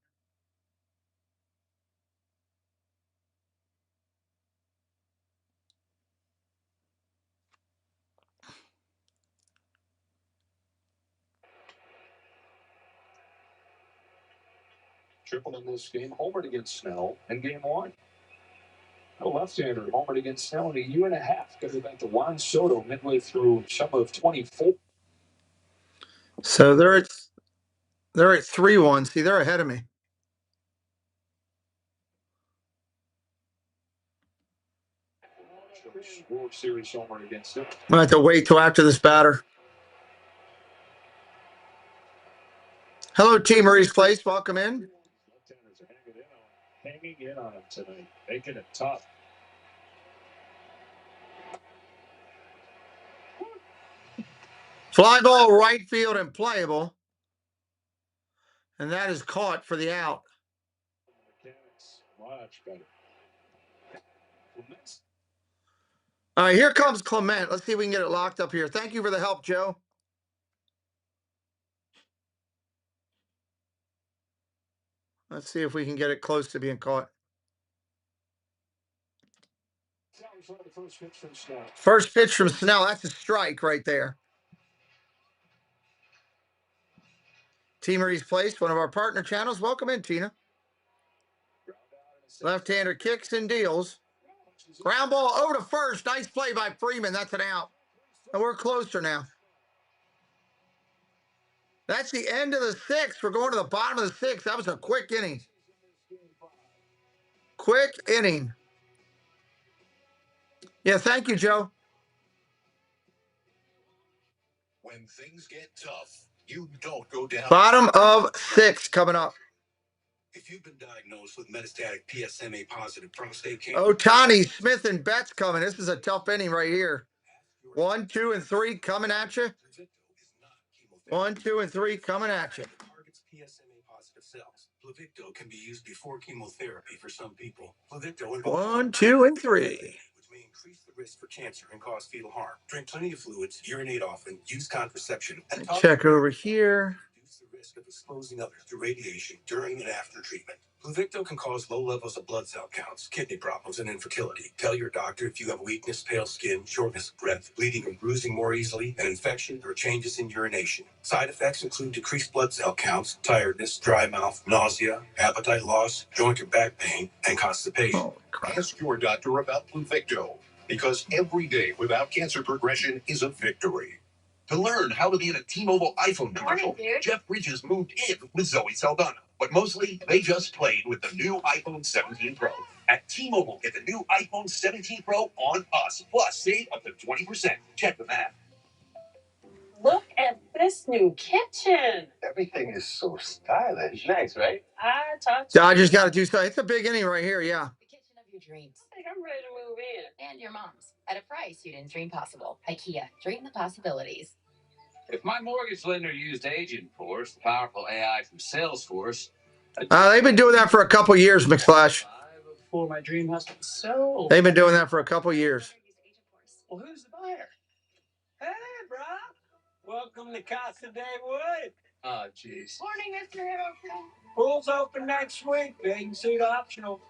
Triple in this game, homered against Snell in game one. A left-hander homered against Snell in a year and a half. Goes back to Juan Soto midway through summer of 24. So they're at 3-1. See, they're ahead of me. World Series homer against him. I'm going to have to wait till after this batter. Hello, T. Marie's Place. Welcome in. Left-handers are hanging in on him tonight, making it tough. Fly ball right field and playable. And that is caught for the out. Mechanics, much better. All right, here comes Clement. Let's see if we can get it locked up here. Thank you for the help, Joe. Let's see if we can get it close to being caught. First pitch from Snell. That's a strike right there. T. Marie's Place, one of our partner channels. Welcome in, Tina. Left-hander kicks and deals. Ground ball over to first. Nice play by Freeman. That's an out. And we're closer now. That's the end of the sixth. We're going to the bottom of the sixth. That was a quick inning. Quick inning. Yeah, thank you, Joe. When things get tough, you don't go down. Bottom of six coming up. If you've been diagnosed with metastatic PSMA positive prostate cancer. Otani, Smith, and Betts coming. This is a tough inning right here. 1, 2, and 3 coming at you. 1, 2, and 3 coming at you. Targets PSMA positive cells. Pluvicto can be used before chemotherapy for some people. Pluvicto 1, 2, and 3. Which may increase the risk for cancer and cause fetal harm. Drink plenty of fluids, urinate often, use contraception, and check over here. Reduce the risk of exposing others to radiation during and after treatment. Pluvicto can cause low levels of blood cell counts, kidney problems, and infertility. Tell your doctor if you have weakness, pale skin, shortness of breath, bleeding or bruising more easily, an infection, or changes in urination. Side effects include decreased blood cell counts, tiredness, dry mouth, nausea, appetite loss, joint or back pain, and constipation. Ask your doctor about Pluvicto, because every day without cancer progression is a victory. To learn how to be in a T-Mobile iPhone commercial, Jeff Bridges moved in with Zoe Saldana. But mostly, they just played with the new iPhone 17 Pro. At T-Mobile, get the new iPhone 17 Pro on us. Plus, save up to 20%. Check the math. Look at this new kitchen. Everything is so stylish. Nice, right? I talked Dodgers got to do something. It's a big inning right here, yeah. the kitchen of your dreams. I think I'm ready to move in. And your mom's. At a price you didn't dream possible. IKEA. Dream the possibilities. If my mortgage lender used Agent Force, the powerful AI from Salesforce, they've been doing that for a couple years, McFlash. before my dream house was sold. They've been doing that for a couple years. Well, who's the buyer? Hey, bro. Welcome to Casa de Wood. Oh, jeez. Morning, Mr. Hiddleston. Pool's open next week. Bathing suit optional.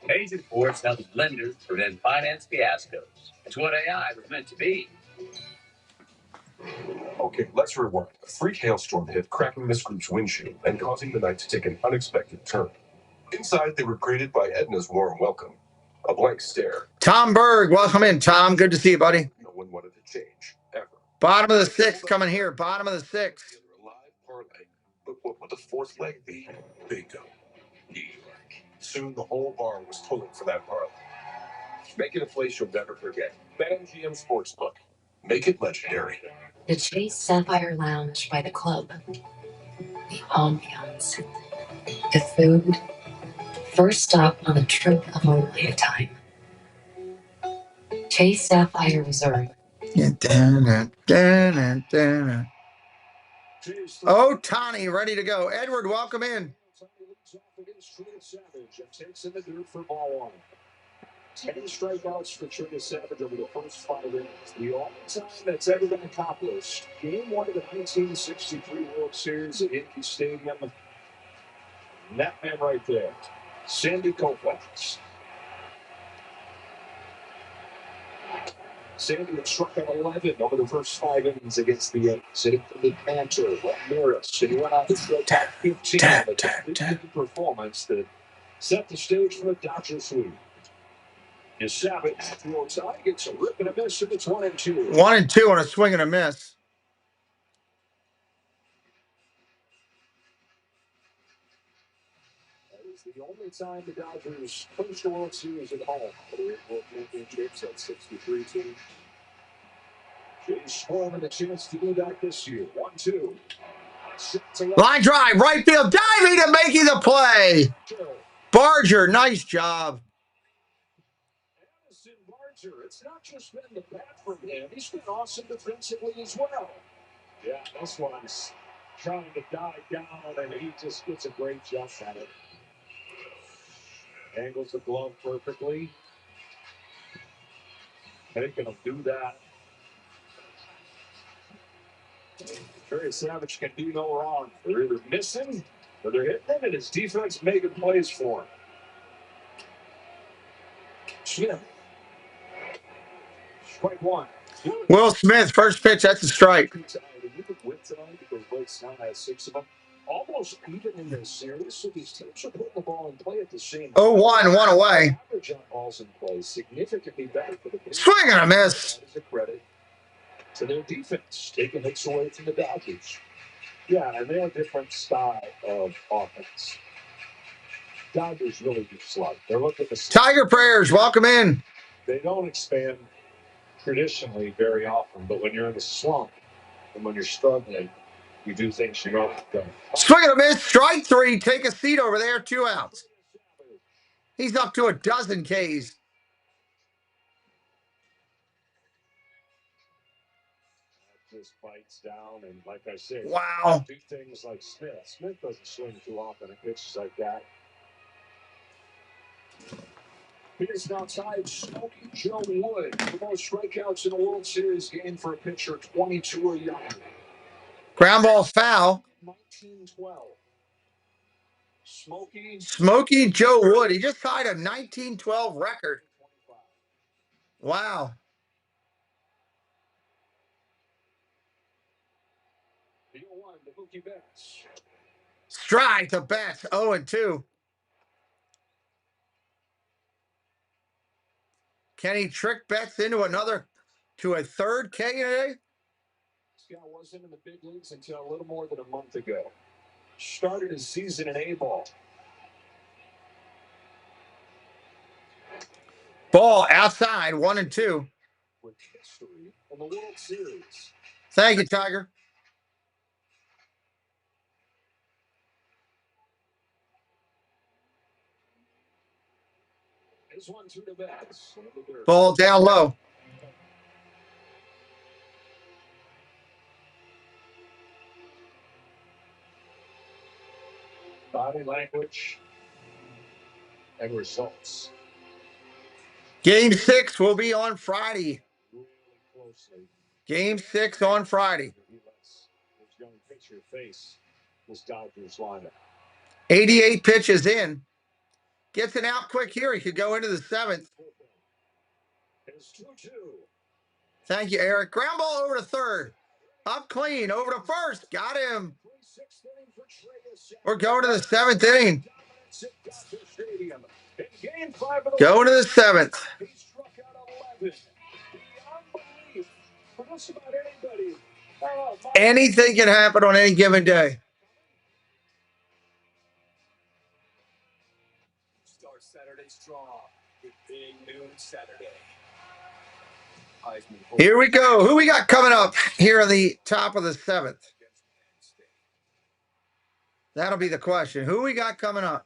Agent Force helps lenders prevent finance fiascos. It's what AI was meant to be. Okay, let's rewind. A freak hailstorm hit, cracking this group's windshield and causing the night to take an unexpected turn. Inside, they were greeted by Edna's warm welcome. A blank stare. Tom Berg, welcome in, Tom. Good to see you, buddy. No one wanted to change, ever. Bottom of the sixth coming here. Bottom of the sixth. A live parlay. But what would the fourth leg be? Bingo. Soon the whole bar was pulling for that parlay. Make it a place you'll never forget. BetMGM Sportsbook. Make it legendary. The Chase Sapphire Lounge by the club. The ambiance. The food. First stop on a trip of a lifetime. Chase Sapphire Resort. Oh, Tani, ready to go. Edward, welcome in. Takes in the dirt for ball one. 10 strikeouts for Trey Savage over the first 5 innings. The only time that's ever been accomplished. Game 1 of the 1963 World Series at Yankee Stadium. And that man right there, Sandy Koufax. Sandy had struck out 11 over the first 5 innings against the Yankees. Hitting from the Panther, Ramirez, and he went out to throw 15 a performance that set the stage for a Dodger sweep. Is Savage towards side, gets a rip and a miss, and it's 1-2. 1-2 on a swing and a miss. That is the only time the Dodgers finished the World Series at home. The World Championships at 63 team. Jay Sporman a chance to do that this year. 1-2. Line drive, right field, diving and making the play. Barger, nice job. Barger, it's not just been the bat from him. He's been awesome defensively as well. Yeah, this one's trying to dive down, and he just gets a great jump at it. Angles the glove perfectly. Taking him do that. Trey Savage can do no wrong. They're either missing or they're hitting him, and his defense making plays for him. Smith. Strike one. Will Smith, first pitch, that's a strike. Almost even in this series, so these teams are putting the ball in play at the same 0-1, one away. Average on balls in play significantly better for the Swing and a miss. That is a credit to their defense, taking hits away from the Dodgers. Yeah, and they're a different style of offense. Dodgers really do slug. They're looking to Tiger Prayers, welcome in. They don't expand traditionally very often, but when you're in a slump and when you're struggling, you do things you don't do. Swing and a miss, strike 3. Take a seat over there, 2 outs. He's up to a dozen Ks. Just bites down, and like I said, wow. Do things like Smith. Smith doesn't swing too often at pitches like that. Here's outside Smokey Joe Wood. The most strikeouts in a World Series game for a pitcher, 22 or younger. Ground ball foul. 1912. Smokey Joe Wood. He just tied a 1912 record. Wow. Strike to Betts, 0-2. Can he trick Betts into a third K today? This guy wasn't in the big leagues until a little more than a month ago. Started his season in A-ball. Ball outside, 1-2. With history in the World Series. Thank you, Tiger. Ball down low. body language and results. Game 6 will be on Friday. Really closely. Game 6 on Friday. He lets his young pitcher face this Dodgers lineup. 88 pitches in. Gets it out quick here. He could go into the 7th. It's 2-2. Thank you, Eric. Ground ball over to third. Up clean. Over to first. Got him. We're going to the 7th inning. Going to the 7th. He struck out 11. Beyond belief. For just about anybody. Anything can happen on any given day. Start Saturday strong with big noon Saturday. Here we go. Who we got coming up here on the top of the 7th? That'll be the question. Who we got coming up?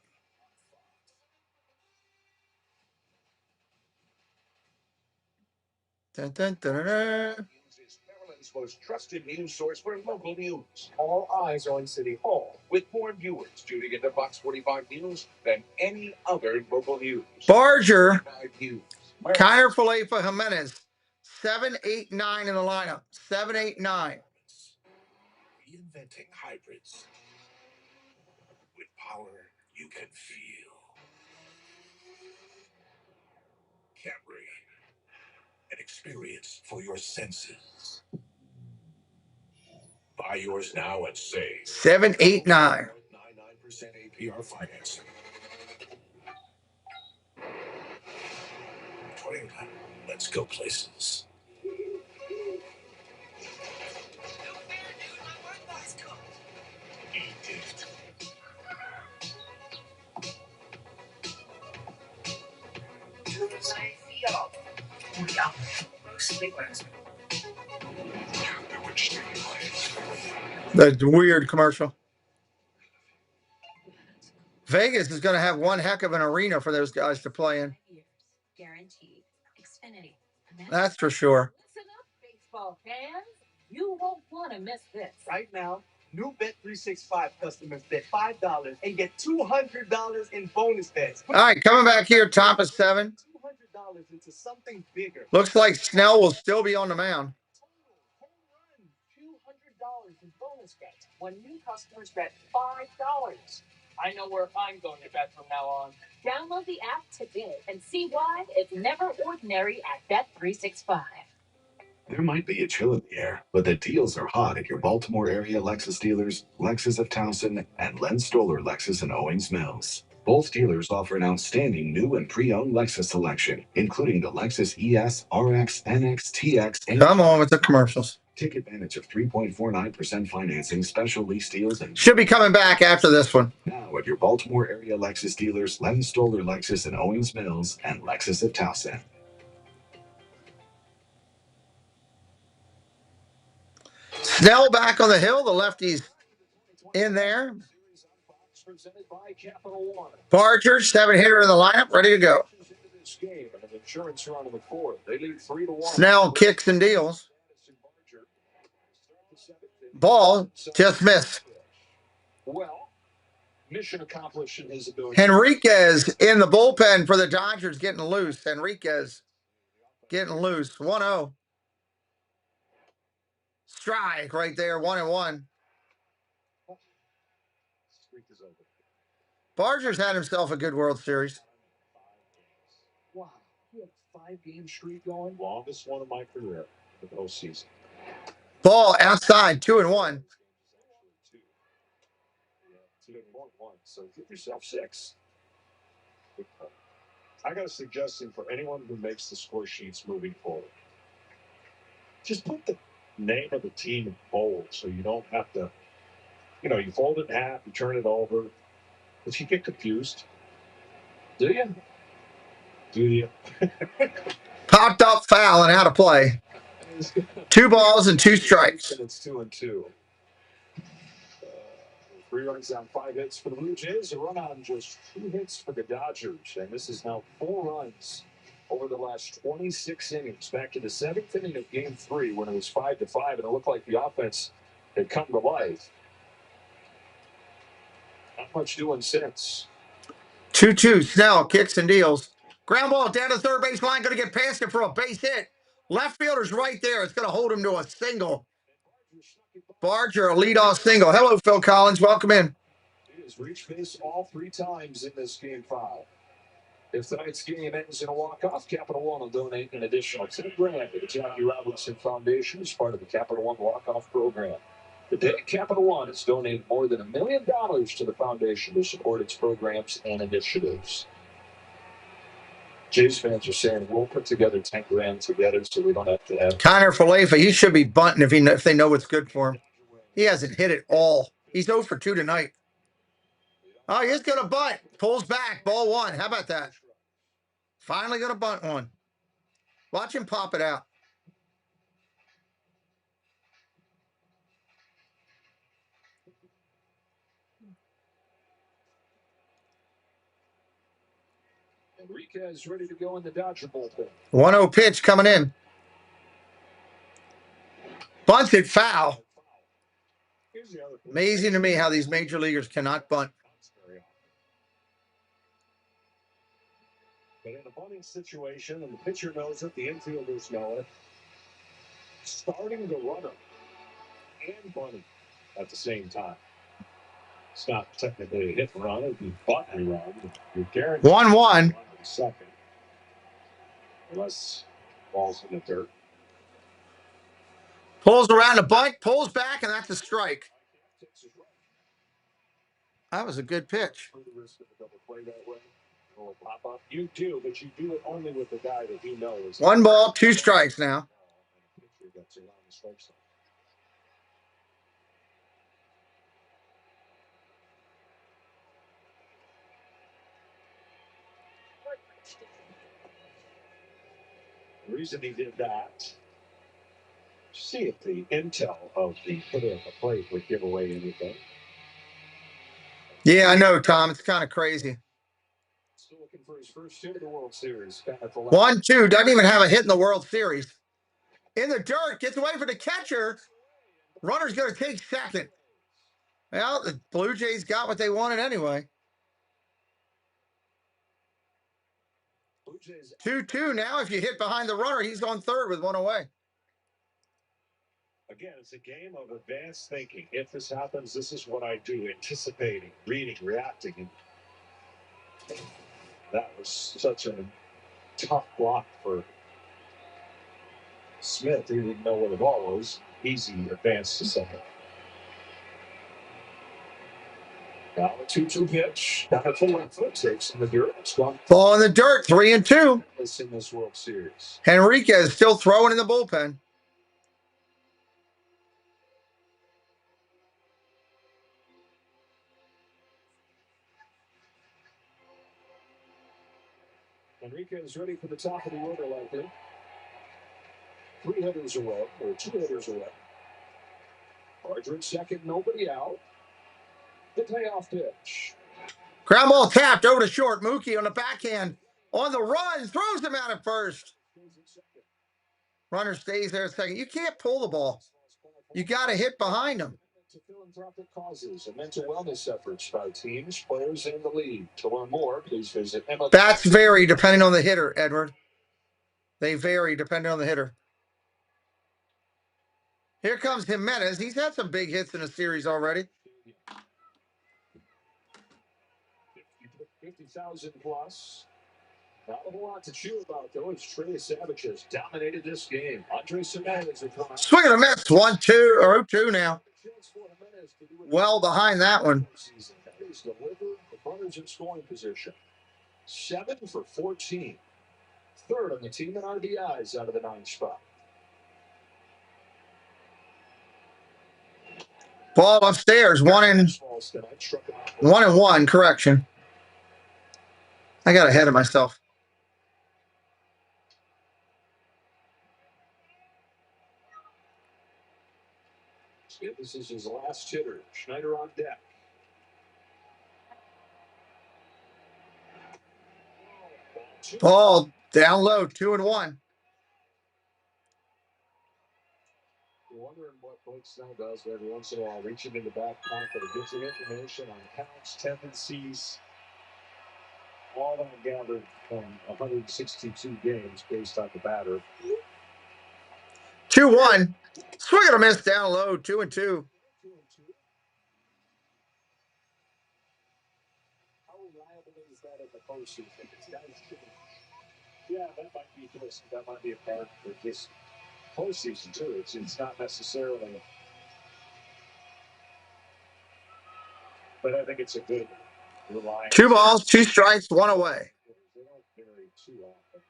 Dun, dun, dun, dun, dun. Maryland's most trusted news source for local news. All eyes on City Hall. With more viewers tuning into Fox 45 News than any other local news. Barger, 45 News. Kyer Falefa Jimenez, 7, 8, 9 in the lineup. 7, 8, 9. Reinventing hybrids with power you can feel. Camry, an experience for your senses. Buy yours now and save. 7, 8, 9. 99% APR financing. Toyota, let's go places. The weird commercial. Vegas is going to have one heck of an arena for those guys to play in. Guaranteed. Xfinity. That's for sure. Listen up, baseball fans. You won't want to miss this. Right now, new Bet365 customers bet $5 and get $200 in bonus bets. All right, coming back here, top of 7. $200 into something bigger. Looks like Snell will still be on the mound. $200 in bonus bets when new customers bet $5. I know where I'm going to bet from now on. Download the app today and see why it's never ordinary at Bet365. There might be a chill in the air, but the deals are hot at your Baltimore area Lexus dealers, Lexus of Towson, and Len Stoller Lexus in Owings Mills. Both dealers offer an outstanding new and pre-owned Lexus selection, including the Lexus ES, RX, NX, TX, and... Come on with the commercials. Take advantage of 3.49% financing, special lease deals, and... Should be coming back after this one. Now at your Baltimore area Lexus dealers, Len Stoller Lexus in Owings Mills, and Lexus of Towson. Snell back on the hill. The lefty's in there. Barger, 7-hitter in the lineup, ready to go. Snell kicks and deals. Ball just missed. Well, mission accomplished in his ability. Henriquez in the bullpen for the Dodgers getting loose. Henriquez getting loose. 1-0. Strike right there. 1-1. Barger's had himself a good World Series. Wow, he had a 5-game streak going. Longest one of my career in the postseason. Ball outside, 2-1. 2-1, so give yourself 6. I got a suggestion for anyone who makes the score sheets moving forward. Just put the name of the team in bold so you don't have to, you fold it in half, you turn it over. If you get confused, do you? Do you? Popped up foul and out of play. 2 balls and 2 strikes. It's 2-2. 3 runs on 5 hits for the Blue Jays. A run on just 2 hits for the Dodgers. And this is now 4 runs over the last 26 innings. Back to the 7th inning of Game 3 when it was 5-5, and it looked like the offense had come to life. Not much doing since. 2-2. Snell kicks and deals. Ground ball down to the third base line. Going to get past it for a base hit. Left fielder's right there. It's going to hold him to a single. Barger, a leadoff single. Hello, Phil Collins. Welcome in. He has reached base all 3 times in this game 5. If tonight's game ends in a walk-off, Capital One will donate an additional $10,000 to the Jackie Robinson Foundation as part of the Capital One walk-off program. Today, Capital One has donated more than $1 million to the foundation to support its programs and initiatives. Jays fans are saying we'll put together $10,000 together so we don't have to have. Connor Falefa, he should be bunting if they know what's good for him. He hasn't hit it all. He's 0 for 2 tonight. Oh, he's going to bunt. Pulls back. Ball 1. How about that? Finally going to bunt one. Watch him pop it out. Enriquez ready to go in the Dodger bullpen. 1-0 pitch coming in. Bunts it foul. Amazing to me how these major leaguers cannot bunt. But in a bunting situation, and the pitcher knows it, the infielders know it, starting the runner and bunting at the same time. It's not technically a hit and run, it'd be bunt and run. You're guaranteed 1-1. second. Unless ball's in the dirt. Pulls around the bunt, pulls back, and that's a strike. That was a good pitch. You do, but you do it only with the guy that you know is 1 ball, 2 strikes now. The reason he did that, see if the intel of the hitter at the plate would give away anything. Yeah, I know, Tom. It's kind of crazy. Still looking for his first hit of the World Series. 1-2. Doesn't even have a hit in the World Series. In the dirt. Gets away from the catcher. Runner's going to take second. Well, the Blue Jays got what they wanted anyway. 2-2 now. If you hit behind the runner, he's on third with 1 away. Again, it's a game of advanced thinking. If this happens, this is what I do. Anticipating, reading, reacting. And that was such a tough block for Smith. He didn't know where the ball was. Easy advance to second. Now the 2-2 pitch. Down at the left foot, takes in the dirt. It's gone. Ball in the dirt, 3-2. In this World Series. Enriquez still throwing in the bullpen. Enriquez ready for the top of the order, likely. 3 hitters away, or 2 hitters away. Barger at second, nobody out. The payoff pitch. Ground ball tapped over to short. Mookie on the backhand. On the run. Throws him out at first. Runner stays there a second. You can't pull the ball. You got to hit behind him. To philanthropic causes and mental wellness efforts by teams, players, and the league. To learn more, please visit MLB. Bats vary depending on the hitter, Edward. They vary depending on the hitter. Here comes Jimenez. He's had some big hits in the series already. 50,000 plus. Not a whole lot to chew about, though, as Trey Savage has dominated this game. Andre Jimenez is going. Swing and a miss. 1-2 or 0-2 now. Well behind that one. He's delivered the runners in scoring position. 7 for 14. Third on the team in RBIs out of the 9 spot. Ball upstairs. 1-1. Correction. I got ahead of myself. This is his last hitter. Schneider on deck. Ball down low. 2-1. You're wondering what Like Snell does every once in a while, reaching in the back pocket, gives you information on counts, tendencies, all that gathered from 162 games based on the batter. 2-1. Swing and a miss down low. 2-2. How reliable is that in the postseason? Yeah, that might be this. That might be a part for this postseason too. It's not necessarily, but I think it's a good reliance. 2 balls, 2 strikes, 1 away. They don't vary too often.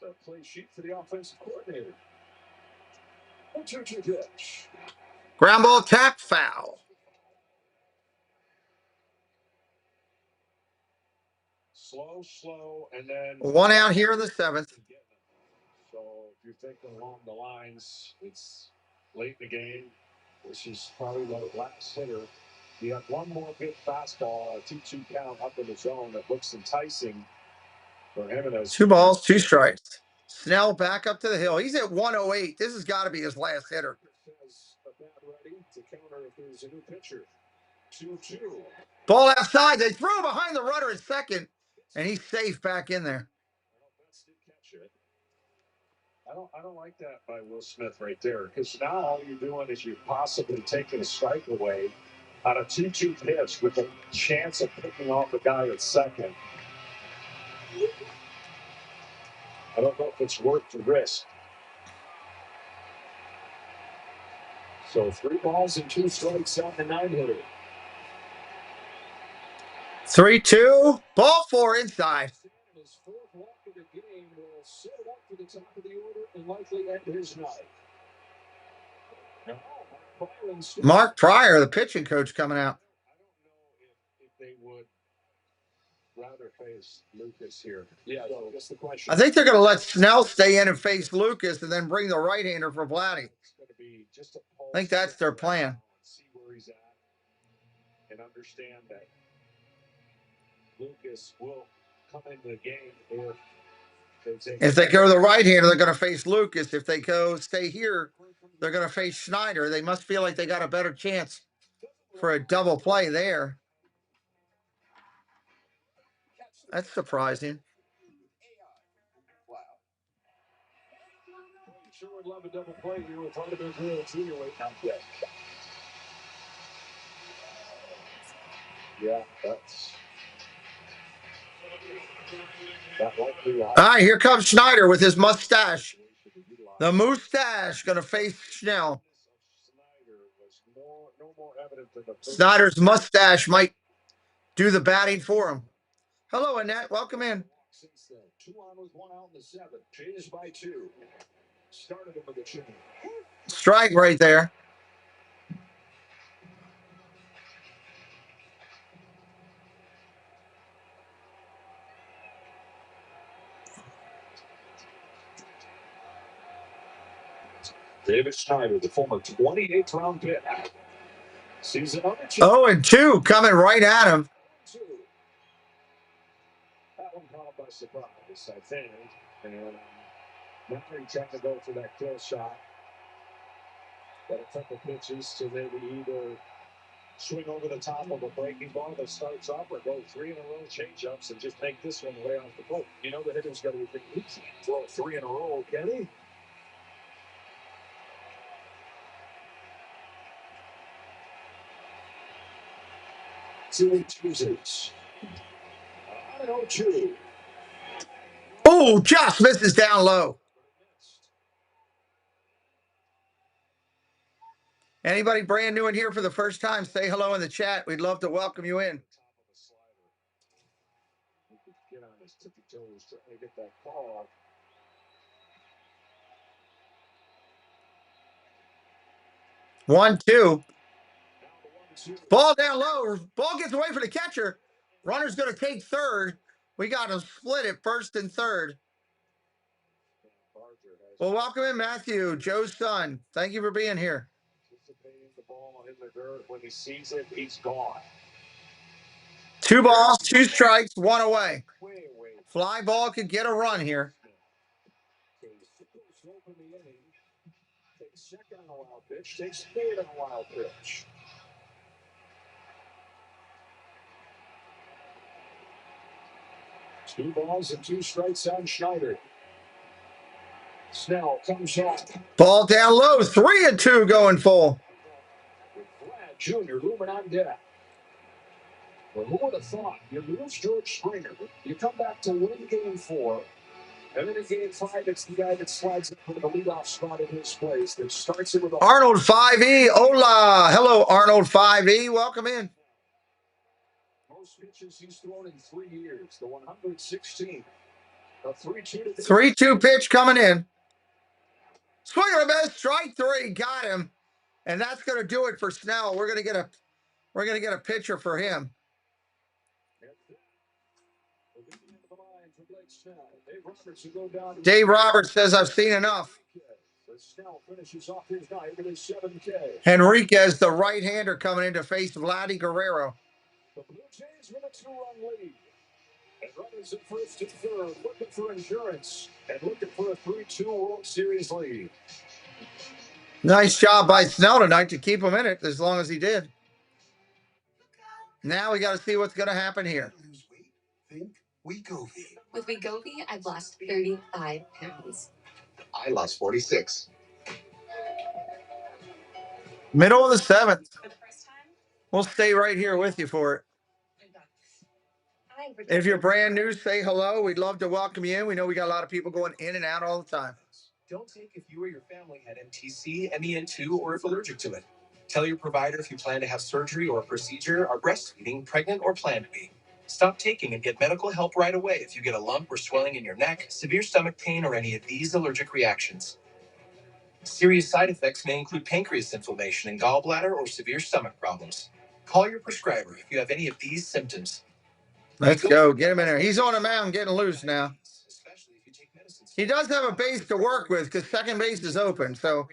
So play sheet for the offensive coordinator. 1-2 pitch. Ground ball, tap, foul. Slow, and then 1 out here in the 7th. So if you're thinking along the lines, it's late in the game. This is probably the last hitter. You have one more big fastball, a 2-2 count up in the zone that looks enticing for him. 2 balls, 2 strikes. Snell back up to the hill. He's at 108. This has got to be his last hitter. Ready to counter if there's a new pitcher. 2-2. Ball outside. They threw him behind the runner at second, and he's safe back in there. I don't like that by Will Smith right there, because now all you're doing is you're possibly taking a strike away on a 2-2 pitch with a chance of picking off a guy at second. I don't know if it's worth the risk. So 3 balls and 2 strikes on the 9-hitter. 3-2. Ball 4 inside. His 4th walk of the game will set it up for the top of the order and likely end his night. Mark Pryor, the pitching coach, coming out. I don't know if they would rather face Lucas here. Yeah, so that's the question. I think they're going to let Snell stay in and face Lucas and then bring the right-hander for Vladdy. I think that's their plan. See where he's at and understand that Lucas will come into the game if they go to the right-hander, they're going to face Lucas. If they go stay here, they're going to face Schneider. They must feel like they got a better chance for a double play there. That's surprising. Sure would love a double play here with Hardiman Real Junior weight out there. Yeah, that's that likely. All right, here comes Schneider with his mustache. The mustache going to face Snell. Snyder's mustache might do the batting for him. Hello, Annette. Welcome in. 2 on with 1 out in the 7th. Changed by 2. Started him with a chin. Strike right there. David Schneider, the former 28th round pick. Season on the 0-2 coming right at him. That one caught by surprise, I think. And now he's trying to go for that kill shot. Got a couple pitches to maybe either swing over the top of a breaking ball that starts up or go 3 in a row change-ups and just make this one way off the plate. You know the hitter's got to be thinking, he can't throw 3 in a row, can he? Two chooses. 0-2. Oh, just misses down low. Anybody brand new in here for the first time, say hello in the chat. We'd love to welcome you in. Get on his tippy toes, trying to get that call. One, two. Ball down low. Ball gets away from the catcher. Runner's going to take third. We got to split it first and third. Well, welcome in, Matthew, Joe's son. Thank you for being here. Anticipating the ball in the dirt. When he sees it, he's gone. 2 balls, 2 strikes, 1 away. Fly ball could get a run here. Pitch takes third on a wild pitch. Two balls and two strikes on Schneider. Snell comes off. Ball down low, 3-2 going full. With Vlad Jr. looming on deck. Well, who would have thought? You lose George Springer. You come back to win game 4. And then in game 5, it's the guy that slides into the leadoff spot in his place that starts it with a Arnold 5E. Hola. Hello, Arnold 5E. Welcome in. most pitches he's thrown in 3 years. The 116. A 3-2 to 3-2 pitch coming in. Swing and a miss. Strike 3. Got him. And that's going to do it for Snell. We're going to get a pitcher for him. Dave Roberts says, I've seen enough. Henriquez, the right-hander, coming in to face Vladdy Guerrero. The Blue Jays with a 2-run lead. And runners at first and third, looking for insurance and looking for a 3-2 World Series lead. Nice job by Snell tonight to keep him in it as long as he did. Now we got to see what's going to happen here. With Wegovy, I've lost 35 pounds. I lost 46. Middle of the 7th. We'll stay right here with you for it. If you're brand new, say hello. We'd love to welcome you in. We know we got a lot of people going in and out all the time. Don't take if you or your family had MTC, MEN2, or if allergic to it. Tell your provider if you plan to have surgery or a procedure, are breastfeeding, pregnant, or plan to be. Stop taking and get medical help right away if you get a lump or swelling in your neck, severe stomach pain, or any of these allergic reactions. Serious side effects may include pancreas inflammation and gallbladder or severe stomach problems. Call your prescriber if you have any of these symptoms. Let's go. Get him in there. He's on a mound getting loose now. He does have a base to work with because second base is open, so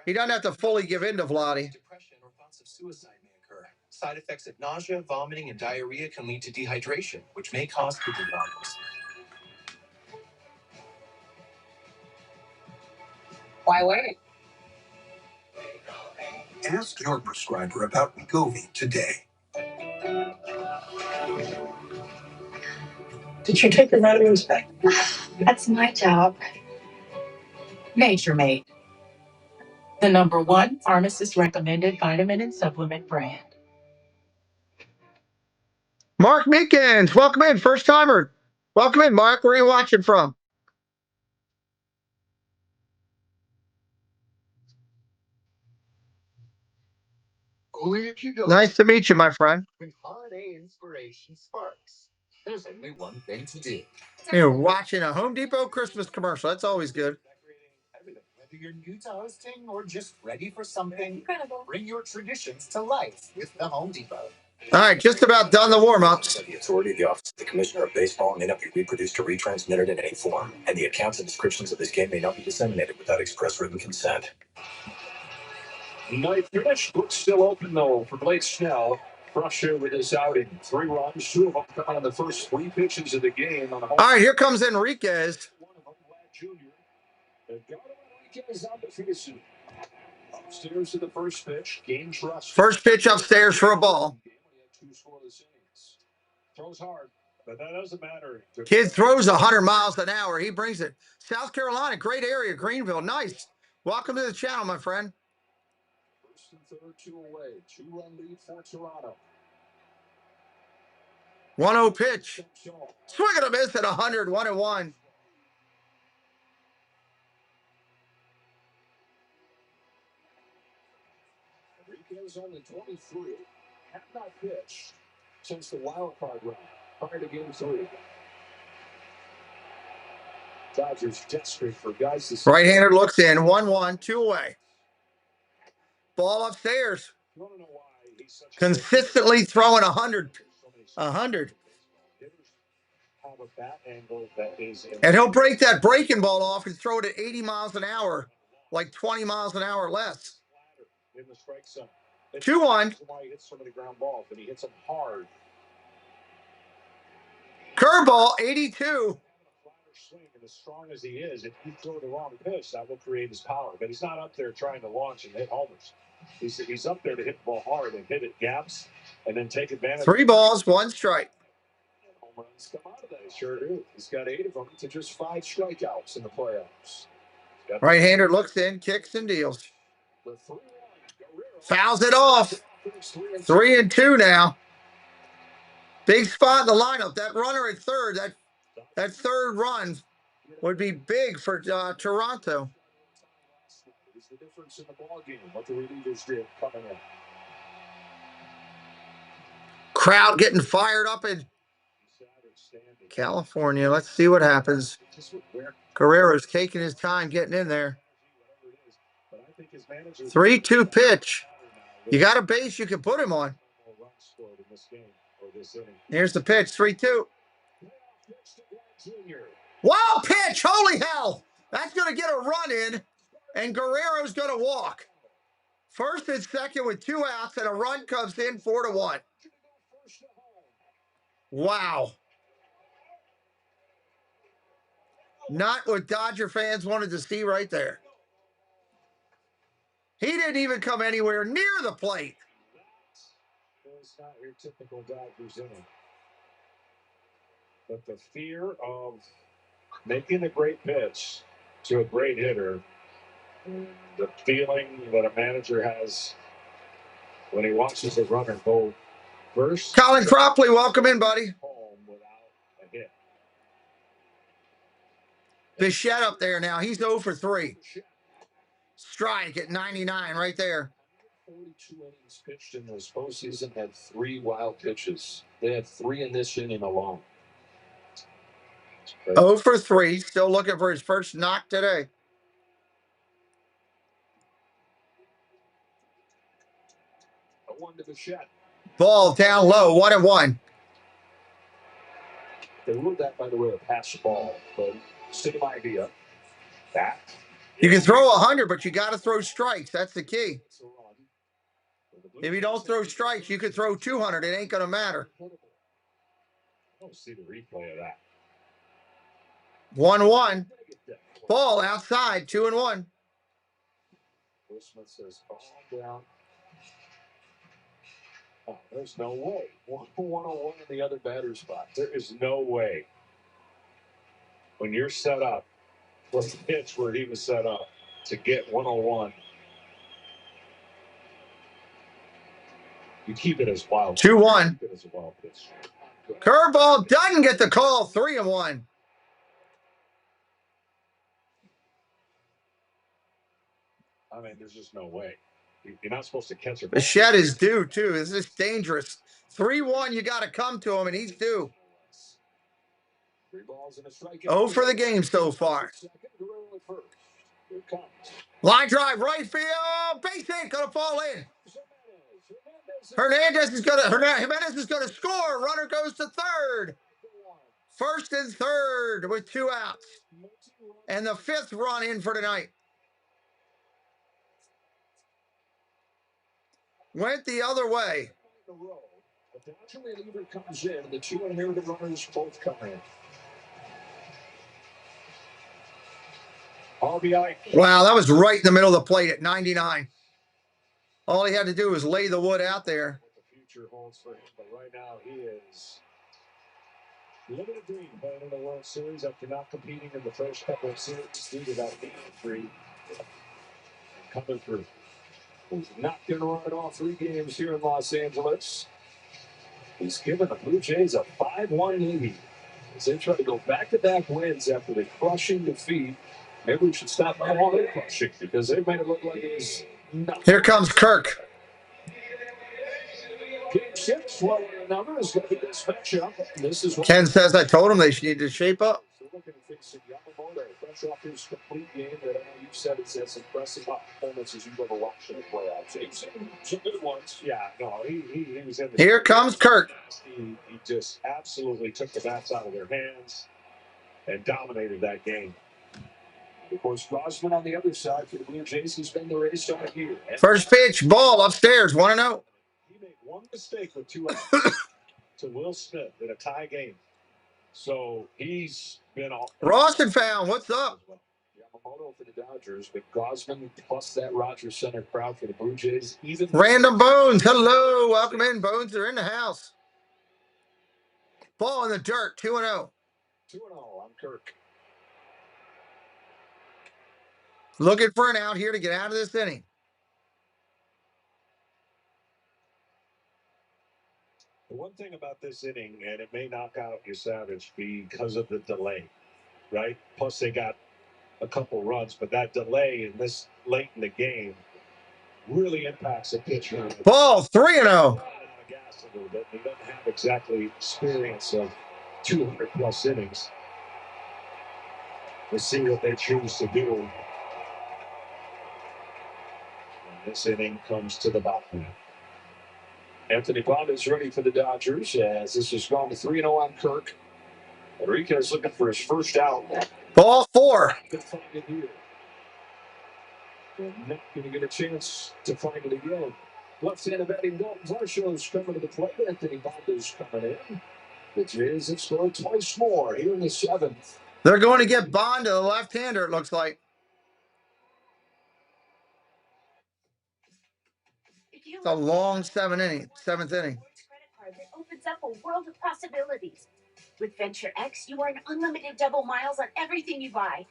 he doesn't have to fully give in to Vladdy. Depression or thoughts of suicide may occur. Side effects of nausea, vomiting, and diarrhea can lead to dehydration, which may cause kidney problems. Why wait? Ask your prescriber about Wegovy today. Did you take your vitamins back? That's my job. Nature Made. The #1 pharmacist recommended vitamin and supplement brand. Mark Meekins, welcome in. First timer. Welcome in, Mark. Where are you watching from? Nice to meet you, my friend. When holiday inspiration sparks, there's only one thing to do. You're watching a Home Depot Christmas commercial. That's always good. Whether you're new to hosting or just ready for something incredible, bring your traditions to life with the Home Depot. All right, just about done the warm-ups. The authority of the Office of the Commissioner of Baseball may not be reproduced or retransmitted in any form, and the accounts and descriptions of this game may not be disseminated without express written consent. Ninth pitch, book's still open though for Blake Snell. Pressure with his outing. 3 runs, 2 of them coming on the first 3 pitches of the game. On the All right, here comes Enriquez. Enriquez on the field. Upstairs to the first pitch. Game's rushed. First pitch upstairs for a ball. Throws hard, but that doesn't matter. Kid throws 100 miles an hour. He brings it. South Carolina, great area, Greenville. Nice. Welcome to the channel, my friend. First and third, 2 away. 2-run lead for Toronto. 1-0 pitch. Swing and a miss at 100, 1-1. Enriquez only 23. Have not pitched since the wild card round prior to game 3. Dodgers desperate for guys to... Right-hander looks in. 1-1, 2 away. Ball upstairs. Consistently throwing 100. 100. And he'll break that breaking ball off and throw it at 80 miles an hour, like 20 miles an hour less. 2-1. Curveball, 82. swing, and as strong as he is, if you throw the wrong pitch, that will create his power. But he's not up there trying to launch and hit homers. He's up there to hit the ball hard and hit it gaps and then take advantage. 3 balls, 1 strike. Home runs come out of that. He sure do. He's got 8 of them to just 5 strikeouts in the playoffs. Right-hander looks in, kicks and deals. Fouls it off. 3-2 now. Big spot in the lineup. That runner at third, that third run would be big for Toronto. It's the difference in the ball game. What the relievers did coming in. Crowd getting fired up in California. Let's see what happens. Guerrero's taking his time getting in there. 3-2 pitch. You got a base you can put him on. Here's the pitch, 3-2. Wow, pitch! Holy hell! That's going to get a run in, and Guerrero's going to walk. First and second with 2 outs, and a run comes in 4-1. Wow. Not what Dodger fans wanted to see right there. He didn't even come anywhere near the plate. It's not your typical Dodgers inning. But the fear of making a great pitch to a great hitter, the feeling that a manager has when he watches a runner go first. Colin Cropley, welcome in, buddy. Home without a hit. Bichette up there now. He's 0 for 3. Strike at 99 right there. 42 innings pitched in this postseason, had 3 wild pitches. They had 3 in this inning alone. 0 for 3. Still looking for his first knock today. A 1 to Bichette. Ball down low, 1-1. They ruled that, by the way, a pass ball, but same idea. That. You can throw 100, but you got to throw strikes. That's the key. If you don't throw strikes, you could throw 200. It ain't going to matter. I don't see the replay of that. 1-1. Ball outside, 2-1. Smith says, calm down. Oh, there's no way. 101 in the other batter's spot. There is no way. When you're set up, for the pitch where he was set up to get 101, you keep it as wild. 2-1. Keep it as a wild pitch. Curveball doesn't get the call, 3-1. I mean, there's just no way. You're not supposed to catch a. Bichette is due, too. This is dangerous. 3-1, you got to come to him, and he's due. 3 balls and a strike. 0 for the game so far. Line drive, right field. Base hit, going to fall in. Jimenez is going to score. Runner goes to third. First and third with 2 outs. And the 5th run in for tonight. Went the other way. The Dodger reliever comes in, and the 2 inherited runners both come in. RBI. Wow, that was right in the middle of the plate at 99. All he had to do was lay the wood out there. What the future holds for him, but right now he is living a dream playing in the World Series after not competing in the first couple of series due to that injury. Coming through. He's not going to run all 3 games here in Los Angeles. He's given the Blue Jays a 5-1 lead as they try to go back-to-back wins after the crushing defeat. Maybe we should stop all their crushing because they made it look like it was nothing. Here comes Kirk. Game 6, lower the number is going to be this matchup. This is Ken says I told him they need to shape up. Looking to fix Yamamoto, fresh off his complete game that I know you've said it's as impressive performances you've ever watched in the playoffs. Some good ones. Yeah, no, he was in the. Here comes Kirk. He just absolutely took the bats out of their hands and dominated that game. Of course, Rosman on the other side for the Blue Jays, he's been the race all year. First pitch, ball upstairs, 1-0. He made one mistake with 2 outs to Will Smith in a tie game. So he's been all. Rawson found. What's up? Yamamoto for the Dodgers, but Gosman plus that Rogers Center crowd for the Blue Jays. Even Random Bones. Hello. Welcome in. Bones are in the house. Ball in the dirt. 2-0. 2-0. I'm Kirk. Looking for an out here to get out of this inning. The one thing about this inning, and it may knock out your Savage because of the delay, right? Plus they got a couple runs, but that delay in this late in the game really impacts a pitcher. Ball 3-0. Gas a little bit. He doesn't have exactly experience of 200 plus innings. We'll see what they choose to do. And this inning comes to the bottom. Anthony Bond is ready for the Dodgers as this has gone to 3-0 on Kirk. Enriquez looking for his first out. Ball 4. Good find it here. And Nick going to get a chance to find it again. Left-handed batting Dalton Varsho's coming to the plate. Anthony Bond is coming in. The Jays have scored twice more here in the 7th. They're going to get Bond to the left-hander, it looks like. It's a long 7th inning. Credit card that opens up a world of possibilities. With Venture X, you earn unlimited double miles on everything you buy.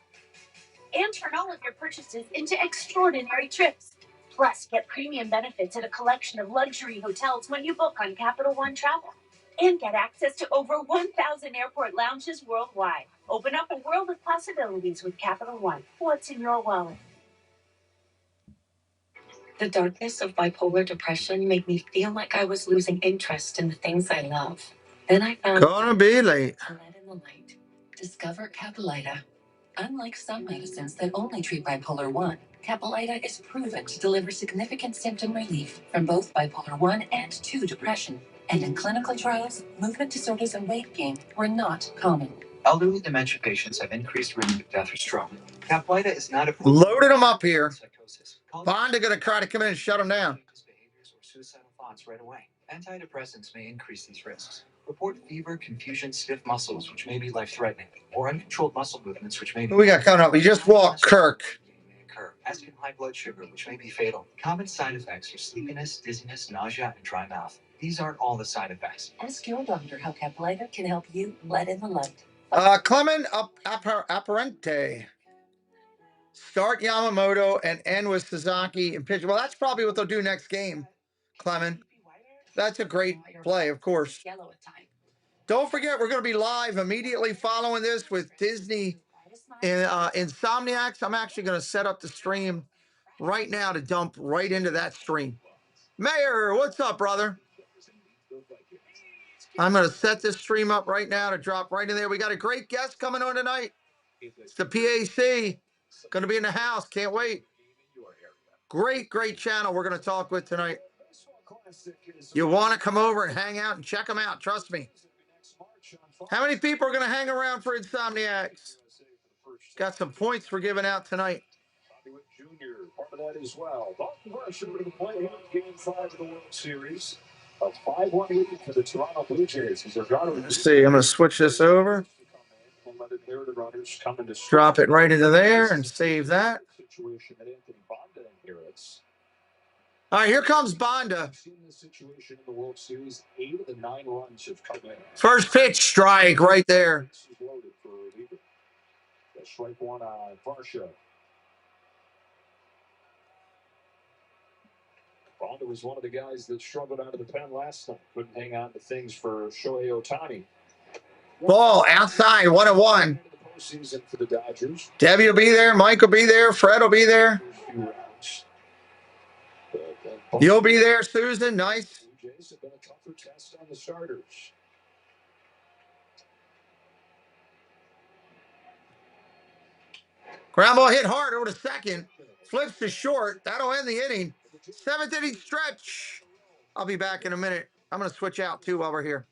And turn all of your purchases into extraordinary trips. Plus, get premium benefits at a collection of luxury hotels when you book on Capital One Travel. And get access to over 1,000 airport lounges worldwide. Open up a world of possibilities with Capital One. What's in your wallet? The darkness of bipolar depression made me feel like I was losing interest in the things I love. Then I found Gonna be late. a lead in the light. Discover Capilida. Unlike some medicines that only treat bipolar 1, Capilida is proven to deliver significant symptom relief from both bipolar 1 and 2 depression. And in clinical trials, movement disorders and weight gain were not common. Elderly dementia patients have increased risk of death or stroke. Capilida is not approved. Loaded them up here. Psychosis. Bond are going to try to come in and shut them down. Behaviors or suicidal thoughts right away. Antidepressants may increase these risks. Report fever, confusion, stiff muscles, which may be life-threatening, or uncontrolled muscle movements, which may be... Who we got coming up? We just walked Kirk. ...may occur, as can high blood sugar, which may be fatal. Common side effects are sleepiness, dizziness, nausea, and dry mouth. These aren't all the side effects. Ask your doctor how Capilida can help you let in the light. Clement Apparente. Start Yamamoto and end with Sasaki and pitch. Well, that's probably what they'll do next game, Clement. That's a great play, of course. Don't forget, we're going to be live immediately following this with Disney Insomniacs. I'm actually going to set up the stream right now to dump right into that stream. Mayor, what's up, brother? I'm going to set this stream up right now to drop right in there. We got a great guest coming on tonight. It's the PAC. Going to be in the house. Can't wait. Great channel we're going to talk with tonight. You want to come over and hang out and check them out. Trust me. How many people are going to hang around for Insomniacs? Got some points we're giving out tonight. Junior, part of that as well. Dalton Varsho to the play here in Game 5 of the World Series. A 5-1 lead for the Toronto Blue Jays. Let's see. I'm going to switch this over. Drop it right into there and save that. All right, here comes Bonda. First pitch, strike right there. Strike one on Varsho. Bonda was one of the guys that struggled out of the pen last night. Couldn't hang on to things for Shohei Ohtani. Ball outside, 1-1. Season for the Dodgers. Debbie will be there. Mike will be there. Fred will be there. You'll be there, Susan. Nice. Blue Jays have been a tougher test on the starters. Ground ball hit hard over to second. Flips to short. That'll end the inning. 7th inning stretch. I'll be back in a minute. I'm going to switch out too while we're here.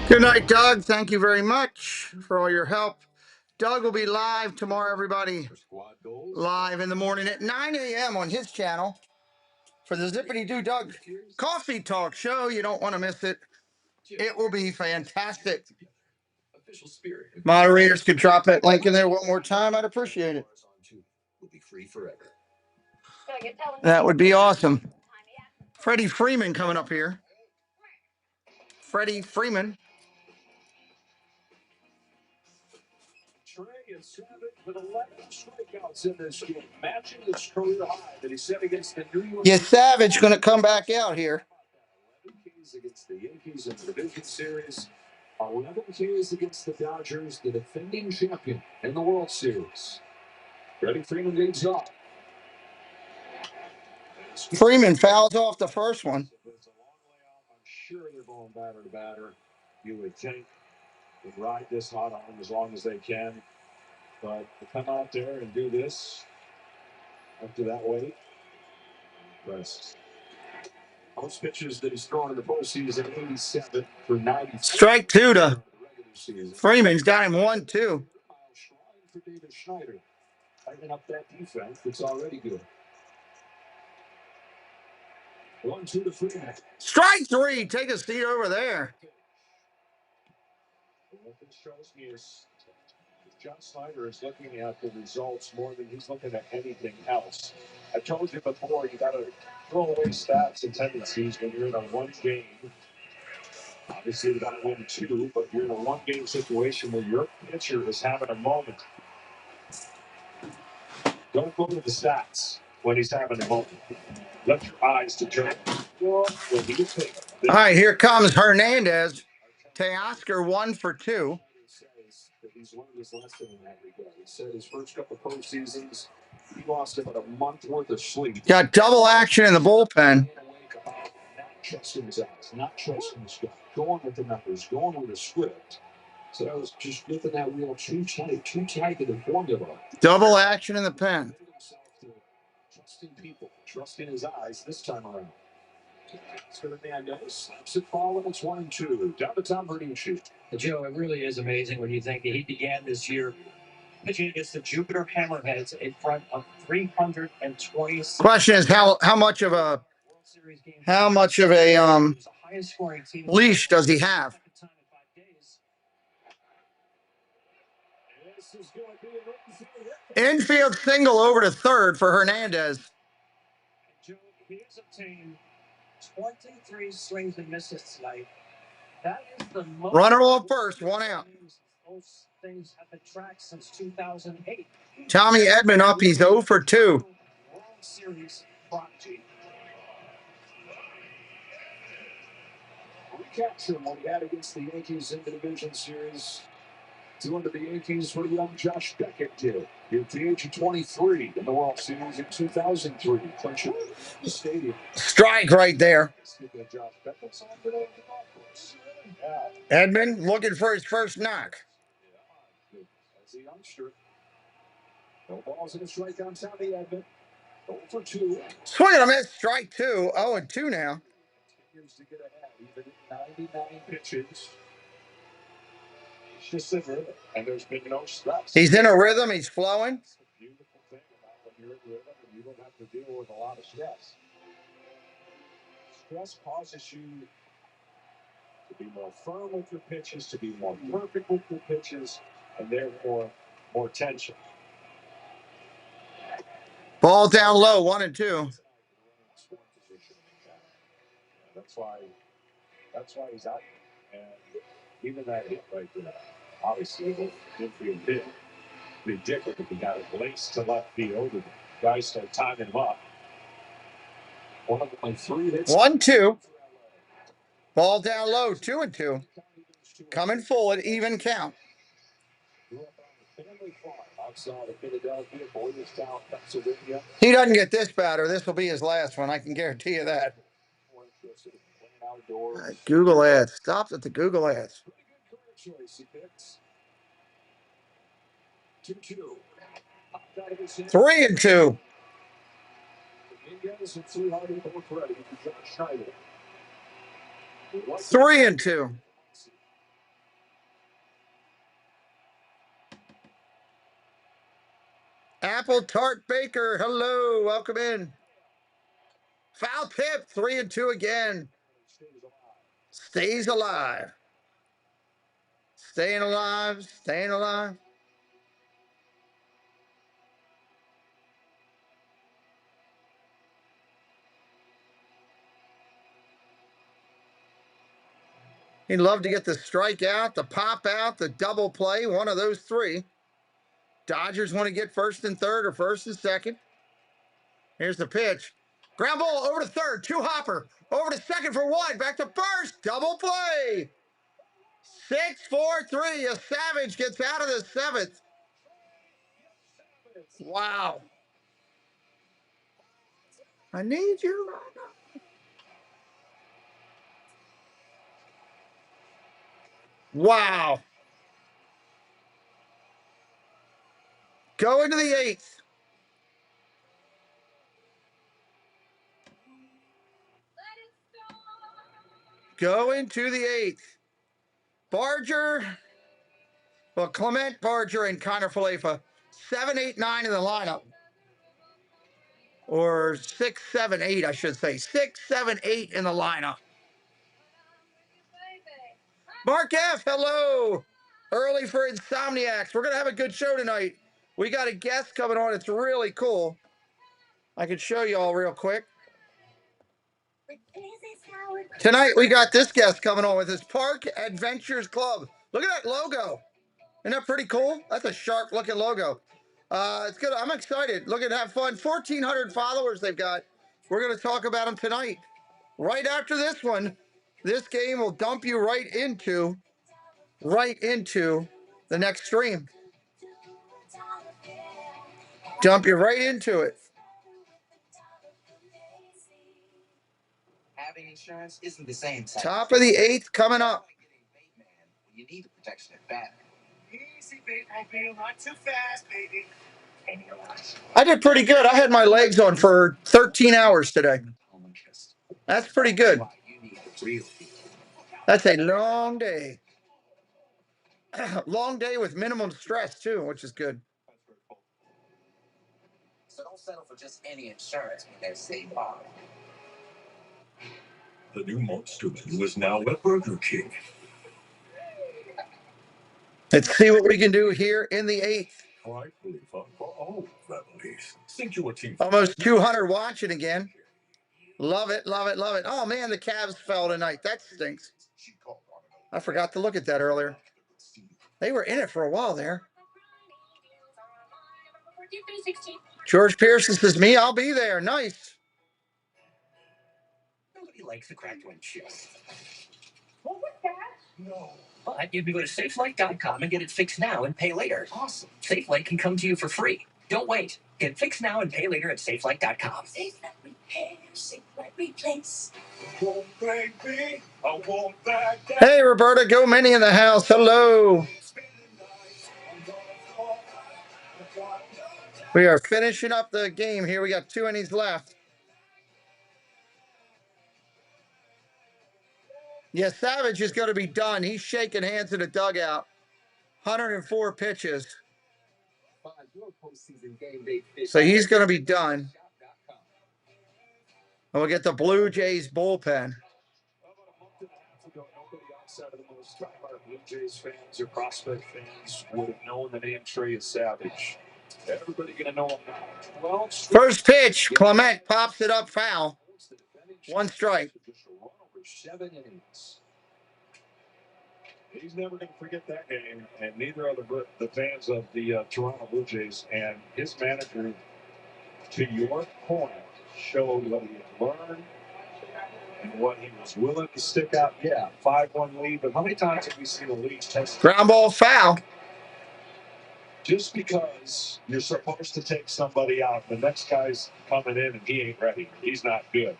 Good night, Doug. Thank you very much for all your help. Doug will be live tomorrow, everybody. Live in the morning at 9 a.m. on his channel for the Zippity Doo Doug Coffee Talk Show. You don't want to miss it. It will be fantastic. Moderators could drop that link in there one more time. I'd appreciate it. That would be awesome. Freddie Freeman coming up here. Freddie Freeman. Trey is Savage with 11 strikeouts in this game, matching his career high that he set against the New York. Yeah, Savage going to come back out here. 11 Ks against the Yankees in the Division Series, 11 Ks against the Dodgers, the defending champion in the World Series. Freddie Freeman leads off. Freeman fouls off the first one. It's a long layoff. I'm sure they're going batter to batter. You would think they'd ride this hot on as long as they can. But to come out there and do this after that wait, rest. Most pitches that he's thrown in the postseason, 87 for 90. Strike two to Freeman's got him 1-2. For David Schneider, tightening up that defense that's already good. 1-2 to Freeman. Strike three. Take a seat over there. What this shows me is John Snyder is looking at the results more than he's looking at anything else. I told you before, you got to throw away stats and tendencies when you're in a one game. Obviously, you got to win two, but you're in a one-game situation where your pitcher is having a moment. Don't go to the stats when he's having a moment. Let your eyes determine. All right, here comes Hernandez. Teoscar 1 for 2. He's learned his lesson in that regard. He said his first couple of postseasons, he lost about a month worth of sleep. Got double action in the bullpen. Not trusting his eyes, not trusting his gut, going with the numbers, going with the script. So I was just flipping that wheel too tight to the formula. Double action in the pen. Trusting people, trusting his eyes this time around. Hernandez slaps it forward. It's 1-2. Down to Tom Verducci. Joe, it really is amazing when you think that he began this year pitching against the Jupiter Hammerheads in front of 326. Question is how much of a leash does he have? Infield single over to third for Hernandez. Joe, he has obtained 23 swings and misses tonight. That is the most. Runner on first, 1 out. Those things have been tracked since 2008. Tommy Edman up, he's 0 for 2. World Series prodigy. Recapture him when he had against the Yankees in the Division Series. Doing to the Yankees what young Josh Beckett did at the age of 23 in the World Series in 2003. Clinching the stadium. Strike right there. Edman looking for his first knock. As a youngster, no balls in a strike on Tommy Edman. 0 for 2. Swing and a miss. Strike 2. 0-2 now. Continues to get ahead, even in 99 pitches. Just in rhythm, and there's been no stress. He's in a rhythm. He's flowing. That's the beautiful thing about when you're in rhythm and you don't have to deal with a lot of stress. Stress causes you to be more firm with your pitches, to be more perfect with your pitches, and therefore more tension. Ball down low, 1-2. That's why he's out. And even that hit right there, obviously, infield hit. Be different if he got a lace to left field and guys start timing him up. One of my 3 hits. 1-2. Ball down low, 2-2. Coming forward, even count. He doesn't get this batter. This will be his last one. I can guarantee you that. Right, Google ads. Stops at the Google ads. 3-2. 3-2. Apple Tart Baker, hello, welcome in. Foul tip, 3-2 again. Stays alive. Staying alive, staying alive. He'd love to get the strikeout, the pop out, the double play, one of those three. Dodgers want to get first and third or first and second. Here's the pitch. Ground ball over to third, two hopper. Over to second for one, back to first, double play. 6-4-3, a Savage gets out of the seventh. Wow. I need you right now. Wow. Go into the eighth. Go into the eighth. Barger. Well, Clement, Barger, and Connor Falefa. 7, 8, 9 in the lineup. Or 6, 7, 8, I should say. 6, 7, 8 in the lineup. Mark F., hello. Early for Insomniacs. We're going to have a good show tonight. We got a guest coming on. It's really cool. I can show you all real quick. Tonight, we got this guest coming on with his Park Adventures Club. Look at that logo. Isn't that pretty cool? That's a sharp-looking logo. It's good. I'm excited. Look at have fun. 1,400 followers they've got. We're going to talk about them tonight. Right after this one, this game will dump you right into the next stream. Dump you right into it. Having insurance isn't the same. Top of the eighth coming up. You need the protection of battery. Easy, baby, not too fast, baby. I did pretty good. I had my legs on for 13 hours today. That's pretty good. That's a long day. Long day with minimum stress, too, which is good. So don't settle for just any insurance when there's State Farm. The new monster menu is now at Burger King. Let's see what we can do here in the eighth. Frightfully fun for all families. Sync your team. Almost 200 watching again. Love it, love it, love it. Oh, man, the Cavs fell tonight. That stinks. I forgot to look at that earlier. They were in it for a while there. George Pearson says, me, I'll be there. Nice. Nobody likes a cracked windshield. What was that? No. But you can go to SafeLight.com and get it fixed now and pay later. Awesome. SafeLight can come to you for free. Don't wait. Get fixed now and pay later at SafeLight.com. SafeLight repair, SafeLight replace. Oh, baby, I want that. Hey, Roberta, go many in the house. Hello. We are finishing up the game here. We got 2 innings left. Yeah, Savage is going to be done. He's shaking hands in the dugout. 104 pitches. So he's going to be done. And we'll get the Blue Jays bullpen. Nobody outside of the most diehard Blue Jays fans or prospect fans would have known the name Trey Savage. Everybody gonna know him now. Well, First pitch, Clement pops it up foul. 1 strike. 7 innings. He's never going to forget that game, and neither are the fans of the Toronto Blue Jays. And his manager, to your point, showed what he had learned and what he was willing to stick out. Yeah, 5-1 lead, but how many times have we seen a lead test? Ground ball foul. Just because you're supposed to take somebody out, the next guy's coming in and he ain't ready. He's not good.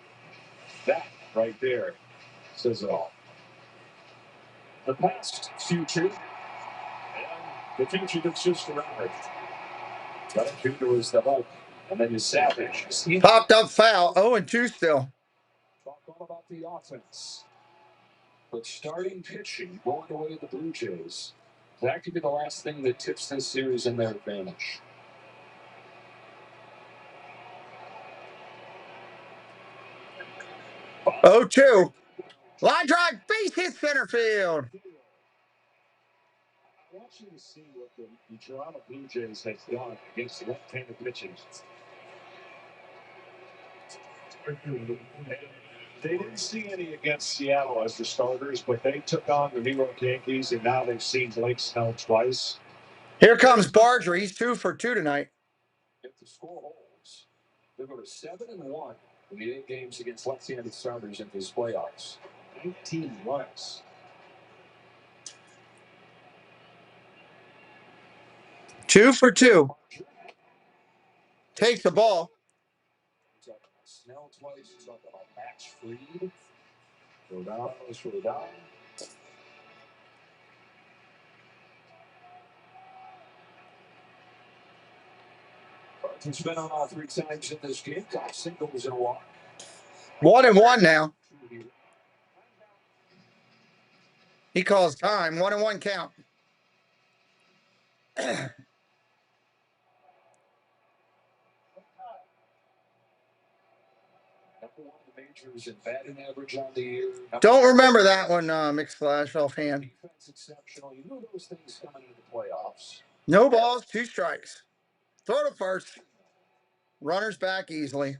That right there says it all. The past, future, and the future that's just around it. That future is the hope, and then you Savage. Popped up foul. 0-2 still. Talk all about the offense. But starting pitching, going away to the Blue Jays, that could be the last thing that tips this series in their advantage. 0-2. Line drive, base hit center field. I want you to see what the Toronto Blue Jays has done against left-handed pitching. They didn't see any against Seattle as the starters, but they took on the New York Yankees, and now they've seen Blake Snell twice. Here comes Barger. He's 2 for 2 tonight. If the score holds, they'll go to 7-1 in the 8 games against left-handed starters in these playoffs. 19 runs. Two for 2. Takes the ball. Snell twice. He's talking about Max Fried. Rodano's for the down. Barton's been on all 3 times in this game. Got singles and a walk. 1-1 now. He calls time. 1-1 count. Majors in batting average on the year. Don't remember that one, Mixed Flash offhand. Defense exceptional. You knew those things coming into the playoffs. No balls, 2 strikes. Throw to first. Runners back easily.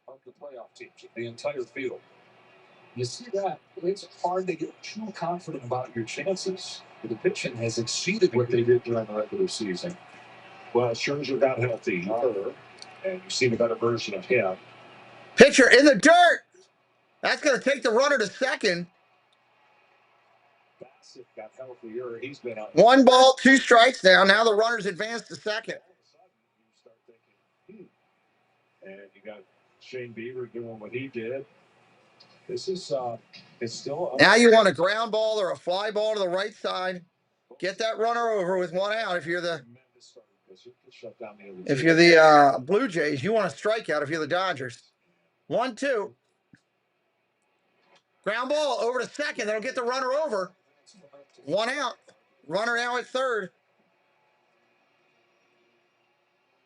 Of the playoff teams, the entire field. You see that? It's hard to get too confident about your chances. The pitching has exceeded what they did during the regular season. Well, Scherzer got healthy, and you've seen a better version of him. Pitcher in the dirt. That's going to take the runner to second. Bassett got healthier. He's been out. 1 ball, 2 strikes now. Now the runner's advanced to second. You start thinking, and you got Shane Bieber doing what he did. This is it's still. Now you want a ground ball or a fly ball to the right side. Get that runner over with 1 out. If you're the Blue Jays, you want a strikeout if you're the Dodgers. 1-2. Ground ball over to second. That'll get the runner over. 1 out. Runner now at third.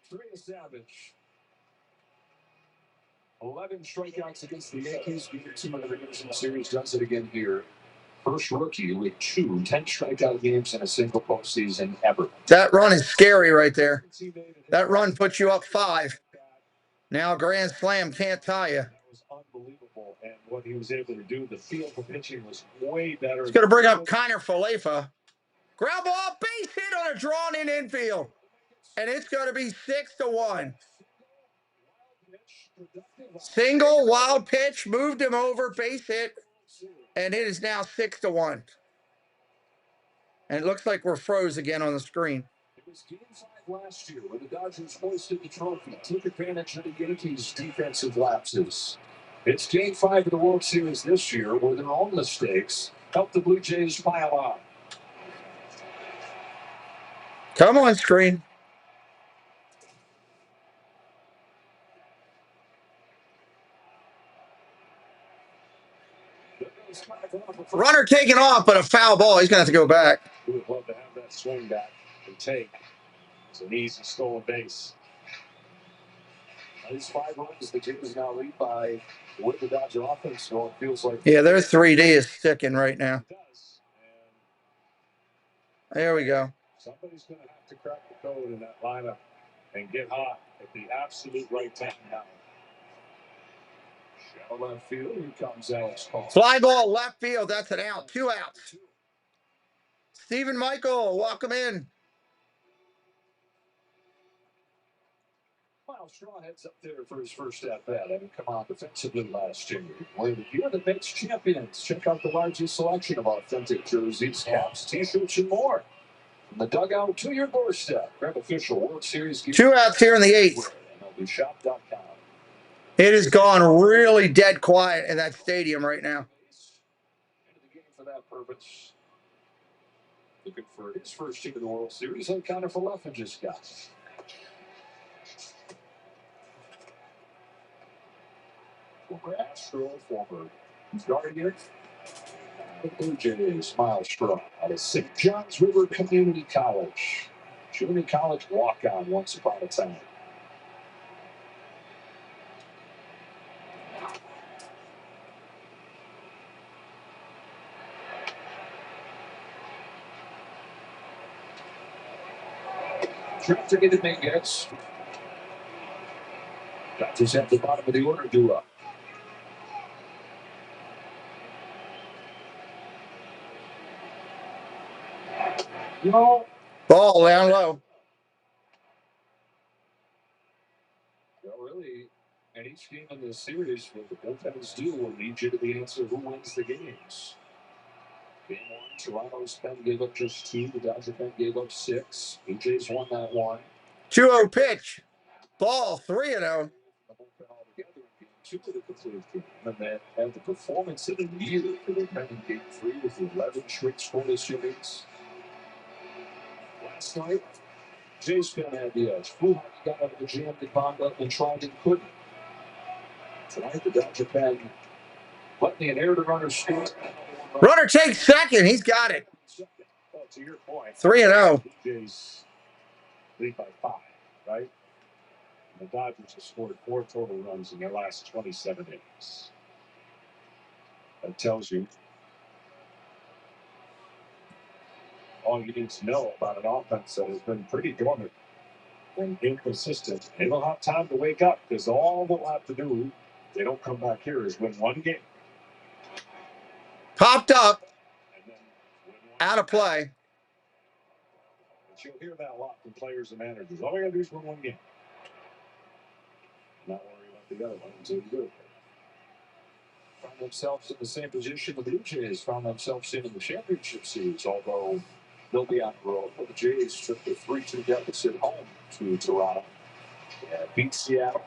Trey Savage. 11 strikeouts against the Yankees. Beat some of the Divisional series. Does it again here. First rookie with 10 strikeout games in a single postseason ever. That run is scary right there. That run puts you up 5. Now grand slam can't tie you. That was unbelievable, and what he was able to do, the field for pitching was way better. It's going to bring up Kiner Falefa. Ground ball, base hit on a drawn-in infield, and it's going to be 6-1. Single wild pitch moved him over, base hit, and it is now 6-1. And it looks like we're froze again on the screen. It was Game 5 last year when the Dodgers hoisted the trophy, took advantage of the Yankees' defensive lapses. It's Game 5 of the World Series this year where their own mistakes helped the Blue Jays pile on. Come on, screen. Runner taken off, but a foul ball. He's going to have to go back. We would love to have that swing back and take. It's an easy stolen base. These 5 runs, the Jays now lead by with the Dodger offense. So it feels like their 3D is sticking right now. There we go. Somebody's going to have to crack the code in that lineup and get hot at the absolute right time now. Shallow left field, here comes Alex Paul. Fly ball left field, that's an out. 2 outs. Stephen Michael, welcome in. Miles Straw heads up there for his first at-bat. I mean, come on, defensively last year. Well, you're the Mets champions. Check out the largest selection of authentic jerseys, caps, T-shirts, and more. From the dugout to your doorstep. Grab official World Series. 2 outs here in the 8th. MLBshop.com. It has gone really dead quiet in that stadium right now. Into the game for that purpose. Looking for his first team in the World Series, and Kiner Falefa just got. Former Astro, former Guardian, Blue Jays, Miles Straw out of St. John's River Community College. Junior college walk-on once upon a time. Traffic into Mingus. Dodgers at the bottom of the order, duel. No. Ball down low. Well, really, and each game in this series, what the bullpens do will lead you to the answer who wins the games. Game 1, Toronto's pen gave up just 2. The Dodger pen gave up 6. Blue Jays won that one. 2-0 pitch. Ball 3-0. To the completed game, and then had the performance of the year for their pen in Game 3 with 11 straight scoreless innings. Last night, Jays pen had the edge. Blue got out of the jam, they bombed up and tried and couldn't. Tonight, the Dodger pen letting the air to runner score. Runner takes second. He's got it. Well, to your point, 3-0. Jays lead by 5, right? The Dodgers have scored 4 total runs in their last 27 innings. That tells you all you need to know about an offense that has been pretty dormant and inconsistent. They don't have time to wake up because all they'll have to do, if they don't come back here, is win one game. Popped up. Out of play. But you'll hear that a lot from players and managers. All we got to do is win one game. Not worry about the other one until you do. Found themselves in the same position the Blue Jays found themselves in the championship series, although they'll be on the road. But the Jays took the 3-2 deficit home to Toronto and beat Seattle.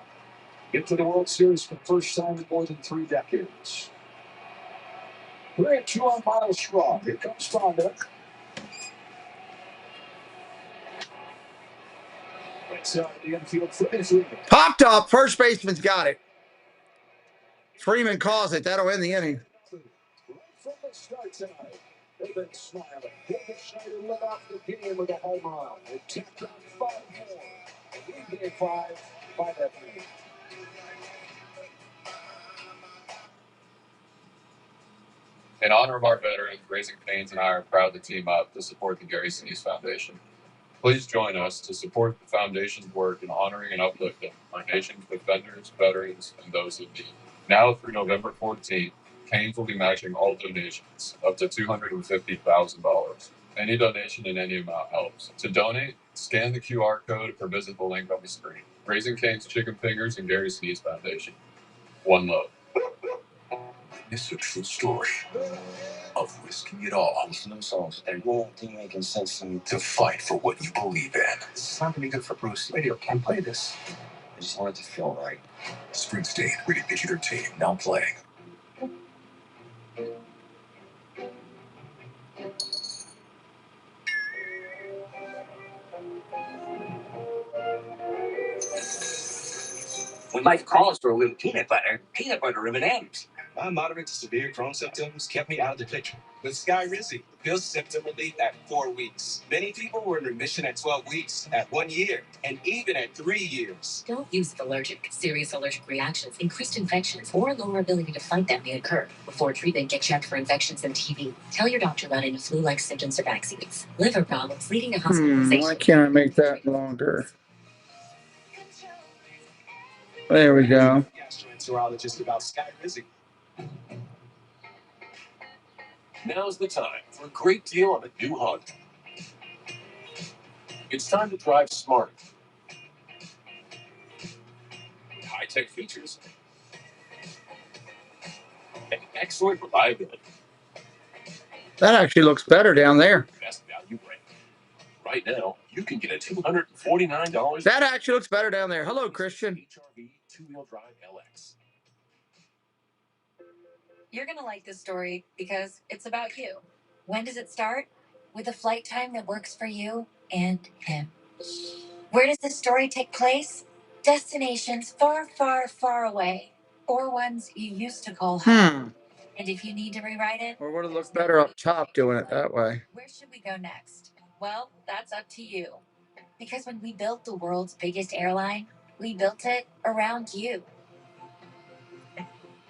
Get to the World Series for the first time in more than 3 decades. 3-2 on Miles Straw. Here comes Fonda. The infield Freeman. Popped up. First baseman's got it. Freeman calls it. That'll end the inning. Right from the start tonight, they've been smiling. David Schneider led off the game with a home run. They tapped on 5 more. And we gave 5 by that game. In honor of our veterans, Raising Cane's and I are proud to team up to support the Gary Sinise Foundation. Please join us to support the Foundation's work in honoring and uplifting our nation's defenders, veterans, and those in need. Now through November 14th, Cane's will be matching all donations up to $250,000. Any donation in any amount helps. To donate, scan the QR code or visit the link on the screen. Raising Cane's Chicken Fingers and Gary Sinise Foundation. One love. It's a true story of risking it all. No songs. And won't think making sense to fight for what you believe in. This is not gonna be good for Bruce. Radio can't play this. I just want it to feel right. Springsteen, rated PG-13, now playing. We might call us for a little peanut butter M&Ms. My moderate to severe Crohn's symptoms kept me out of the picture. With Skyrizi, pills symptom relief at 4 weeks. Many people were in remission at 12 weeks, at 1 year, and even at 3 years. Don't use if allergic. Serious allergic reactions, increased infections, or lower ability to fight them may occur. Before treatment, get checked for infections and TB. Tell your doctor about any flu-like symptoms or vaccines. Liver problems leading to hospitalization. Why can't I make that longer? There we go. Gastroenterologist about Skyrizi. Now's the time for a great deal on a new Honda. It's time to drive smart. With high-tech features and excellent reliability. That actually looks better down there. Best value brand. Right now, you can get a $249. That actually looks better down there. Hello, Christian. HRV 2-wheel drive LX. You're going to like this story because it's about you. When does it start? With a flight time that works for you and him. Where does this story take place? Destinations far, far, far away. Or ones you used to call home. And if you need to rewrite it... Or would it look better up top doing it that way? Where should we go next? Well, that's up to you. Because when we built the world's biggest airline, we built it around you.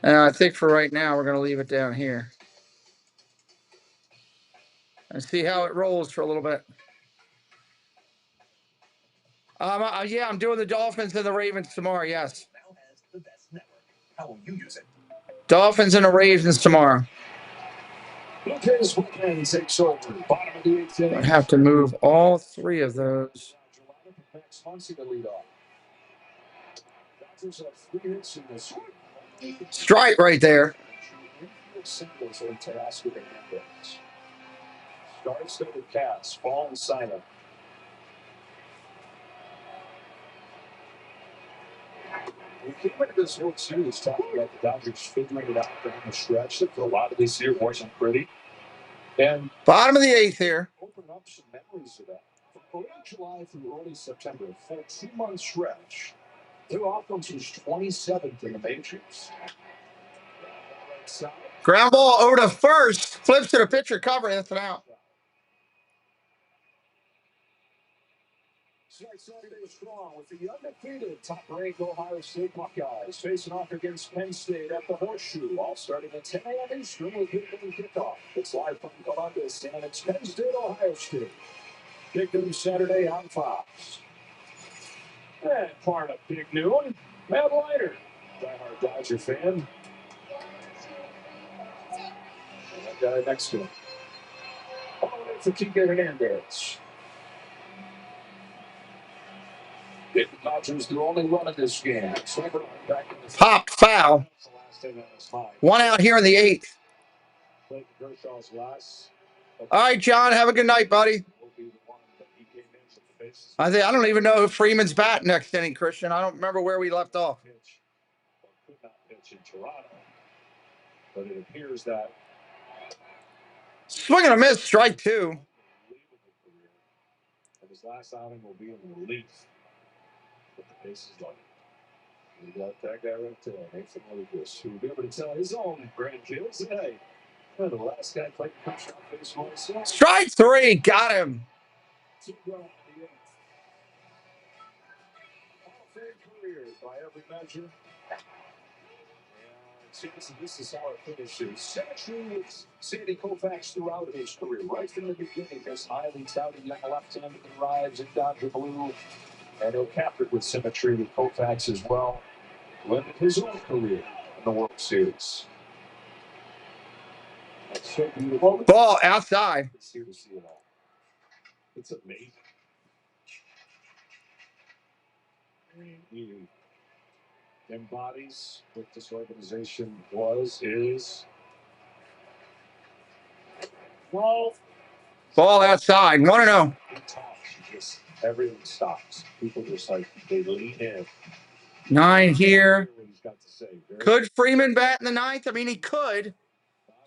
And I think for right now, we're going to leave it down here. And see how it rolls for a little bit. Yeah, I'm doing the Dolphins and the Ravens tomorrow. Yes. How will you use it? Dolphins and the Ravens tomorrow. Blue Jays weekend takes over. Bottom of the 8th inning. I have to move all three of those. Max Muncy to lead off. Dodgers have 3 hits in this one. Strike right there. Singles are tasked with the anthems. Starts to the cast. Ball and silent. We came into this World Series talking about the Dodgers figuring it out down the stretch that for a lot of this year wasn't pretty. And bottom of the 8th here. Open up some memories of that. From early July through early September, a full 2-month stretch. Their offense was 27th in the majors. Ground ball over to first. Flips to the pitcher cover. That's an out. Saturday was strong with the undefeated top-ranked Ohio State Buckeyes facing off against Penn State at the Horseshoe, all starting at 10 a.m. Eastern with big kickoff. It's live from Columbus, and it's Penn State, Ohio State. Kicked in Saturday on Fox. And part of Big Noon, Matt Leiter, diehard Dodger fan. And that guy next to him. All the way for Kike Hernandez. The Dodgers, the only run in this game. Pop foul. 1 out here in the 8th. All right, John. Have a good night, buddy. I don't even know if Freeman's bat next inning, Christian. I don't remember where we left off. Could not pitch in Toronto, but it appears that Swing and a miss, strike 2. And his last outing will be in relief. But the bases loaded. We got that guy right there, Nathan Lucas, who will be able to tell his own grandkids, hey, the last guy played professional baseball. Strike 3, got him. Career by every measure. This is how it finishes. Symmetry with Sandy Koufax throughout his career. Right from the beginning, this highly touted young left-hander arrives in Dodger blue. And he'll cap it with symmetry with Koufax as well. Who ended his own career in the World Series. That's so beautiful. Ball outside. It's here to see it all. It's amazing. He embodies what this organization is. Well, ball outside. 1-0. Just everything stops. People just they lean in. 9 here. Could Freeman bat in the 9th? I mean, he could.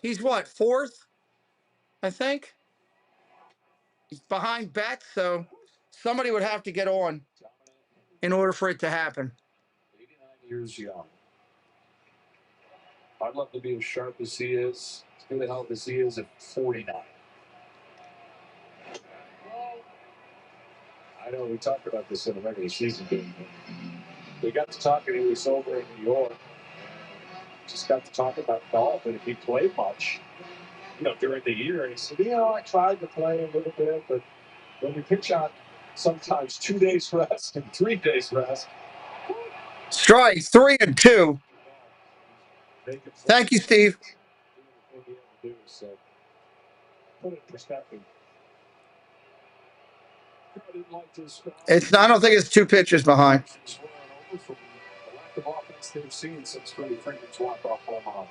He's what, 4th? I think. He's behind Betts, so somebody would have to get on in order for it to happen. 89 years young. I'd love to be as sharp as he is, as good a health as he is at 49. I know we talked about this in the regular season game. We got to talking, he was over in New York. Just got to talk about golf, and if he played much, during the year. And he said, I tried to play a little bit, but when we pitch on sometimes 2 days rest and 3 days rest. Strike 3 and 2. Thank you, Steve. So, put it in perspective. I don't think it's 2 pitches behind. The lack of offense they've seen since Freddie Freeman's walk-off home run.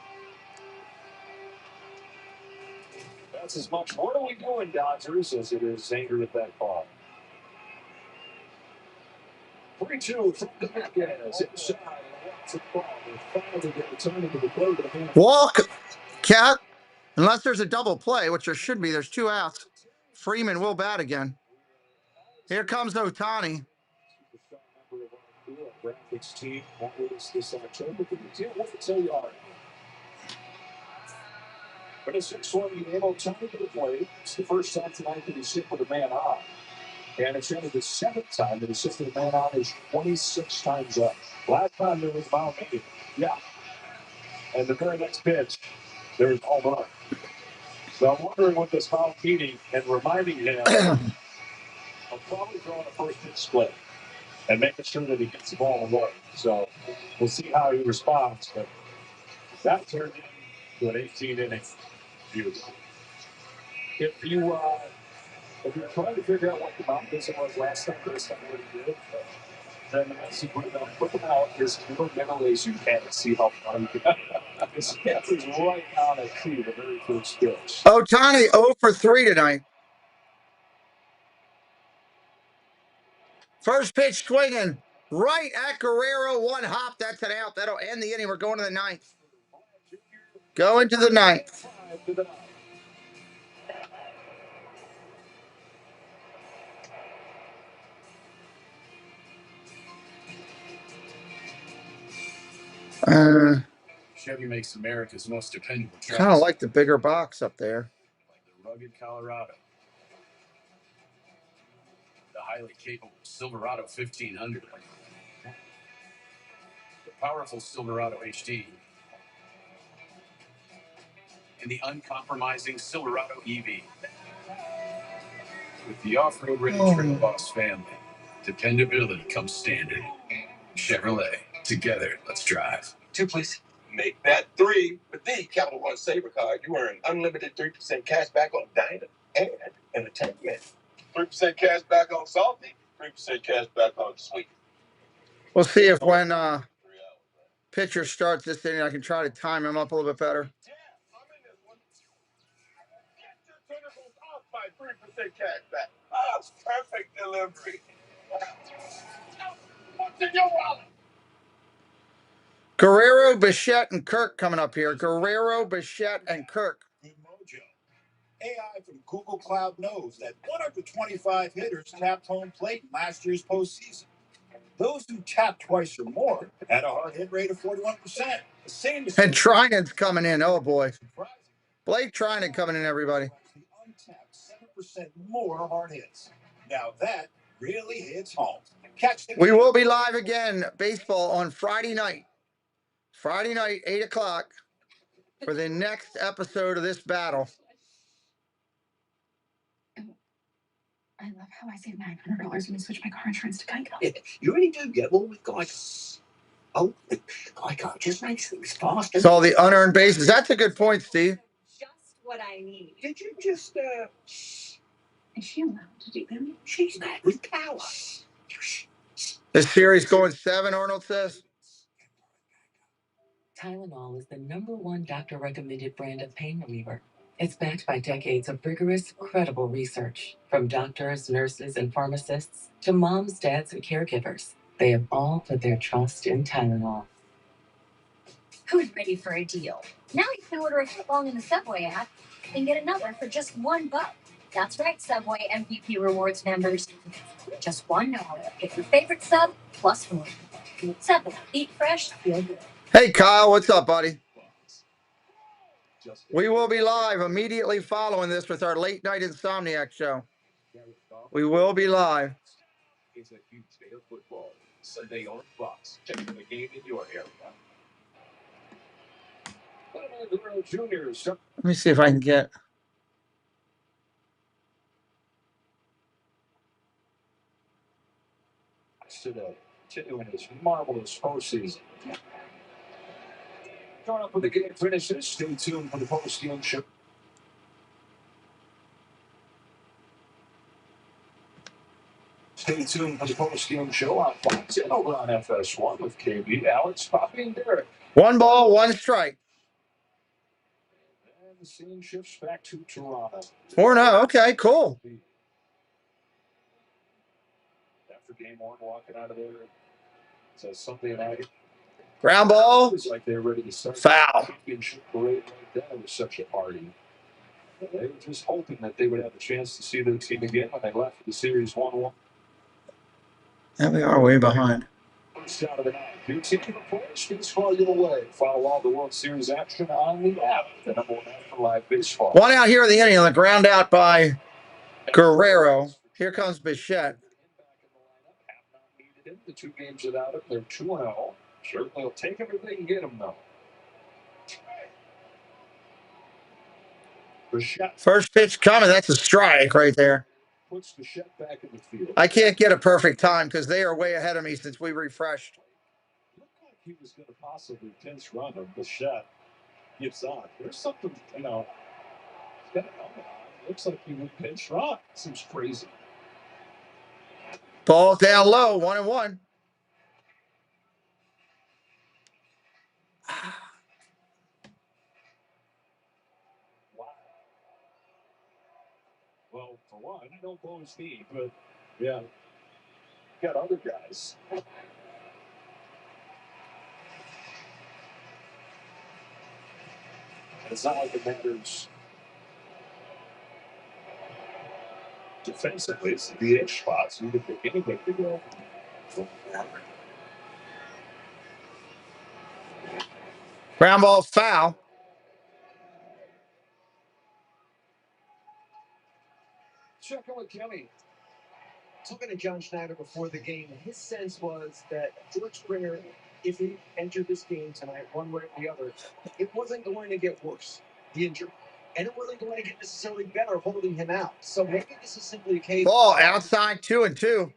That's as much what are we doing, Dodgers, as it is anger at that call. 3-2 from the Buckeyes inside. Walk, Cat. Unless there's a double play, which there should be. There's 2 outs. Freeman will bat again. Here comes Ohtani. Graphics team always this October. But it's 6-1 game, Ohtani to the plate. It's the first time tonight that he's hit with a man on. And it's only the 7th time that he's hit with a man on is 26 times up. Last time there was Mount Meade. Yeah. And the very next pitch, there's home run. So I'm wondering what this Mount Meade and reminding him of probably throwing a first pitch split. and making sure that he gets the ball away. So we'll see how he responds. But that turned into an 18-inning view. If you're trying to figure out what the mountain was last time, this time what he did, then the message put him out as middle as you can and see how far you can. His hip is right on a tree, the very first pitch. Ohtani 0 for 3 tonight. First pitch swinging right at Guerrero. One hop. That's an out. That'll end the inning. We're going to the ninth. Going to the ninth. Chevy makes America's most dependable trucks. Kind of like the bigger box up there. Like the rugged Colorado, the highly capable Silverado 1500, the powerful Silverado HD, and the uncompromising Silverado EV. With the off-road ready Trip Boss family, dependability comes standard. Chevrolet, together, let's drive. 2, please. Make that 3 with the Capital One Saver card. You earn unlimited 3% cash back on dining and entertainment. 3% cash back on salty, 3% cash back on sweet. We'll see if when pitcher starts this inning, I can try to time him up a little bit better. Yeah, I'm in this one. Get your Thunderbolts off by 3% cash back. Oh, perfect delivery. What's in your wallet? Guerrero, Bichette, and Kirk coming up here. Guerrero, Bichette, and Kirk. Good mojo. AI from Google Cloud knows that 125 hitters tapped home plate in last year's postseason. Those who tapped twice or more had a hard hit rate of 41%. The same is And Trinan's coming in. Oh, boy. Blake Trinan coming in, everybody. The untapped 7% more hard hits. Now that really hits home. Catch the We will be live again, baseball, on Friday night. Friday night, 8 o'clock, for the next episode of this battle. I love how I saved $900 when I switched my car insurance to Geico. Yeah, you really do get one with Geico. Oh, Geico just makes things faster. So the unearned bases. That's a good point, Steve. Just what I need. Did you just, Is she allowed to do that? she's mad with power. This series going 7, Arnold says. Tylenol is the #1 doctor-recommended brand of pain reliever. It's backed by decades of rigorous, credible research. From doctors, nurses, and pharmacists to moms, dads, and caregivers, they have all put their trust in Tylenol. Who's ready for a deal? Now you can order a footlong in the Subway app and get another for just $1. That's right, Subway MVP Rewards members. Just $1. Get your favorite sub plus more. Subway. Eat fresh, feel good. Hey, Kyle, what's up, buddy? We will be live immediately following this with our late night Insomniac show. We will be live. It's a huge day of football. Sunday on Fox. Check the game in your area. Let me see if I can get. Today, continuing his marvelous postseason. Coming up with the game finishes. Stay tuned for the post-game show. Stay tuned for the post-game show on Fox and over on FS1 with KB, Alex, Poppy, and Derek. 1 ball, 1 strike. And the scene shifts back to Toronto. 4-0. Okay, cool. After game 1, walking out of there, it says Sunday night. Ground ball. It's like they're ready to start. Foul. Championship parade right there. It was such a party. They were just hoping that they would have a chance to see their team again when they left the series 1-1. And we are way behind. First out of the night. Your team of players can score you away. Follow all the World Series action on the app. The #1 app for live baseball. 1 out here in the inning on the ground out by Guerrero. Here comes Bichette. The 2 games without him, they're 2-0. Certainly will take him if they can get him, though. First pitch coming. That's a strike right there. puts the Shet back in the field. I can't get a perfect time because they are way ahead of me since we refreshed. Looked like he was going to possibly pinch run him. The Shet gets on. There's something, you know, he's got a helmet on. Looks like he would pinch run. Seems crazy. Ball down low, 1-1. Wow. Well, for one, I don't blow his knee, but yeah, got other guys. It's not like it matters defensively. It's the DH spots. You can pick anything to go. Ground ball foul. Checking with Kelly. Talking to John Schneider before the game, his sense was that George Springer, if he entered this game tonight one way or the other, it wasn't going to get worse, the injury. And it wasn't going to get necessarily better holding him out. So maybe this is simply a case Ball outside 2-2.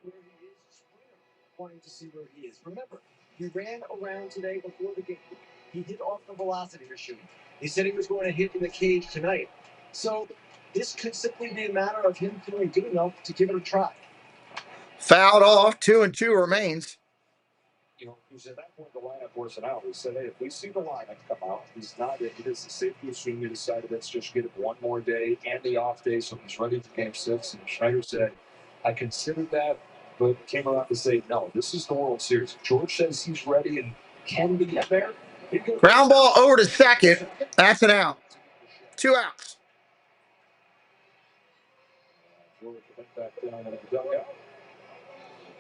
wanting to see where he is. Remember, he ran around today before the game. He hit off the velocity machine. He said he was going to hit in the cage tonight. So this could simply be a matter of him feeling good enough to give it a try. Fouled off, 2-2 remains. You know, he was at that point the lineup wasn't out. We said, hey, if we see the lineup come out, he's not it. It is safe to assume you decided let's just get it one more day and the off day so he's ready for game 6. And Schneider said, I considered that, but came around to say, no, this is the World Series. George says he's ready and can be get there. Ground ball over to second. That's an out. 2 outs. Back down in the dugout.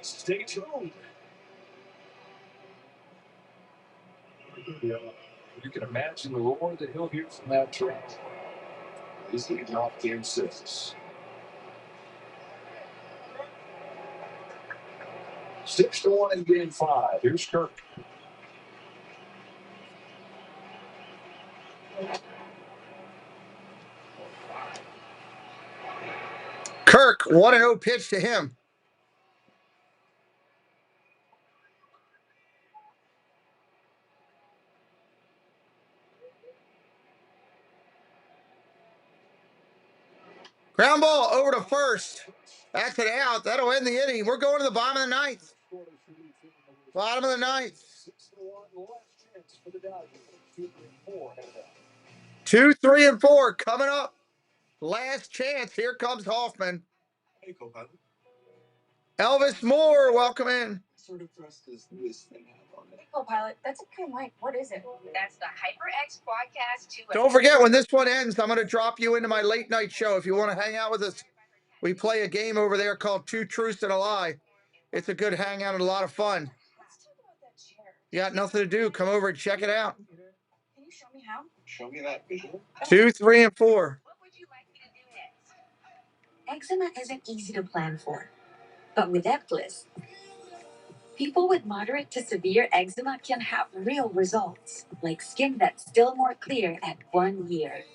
Stay tuned. You can imagine the roar that he'll hear from that train. He's leading off game 6. 6-1 in game 5. Here's Kirk. Kirk, 1-0 pitch to him. Ground ball over to first. That's an out. That'll end the inning. We're going to the bottom of the ninth. Bottom of the ninth. 2, 3, and 4 coming up. Last chance. Here comes Hoffman. Hey, co-pilot. Elvis Moore, welcome in. What sort of thrust does this thing have on it? Co-pilot, that's a cool mic. What is it? That's the HyperX Quadcast 2. Don't forget, when this one ends, I'm going to drop you into my late night show. If you want to hang out with us, we play a game over there called Two Truths and a Lie. It's a good hangout and a lot of fun. Let's talk about that chair. You got nothing to do, come over and check it out. Can you show me how? Show me that visual. 2, 3, and 4. What would you like me to do next? Eczema isn't easy to plan for, but with Eplis, people with moderate to severe eczema can have real results, like skin that's still more clear at 1 year.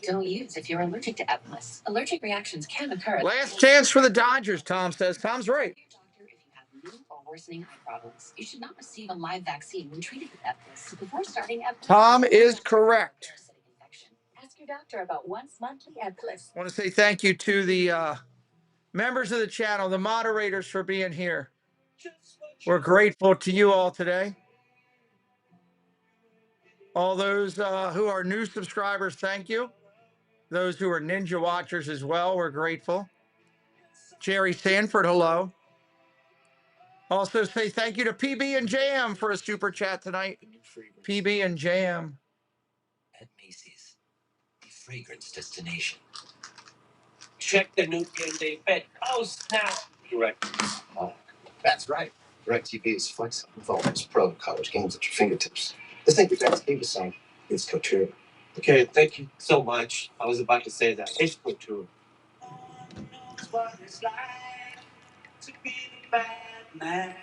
Don't use if you're allergic to Eplis. Allergic reactions can occur. Last chance for the Dodgers, Tom says. Tom's right. Doctor, if you have new or worsening eye problems, you should not receive a live vaccine when treated with Eplis. Before starting Eplis, Tom is correct. Ask your doctor about once monthly Eplis. I want to say thank you to the members of the channel, the moderators, for being here. We're grateful to you all today. All those who are new subscribers, thank you. Those who are Ninja Watchers as well, we're grateful. Jerry Sanford, hello. Also say thank you to PB and Jam for a super chat tonight. PB and Jam. At Macy's, the fragrance destination. Check the new game day bet. Oh, snap. Correct. That's right. DirecTV is flexible with all those pro college games at your fingertips. This ain't your dad's TV song. It's couture. Okay, thank you so much. I was about to say that. It's couture. To be the bad man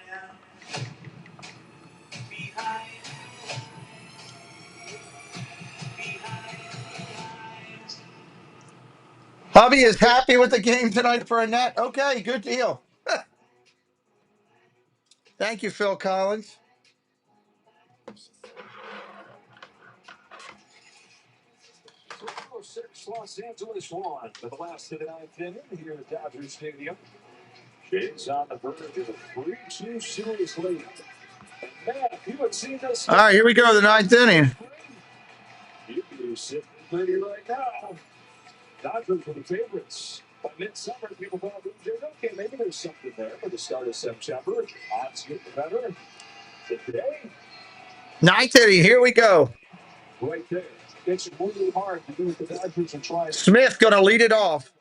behind Hubby is happy with the game tonight for a net. Okay, good deal. Thank you, Phil Collins. Los Angeles won for the last of the ninth inning here at Dodger Stadium. Jays on the verge of a 3-2 series lead. And man, if you had seen this, All right, here we go, the ninth inning. you'd be sitting pretty right now. Dodgers were the favorites. By midsummer, people thought, okay, maybe there's something there for the start of September. Odds getting better. Today, Ninth inning, here we go. right there. It's really hard to do what the Dodgers are trying to do. Smith going to lead it off.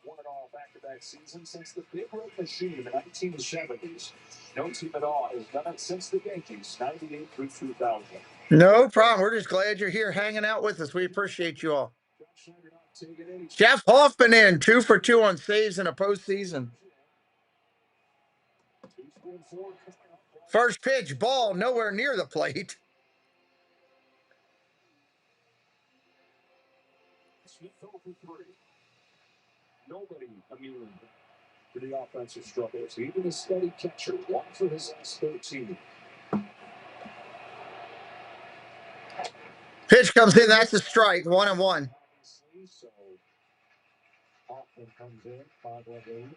Won it all back-to-back seasons since the Big Red Machine in the 1970s. No team at all has done it since the Yankees, 98 through 2000. No problem. We're just glad you're here hanging out with us. We appreciate you all. Jeff Hoffman in 2 for 2 on saves in a postseason. First pitch, ball nowhere near the plate. Nobody immune to the offensive struggles. Even a steady catcher, 1 for his last 13. Pitch comes in, that's a strike, 1-1. So Hoffman comes in, 5-1.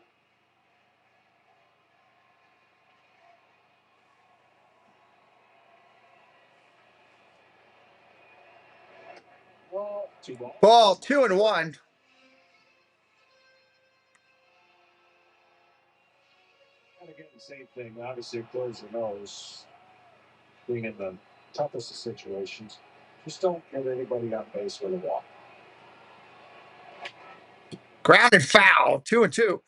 Ball, 2-1. And again, the same thing. Obviously, closer knows being in the toughest of situations. Just don't get anybody on base with a walk. Grounded foul, 2-2.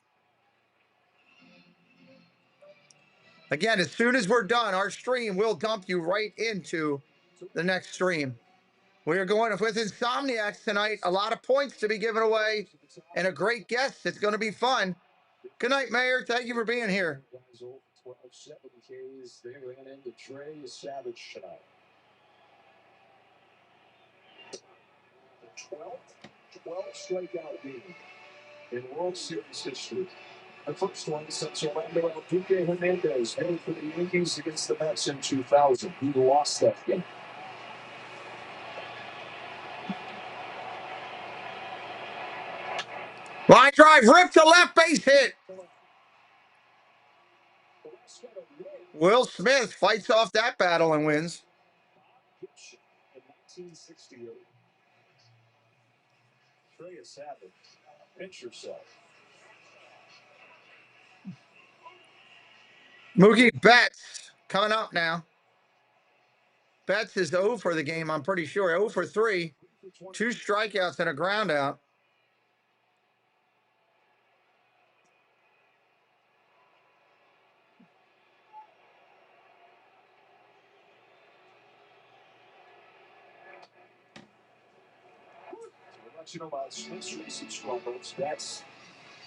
Again, as soon as we're done, our stream will dump you right into the next stream. We are going with Insomniacs tonight. A lot of points to be given away and a great guest. It's going to be fun. Good night, Mayor. Thank you for being here. 12, 7 Ks. They ran into Trey Savage tonight. The 12th strikeout game in World Series history. The first one since Orlando Enrique Hernandez headed for the Yankees against the Mets in 2000. He lost that game. Line drive, ripped to left, base hit. Will Smith fights off that battle and wins. In 1968, Trey Savage, pinch yourself. Mookie Betts coming up now. Betts is 0 for the game, I'm pretty sure. 0 for 3. 2 strikeouts and a ground out. You know about Smith's recent struggles. That's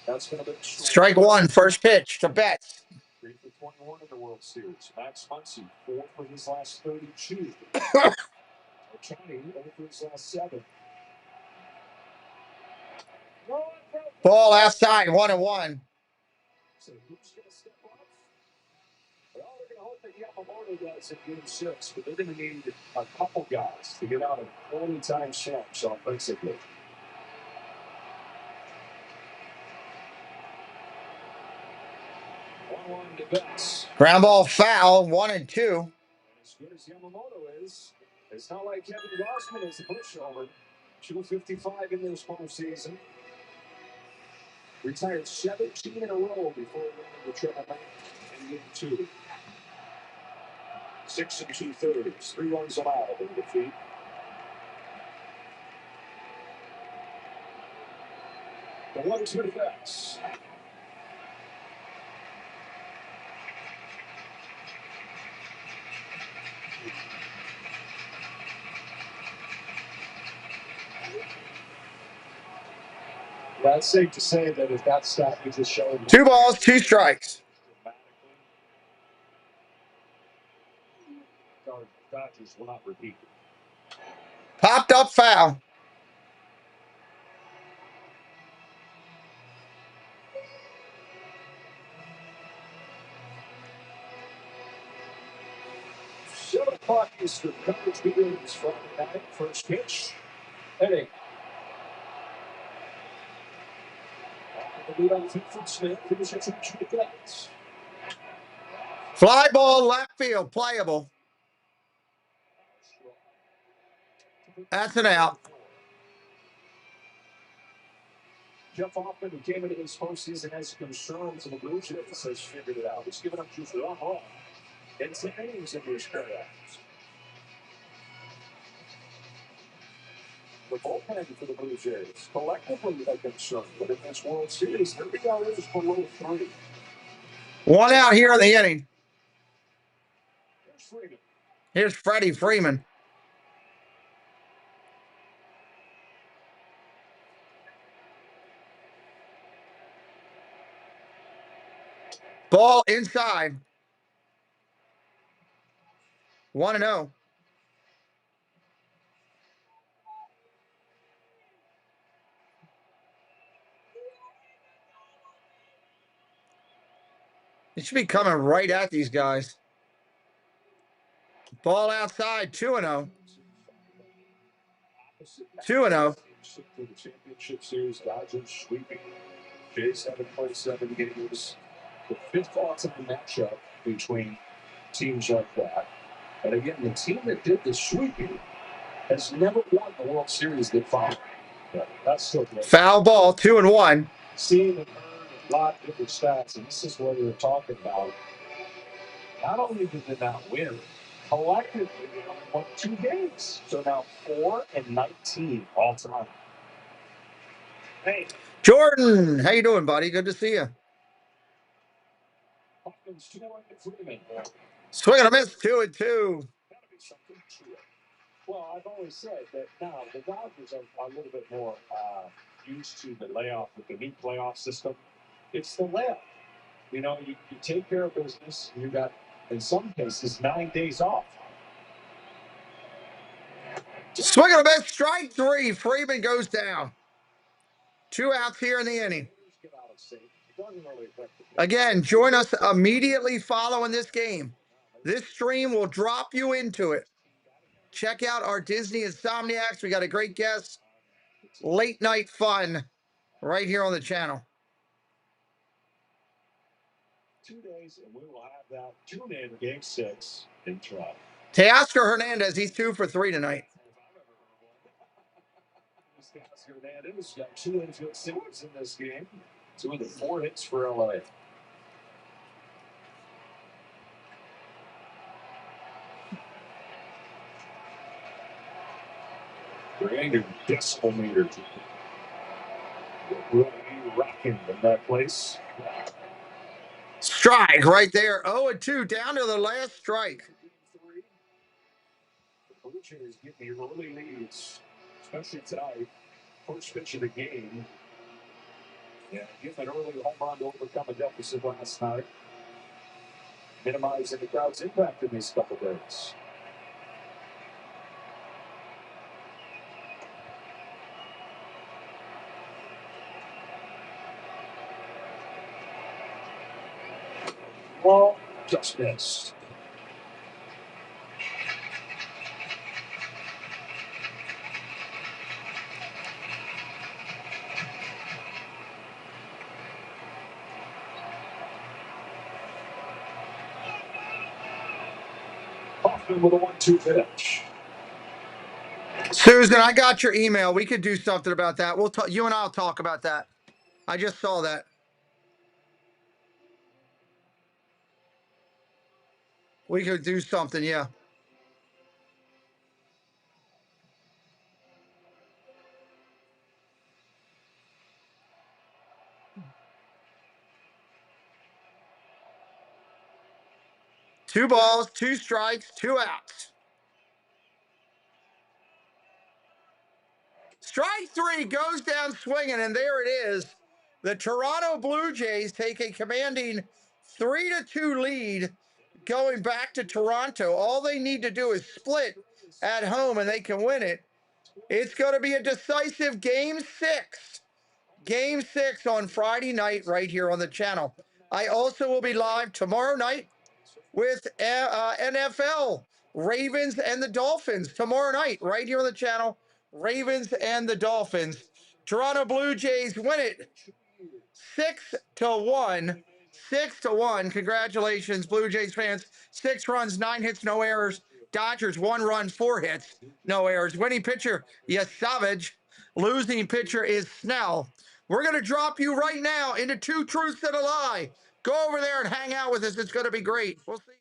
been a big story. Strike 1, first pitch to Betts. 3 for 21 in the World Series. Max Muncy, 4 for his last 32. Ohtani, 0 for his last 7. Ball outside, 1-1. So who's going to step up? Well, they're going to hope that Yamamoto does in Game 6, but they're going to need a couple guys to get out of early time slumps offensively. Ground ball foul, 1-2. As good as Yamamoto is, it's not like Kevin Gausman is the pushover. 255 in this postseason. Retired 17 in a row before winning the tournament in Game 2. 6 2/3, 3 runs allowed in defeat. The 1-2 defense. That's safe to say that if that stoppage is showing 2 balls, 2 strikes. Dodgers will not repeat. Popped up foul. o'clock Eastern. Coverage begins Friday night. First pitch. Heading. The lead on fifth from Snell. Finish at 2 guys. Fly ball left field, playable. That's an out. Jeff Hoffman, who came into this postseason as a concern for the Blue Jays, has figured it out. He's given up just 1 run in 10 innings in his career. The bullpen for the Blue Jays collectively a concern, but in this World Series, their ERA is below 3. 1 out here in the inning. Here's Freeman. Here's Freddie Freeman. Ball inside. 1-0. It should be coming right at these guys. Ball outside, 2-0. 2-0. The championship series, Dodgers sweeping. Jays haven't played 7 games. The 5th all-time matchup between teams like that. And again, the team that did the sweeping has never won the World Series that followed. That's so great. Foul ball, 2-1. Seeing and heard a lot of different stats, and this is what we were talking about. Not only did they not win, collectively they only won 2 games. So now 4-19 all time. Hey, Jordan, how you doing, buddy? Good to see you. Swing and a miss, 2-2. Well, I've always said that now the Dodgers are a little bit more used to the layoff with the new playoff system. It's the layoff. You know, you take care of business. You got, in some cases, 9 days off. Swing and a miss, strike 3. Freeman goes down. 2 outs here in the inning. Again, join us immediately following this game. This stream will drop you into it. Check out our Disney Insomniacs. We got a great guest. Late night fun right here on the channel. 2 days, and we will have that tune in Game 6 in Toronto. Teoscar Hernandez, he's 2 for 3 tonight. Teoscar Hernandez got 2 infield singles in this game. 2 of the 4 hits for LA. Bring your decimal meter. We'll be rocking in that place. Strike right there. 0-2 down to the last strike. The Blue Jays getting the early leads, especially tonight. First pitch of the game. Yeah, give an early home run to overcome a deficit last night. Minimizing the crowd's impact in these couple days. Well, just missed. Hoffman with a 1-2 pitch. Susan, I got your email. We could do something about that. We'll talk. You and I'll talk about that. I just saw that. We could do something, yeah. Two balls, 2 strikes, 2 outs. Strike 3 goes down swinging, and there it is. The Toronto Blue Jays take a commanding 3-2 lead going back to Toronto. All they need to do is split at home, and they can win it. It's going to be a decisive Game 6. Game 6 on Friday night right here on the channel. I also will be live tomorrow night with NFL. Ravens and the Dolphins tomorrow night, right here on the channel. Ravens and the Dolphins. Toronto Blue Jays win it 6-1. 6-1. Congratulations, Blue Jays fans. 6 runs, 9 hits, no errors. Dodgers 1 run, 4 hits, no errors. Winning pitcher, yes, Savage. Losing pitcher is Snell. We're going to drop you right now into 2 truths and a lie. Go over there and hang out with us. It's going to be great. We'll see.